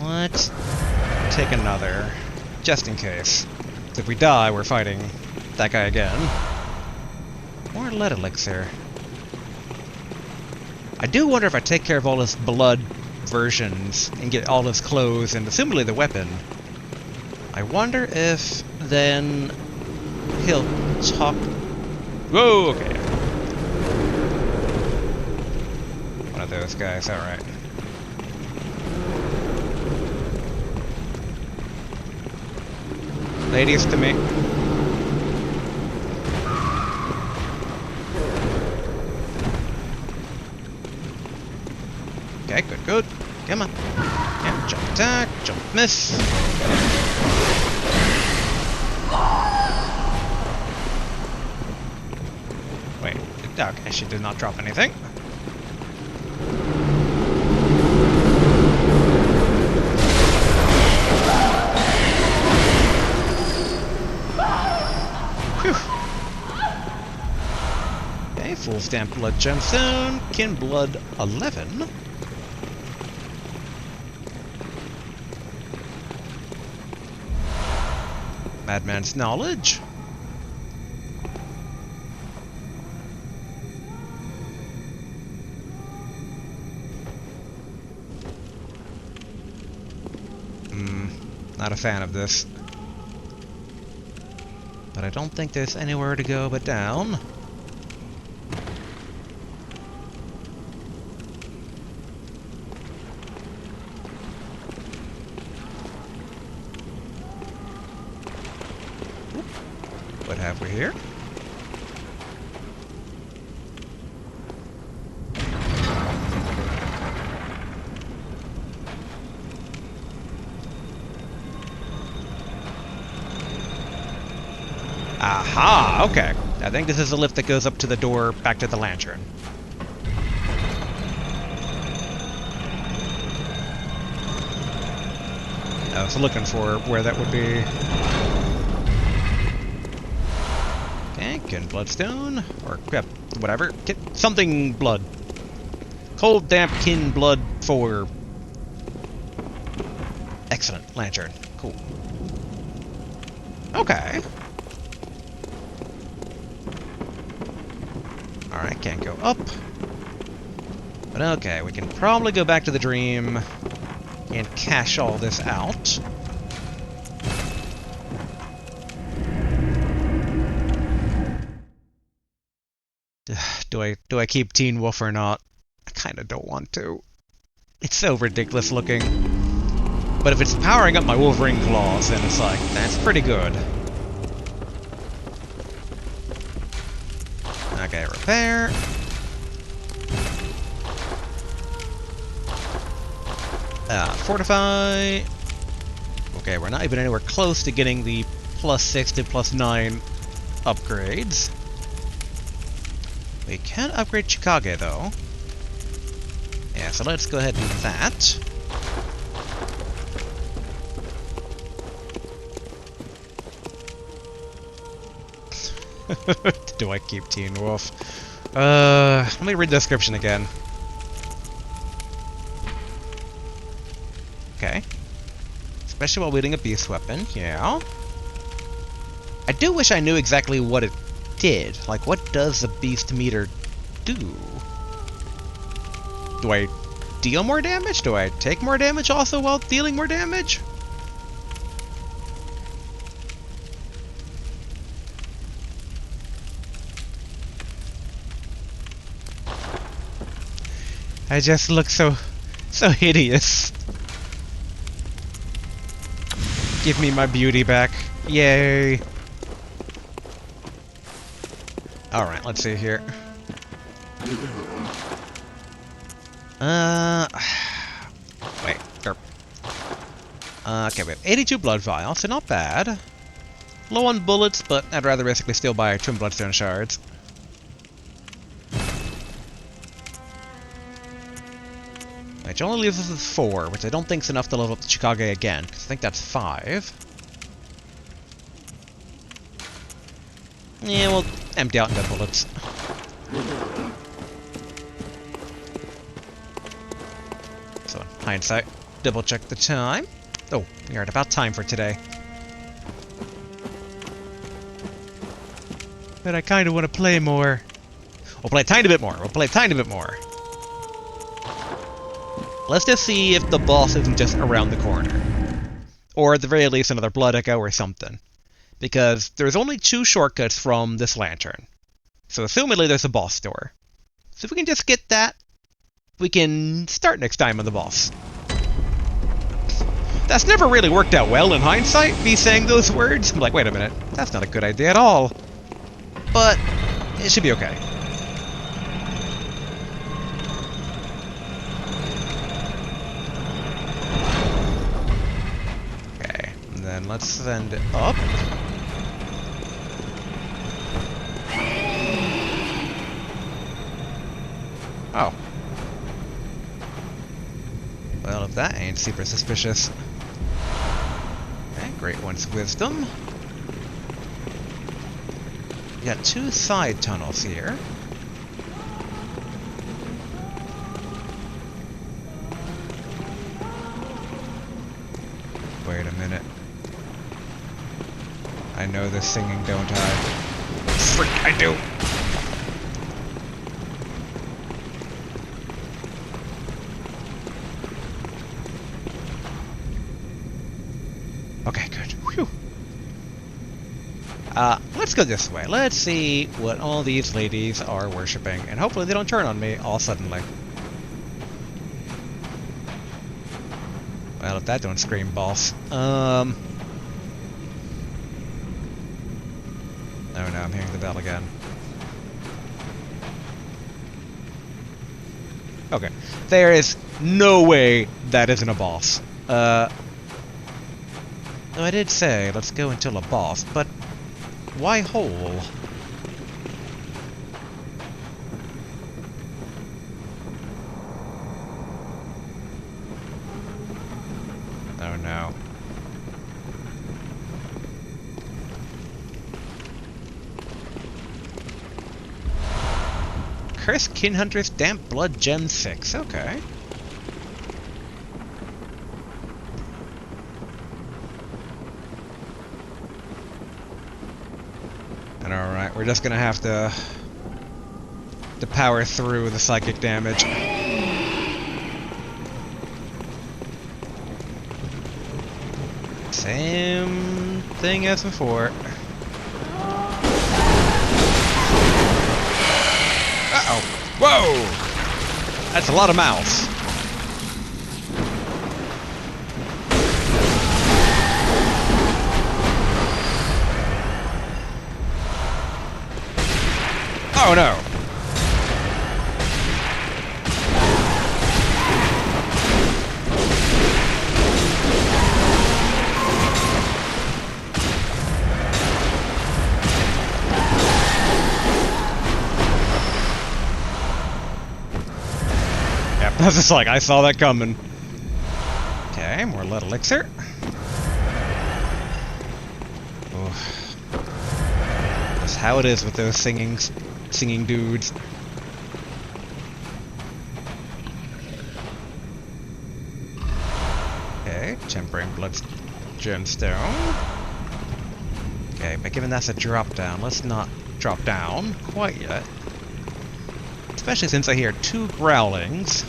Let's take another, just in case. If we die, we're fighting that guy again. More lead elixir. I do wonder if I take care of all his blood versions and get all his clothes and assumably the weapon. I wonder if then he'll talk. Whoa, okay. One of those guys, alright. Ladies to me. Okay, good, good. Come on. Yeah, jump attack, jump miss. Wait, okay, she did not drop anything. Phew. Okay, full stamp blood gemstone, kin blood 11. Madman's knowledge. Not a fan of this. But I don't think there's anywhere to go but down. have we here? Aha! Okay. I think this is the lift that goes up to the door back to the lantern. I was looking for where that would be. Okay, getting bloodstone. Or, yeah, whatever. Get something blood. Cold, damp, kin blood for... Excellent. Lantern. Cool. Okay. Alright, can't go up. But okay, we can probably go back to the dream and cash all this out. Do I keep Teen Wolf or not? I kinda don't want to. It's so ridiculous looking. But if it's powering up my Wolverine claws, then it's like, that's pretty good. Okay, repair. Fortify. Okay, we're not even anywhere close to getting the +6 to +9 upgrades. We can upgrade Chicago, though. Yeah, so let's go ahead and do that. Do I keep Teen Wolf? Let me read the description again. Okay. Especially while wielding a beast weapon, yeah. I do wish I knew exactly what it did. Like, what does the beast meter do? Do I deal more damage? Do I take more damage also while dealing more damage? I just look so hideous. Give me my beauty back. Yay. Alright, let's see here. Wait. Derp. Okay, we have 82 blood vials, so not bad. Low on bullets, but I'd rather basically still buy twin bloodstone shards. Which only leaves us with 4, which I don't think is enough to level up the Chicago again, because I think that's 5. Yeah, we'll empty out the bullets. So, in hindsight, double check the time. Oh, we are at about time for today. But I kind of want to play more. We'll play a tiny bit more. We'll play a tiny bit more. Let's just see if the boss isn't just around the corner. Or at the very least another Blood Echo or something. Because there's only 2 shortcuts from this lantern. So assumedly there's a boss door. So if we can just get that, we can start next time on the boss. That's never really worked out well in hindsight, me saying those words. I'm like, wait a minute, that's not a good idea at all. But it should be okay. Okay, and then let's send it up. Oh. Well, if that ain't super suspicious. Okay, Great One's Wisdom. We got 2 side tunnels here. Wait a minute. I know this singing, don't I? Freak, I do! Okay, good. Whew. Let's go this way. Let's see what all these ladies are worshipping, and hopefully they don't turn on me all suddenly. Well, if that don't scream boss. I'm hearing the bell again. Okay. There is no way that isn't a boss. Though I did say, let's go until a boss, but why hole? Oh no. Curse Kin Hunter's Damp Blood Gem 6, okay. And alright, we're just gonna have to power through the psychic damage. Same thing as before. Uh-oh. Whoa! That's a lot of mouths. Oh no! Yep, that's just like, I saw that coming. Okay, more lead elixir. Oof. That's how it is with those singing dudes. Okay, Tempering Blood Gemstone. Okay, but given that's a drop down, let's not drop down quite yet. Especially since I hear 2 growlings.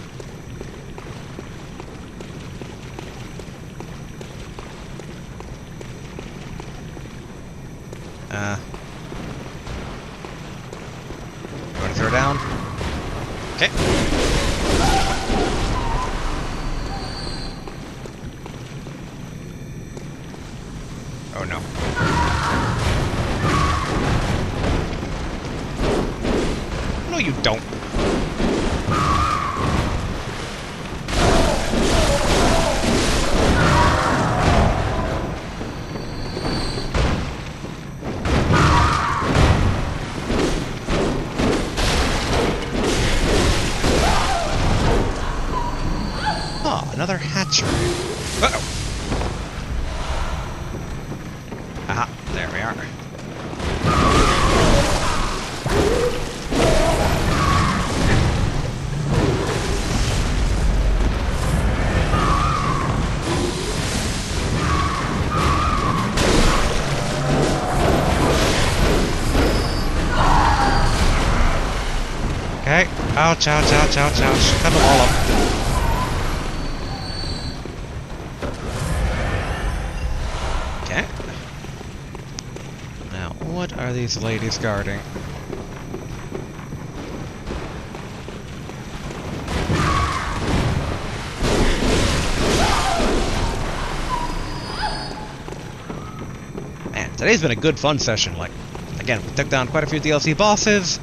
You want to throw down? Okay. Oh no. No, you don't. Another hatchery. Uh-oh. Aha, there we are. Okay. Ouch, ouch, ouch, ouch, ouch. Cut them all up. What are these ladies guarding? Man, today's been a good fun session. Like, again, we took down quite a few DLC bosses.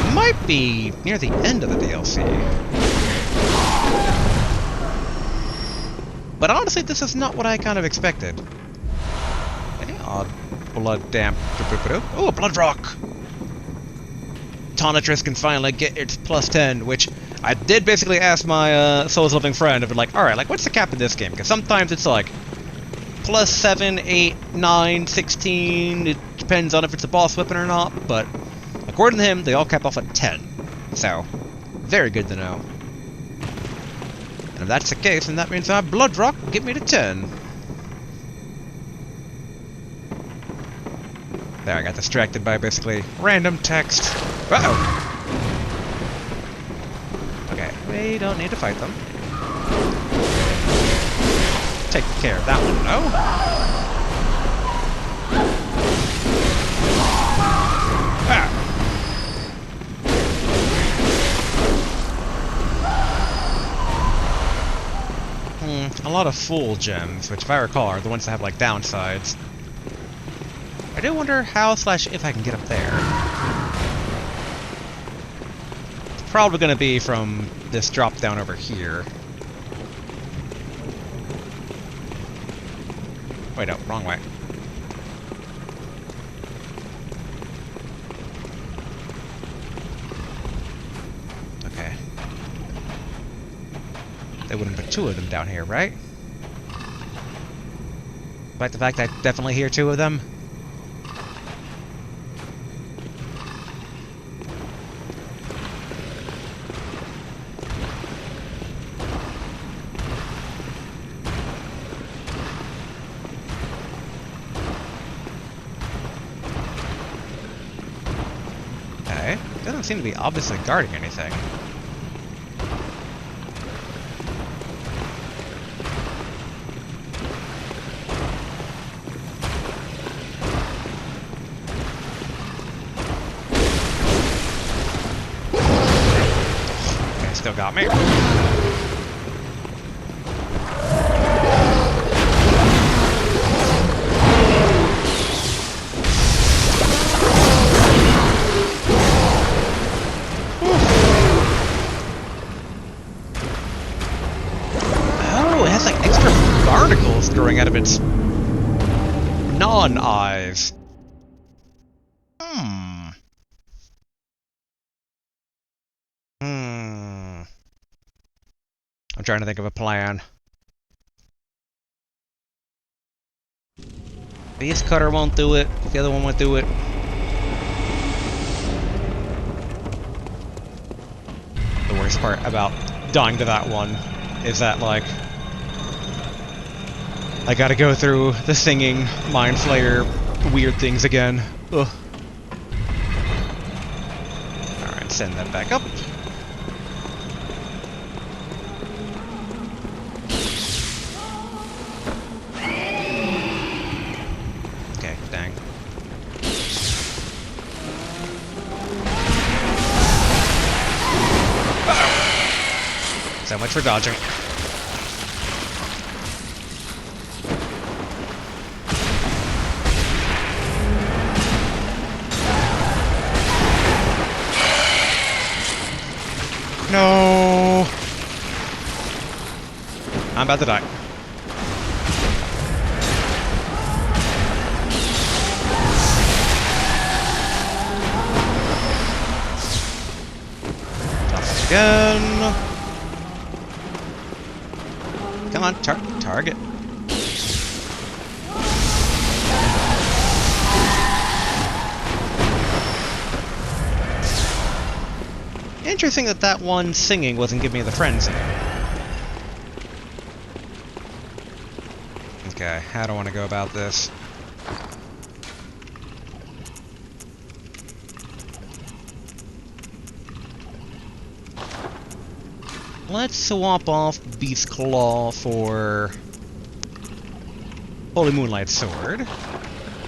We might be near the end of the DLC. But honestly, this is not what I kind of expected. Blood damp. Oh, a blood rock! Tonitrus can finally get its plus 10, which I did basically ask my Souls Loving friend, and like, alright, like, what's the cap in this game? Because sometimes it's like plus 7, 8, 9, 16, it depends on if it's a boss weapon or not, but according to him, they all cap off at 10. So, very good to know. And if that's the case, then that means our blood rock will get me to 10. There, I got distracted by basically random text. Uh-oh! Okay, we don't need to fight them. Take care of that one, no? Ah! A lot of full gems, which if I recall are the ones that have like downsides. do wonder how / if I can get up there. It's probably going to be from this drop down over here. Wait, no, wrong way. Okay. They wouldn't put 2 of them down here, right? Like the fact that I definitely hear 2 of them. Okay. Doesn't seem to be obviously guarding anything. Still got me. Oh, it has like extra barnacles growing out of its non-eyes. I'm trying to think of a plan. This cutter won't do it. The other one won't do it. The worst part about dying to that one is that, like, I gotta go through the singing, mind flayer, weird things again. Ugh. Alright, send that back up. Okay, dang. Uh-oh. So much for dodging. No! I'm about to die. Toss it again. Come on, target. Interesting that that one singing wasn't giving me the frenzy. Okay, how do I want to go about this? Let's swap off Beast Claw for Holy Moonlight Sword,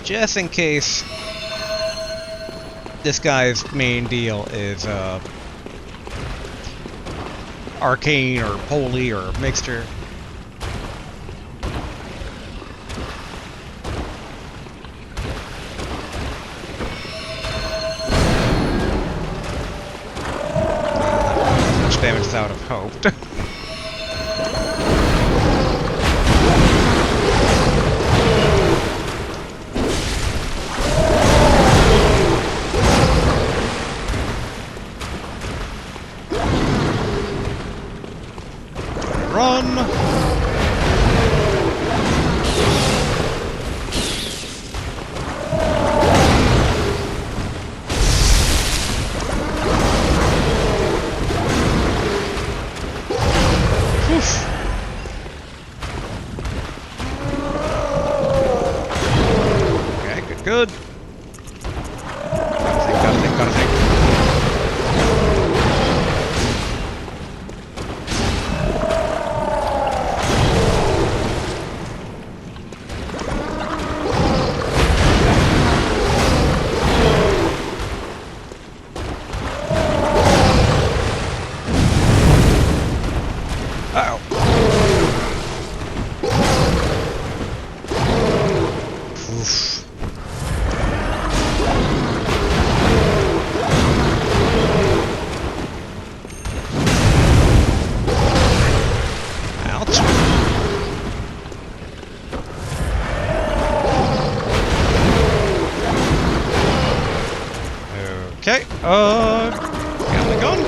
just in case this guy's main deal is arcane or holy or mixture. As much damage as I would have hoped. Run! Oof. Okay, good. Gotta think. Uh-oh. Oof. Got my gun.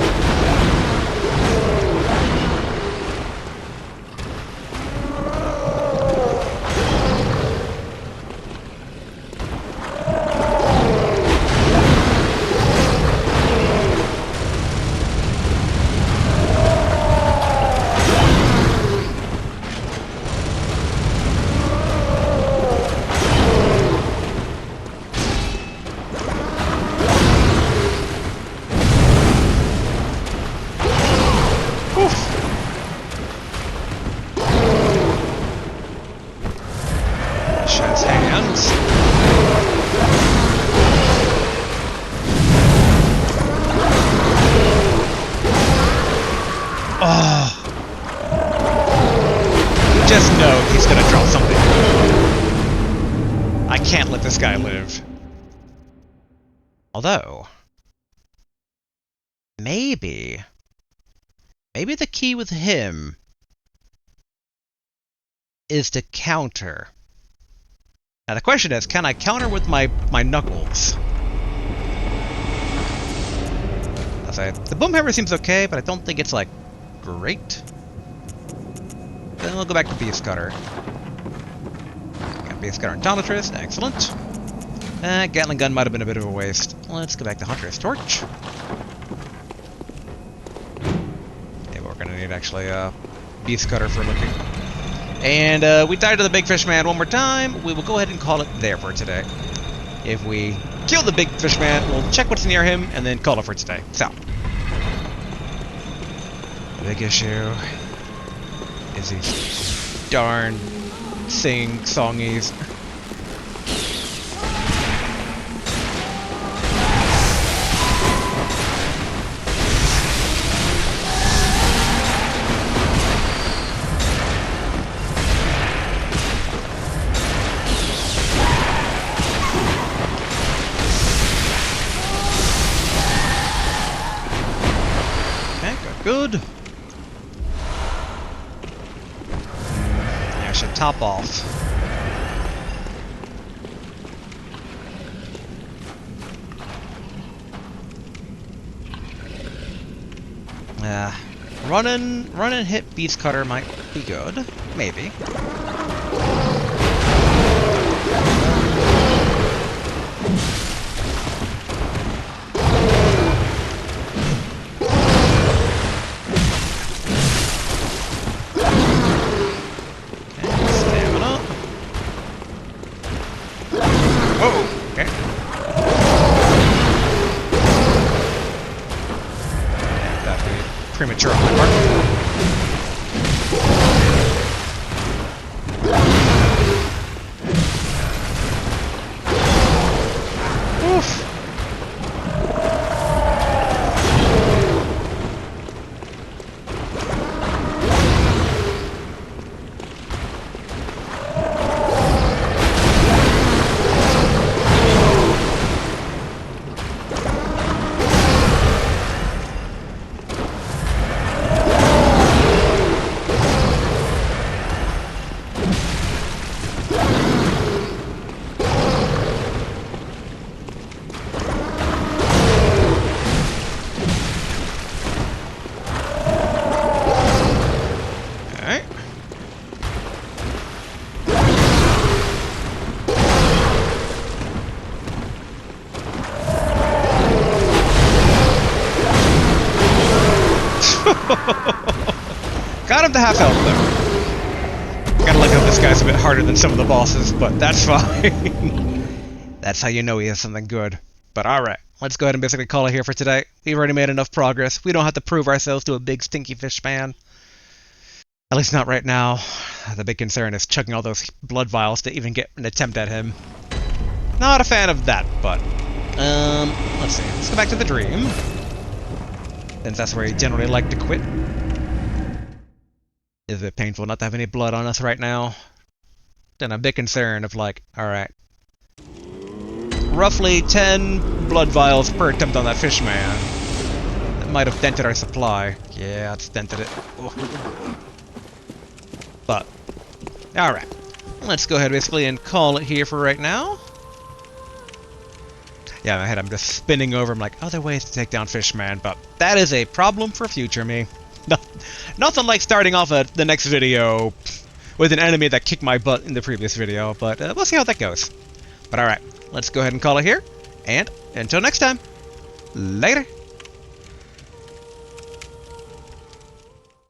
His hands. Oh. Just know he's gonna drop something. I can't let this guy live. Although, maybe the key with him is to counter. Now the question is, can I counter with my knuckles? I'll say, the boom hammer seems okay, but I don't think it's, like, great. Then we'll go back to Beast Cutter. Got Beast Cutter and Tomatrist, excellent. Gatling gun might have been a bit of a waste. Let's go back to Hunter's Torch. Yeah, but we're gonna need, actually, Beast Cutter for looking. And we died to the big fish man one more time. We will go ahead and call it there for today. If we kill the big fish man, we'll check what's near him and then call it for today. So, the big issue is these darn sing-songies. Good. I should top off. Run and hit Beast Cutter might be good. Maybe. Premature on my part. Oof. Got him to half health though. Gotta look up, this guy's a bit harder than some of the bosses, but that's fine. That's how you know he has something good. But alright, let's go ahead and basically call it here for today. We've already made enough progress. We don't have to prove ourselves to a big stinky fish man. At least not right now. The big concern is chugging all those blood vials to even get an attempt at him. Not a fan of that, but... let's see. Let's go back to the dream. Since that's where he generally liked to quit. Is it painful not to have any blood on us right now? Then a big concern of like, alright. Roughly 10 blood vials per attempt on that fish man. That might have dented our supply. Yeah, it's dented it. Ugh. But, alright. Let's go ahead basically and call it here for right now. Yeah, in my head I'm just spinning over. I'm like, other ways to take down Fishman, but that is a problem for future me. Nothing like starting off the next video with an enemy that kicked my butt in the previous video, but we'll see how that goes. But alright, let's go ahead and call it here, and until next time, later!